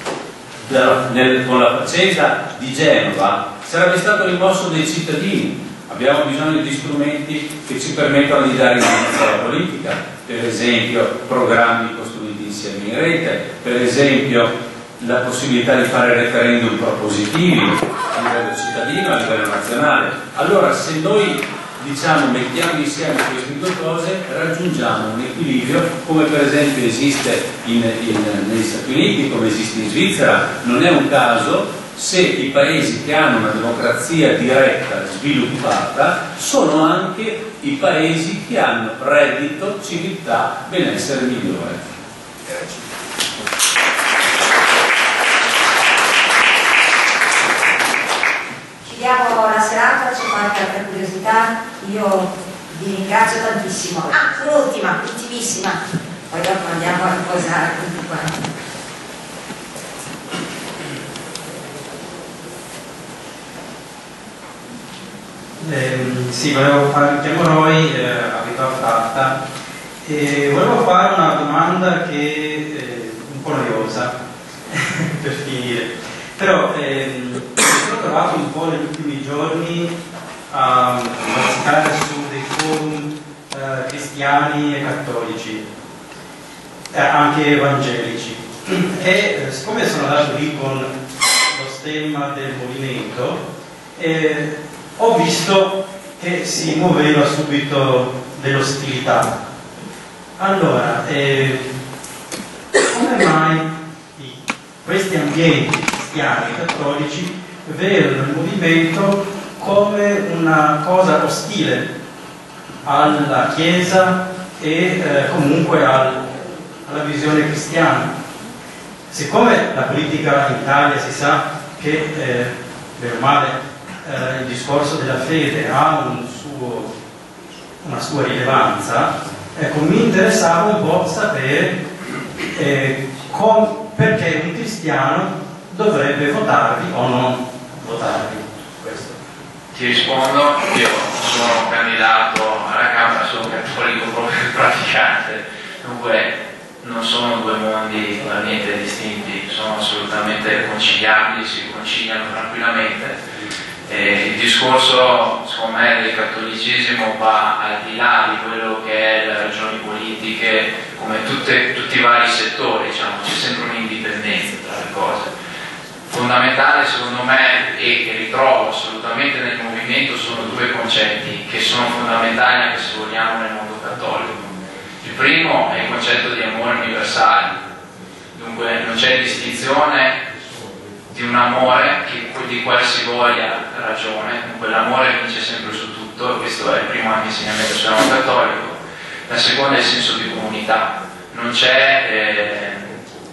con la faccenda di Genova, sarebbe stato rimosso dai cittadini. Abbiamo bisogno di strumenti che ci permettano di dare indirizzo alla politica, per esempio programmi costruiti insieme in rete, per esempio la possibilità di fare referendum propositivi a livello cittadino, a livello nazionale. Allora, se noi diciamo mettiamo insieme queste due cose, raggiungiamo un equilibrio, come per esempio esiste negli Stati Uniti, come esiste in Svizzera. Non è un caso se i paesi che hanno una democrazia diretta sviluppata sono anche i paesi che hanno reddito, civiltà, benessere migliore. Grazie. Chiudiamo la serata, c'è qualche altra curiosità? Io vi ringrazio tantissimo. Un'ultima, ultimissima, poi dopo andiamo a riposare tutti quanti. Sì, volevo fare, mi chiamo Roy, abito a Fratta, e volevo fare una domanda che è un po' noiosa per finire, però ho trovato un po' negli ultimi giorni a bazzicare su dei forum cristiani e cattolici, anche evangelici, e siccome sono andato lì con lo stemma del movimento, ho visto che si muoveva subito dell'ostilità. Allora, come mai questi ambienti cristiani e cattolici vedono il movimento come una cosa ostile alla Chiesa e comunque alla visione cristiana? Siccome la politica in Italia si sa che bene o male il discorso della fede ha una sua rilevanza, ecco, mi interessava un po' sapere perché un cristiano dovrebbe votarvi o non votarvi. Questo. Ti rispondo, io sono candidato alla Camera, sono cattolico proprio praticante, dunque non sono due mondi per niente distinti, sono assolutamente conciliabili, si conciliano tranquillamente. Il discorso, secondo me, del cattolicesimo va al di là di quello che è le ragioni politiche, come tutti i vari settori, diciamo, c'è sempre un'indipendenza tra le cose. Fondamentale secondo me, e che ritrovo assolutamente nel movimento, sono due concetti che sono fondamentali anche se vogliamo nel mondo cattolico. Il primo è il concetto di amore universale, dunque non c'è distinzione di un amore di qualsivoglia ragione, dunque l'amore vince sempre su tutto, questo è il primo anche insegnamento sul mondo cattolico. La seconda è il senso di comunità, non c'è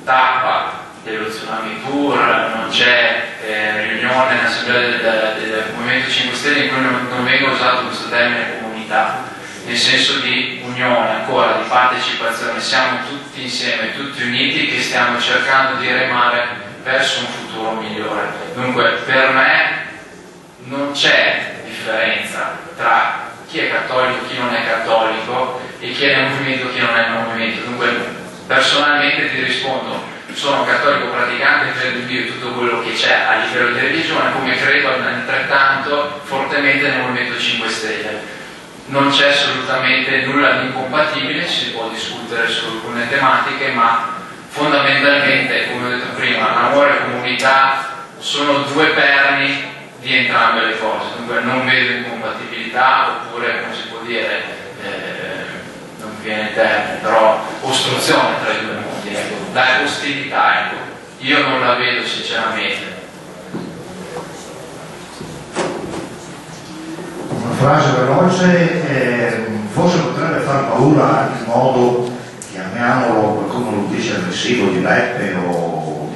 tappa dello Tsunami Tour, non c'è riunione nell'assemblea del Movimento 5 Stelle in cui non venga usato questo termine comunità, nel senso di unione, ancora di partecipazione, siamo tutti insieme, tutti uniti che stiamo cercando di remare verso un futuro migliore. Dunque per me non c'è differenza tra chi è cattolico, chi non è cattolico e chi è nel movimento e chi non è nel movimento. Dunque personalmente ti rispondo, sono cattolico praticante, credo in Dio tutto quello che c'è a livello di religione, come credo altrettanto fortemente nel Movimento 5 Stelle. Non c'è assolutamente nulla di incompatibile, si può discutere su alcune tematiche, ma fondamentalmente, come ho detto prima, l'amore e comunità sono due perni di entrambe le cose, dunque non vedo incompatibilità oppure, come si può dire, non viene il termine, però ostruzione tra i due mondi, ecco, dai, ostilità, ecco. Io non la vedo sinceramente. Una frase veloce, forse potrebbe far paura il modo, chiamiamolo, qualcuno lo dice aggressivo, di Beppe o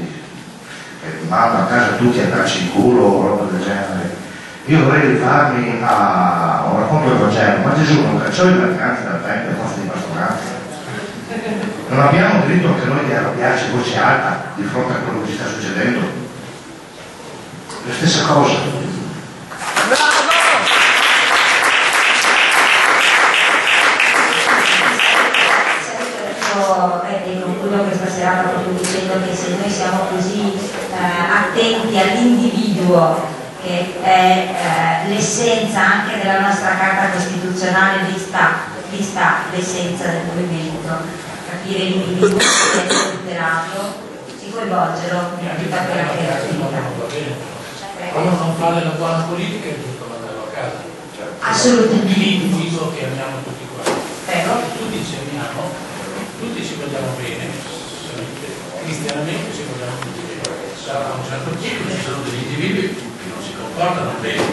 che manda a casa tutti a darci in culo o roba del genere. Io vorrei rifarmi a un racconto del Vangelo, ma Gesù non cacciò i mercanti dal tempio a forza di pastoranza. Non abbiamo diritto anche noi di arrabbiarci a voce alta di fronte a quello che ci sta succedendo? La stessa cosa. E concludo questa serata proprio dicendo che se noi siamo così attenti all'individuo, che è l'essenza anche della nostra Carta Costituzionale, vista l'essenza del movimento, capire l'individuo che è tutelato, si coinvolgerlo nella vita quella che è l'attività. Quando non fare la buona politica è giusto mandarlo a casa. Assolutamente. L'individuo che amiamo tutti quanti. Prego. Tutti ci amiamo, tutti ci vogliamo bene, cristianamente ci vogliamo tutti bene. A un certo punto ci sono degli individui che non si comportano bene,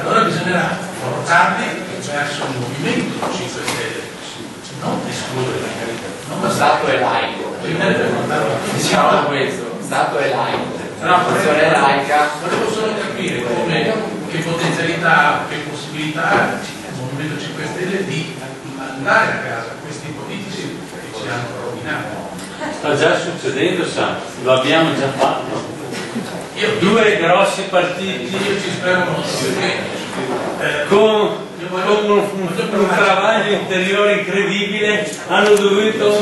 allora bisognerà portarli verso il movimento 5 Stelle, non escludere la carità. Lo Stato è laico, diciamo questo, lo Stato è laico, la funzione laica. Volevo solo capire come, che potenzialità, che possibilità ha il Movimento 5 Stelle di mandare a casa questi politici che ci hanno rovinato. Sta già succedendo, sa, lo abbiamo già fatto. Due grossi partiti con un travaglio interiore incredibile hanno dovuto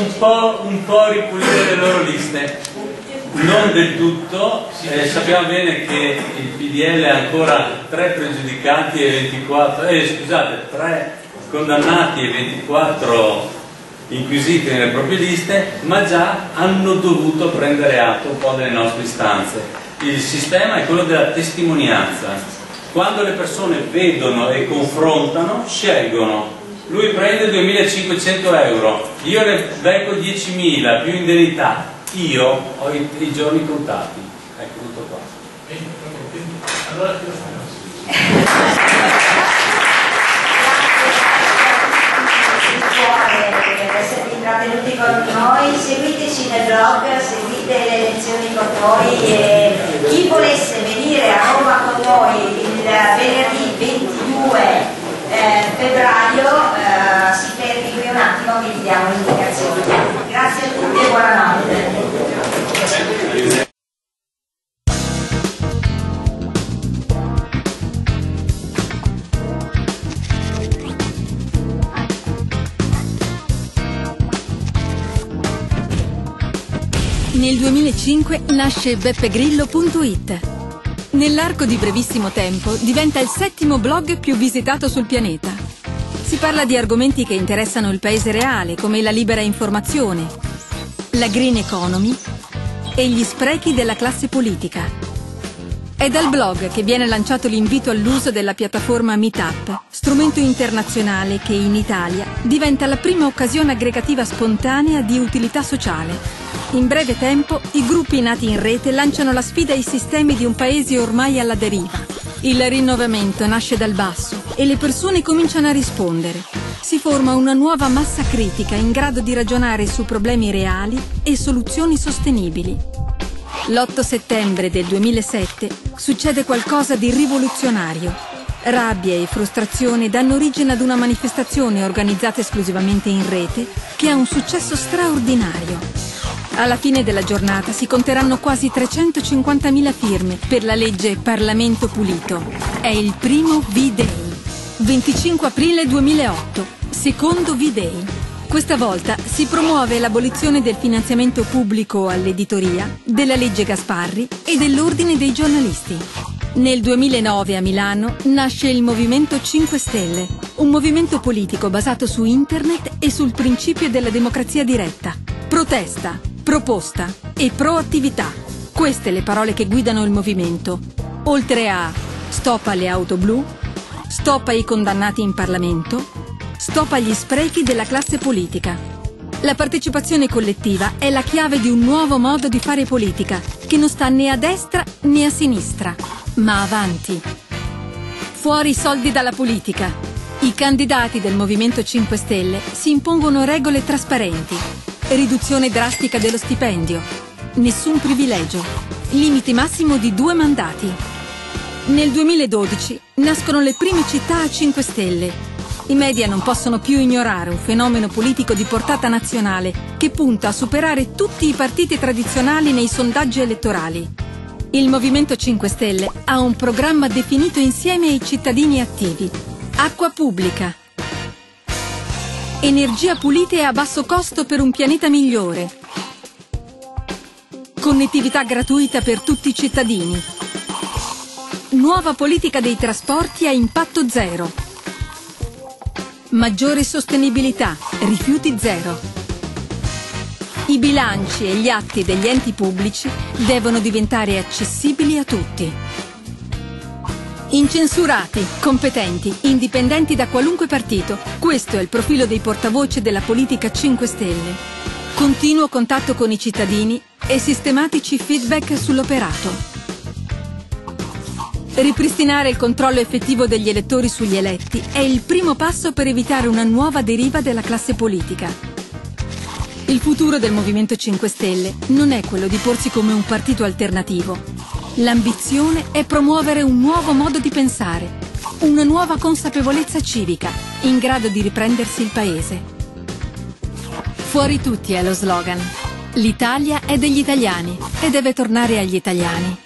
un po' ripulire le loro liste. Non del tutto, sappiamo bene che il PDL ha ancora 3 pregiudicati e 24, 3 condannati e 24 inquisiti nelle proprie liste, ma già hanno dovuto prendere atto un po' delle nostre istanze. Il sistema è quello della testimonianza. Quando le persone vedono e confrontano, scelgono. Lui prende 2.500 euro, io ne becco 10.000 più indennità. Io ho i giorni contati. Ecco tutto qua. Allora per essere intrattenuti con noi, seguiteci nel blog, seguite le lezioni con noi e chi volesse venire venire a Roma con noi il venerdì 22 febbraio, si fermi qui un attimo che vi diamo l'indicazione. Grazie a tutti e buonanotte. Nel 2005 nasce beppegrillo.it. Nell'arco di brevissimo tempo diventa il 7° blog più visitato sul pianeta. Si parla di argomenti che interessano il paese reale, come la libera informazione, la green economy e gli sprechi della classe politica. È dal blog che viene lanciato l'invito all'uso della piattaforma Meetup, strumento internazionale che in Italia diventa la prima occasione aggregativa spontanea di utilità sociale. In breve tempo, i gruppi nati in rete lanciano la sfida ai sistemi di un paese ormai alla deriva. Il rinnovamento nasce dal basso e le persone cominciano a rispondere. Si forma una nuova massa critica in grado di ragionare su problemi reali e soluzioni sostenibili. L'8 settembre del 2007 succede qualcosa di rivoluzionario. Rabbia e frustrazione danno origine ad una manifestazione organizzata esclusivamente in rete che ha un successo straordinario. Alla fine della giornata si conteranno quasi 350.000 firme per la legge Parlamento Pulito. È il primo V-Day. 25 aprile 2008, secondo V-Day. Questa volta si promuove l'abolizione del finanziamento pubblico all'editoria, della legge Gasparri e dell'ordine dei giornalisti. Nel 2009 a Milano nasce il Movimento 5 Stelle, un movimento politico basato su internet e sul principio della democrazia diretta. Protesta, proposta e proattività. Queste le parole che guidano il movimento. Oltre a stop alle auto blu, stop ai condannati in Parlamento, stop agli sprechi della classe politica. La partecipazione collettiva è la chiave di un nuovo modo di fare politica, che non sta né a destra né a sinistra, ma avanti. Fuori i soldi dalla politica. I candidati del Movimento 5 Stelle si impongono regole trasparenti. Riduzione drastica dello stipendio. Nessun privilegio. Limite massimo di 2 mandati. Nel 2012 nascono le prime città a 5 Stelle. I media non possono più ignorare un fenomeno politico di portata nazionale che punta a superare tutti i partiti tradizionali nei sondaggi elettorali. Il Movimento 5 Stelle ha un programma definito insieme ai cittadini attivi. Acqua pubblica. Energia pulita e a basso costo per un pianeta migliore. Connettività gratuita per tutti i cittadini. Nuova politica dei trasporti a impatto zero. Maggiore sostenibilità, rifiuti zero. I bilanci e gli atti degli enti pubblici devono diventare accessibili a tutti. Incensurati, competenti, indipendenti da qualunque partito. Questo è il profilo dei portavoce della politica 5 Stelle. Continuo contatto con i cittadini e sistematici feedback sull'operato. Ripristinare il controllo effettivo degli elettori sugli eletti è il primo passo per evitare una nuova deriva della classe politica. Il futuro del Movimento 5 Stelle non è quello di porsi come un partito alternativo. L'ambizione è promuovere un nuovo modo di pensare, una nuova consapevolezza civica, in grado di riprendersi il paese. Fuori tutti è lo slogan. L'Italia è degli italiani e deve tornare agli italiani.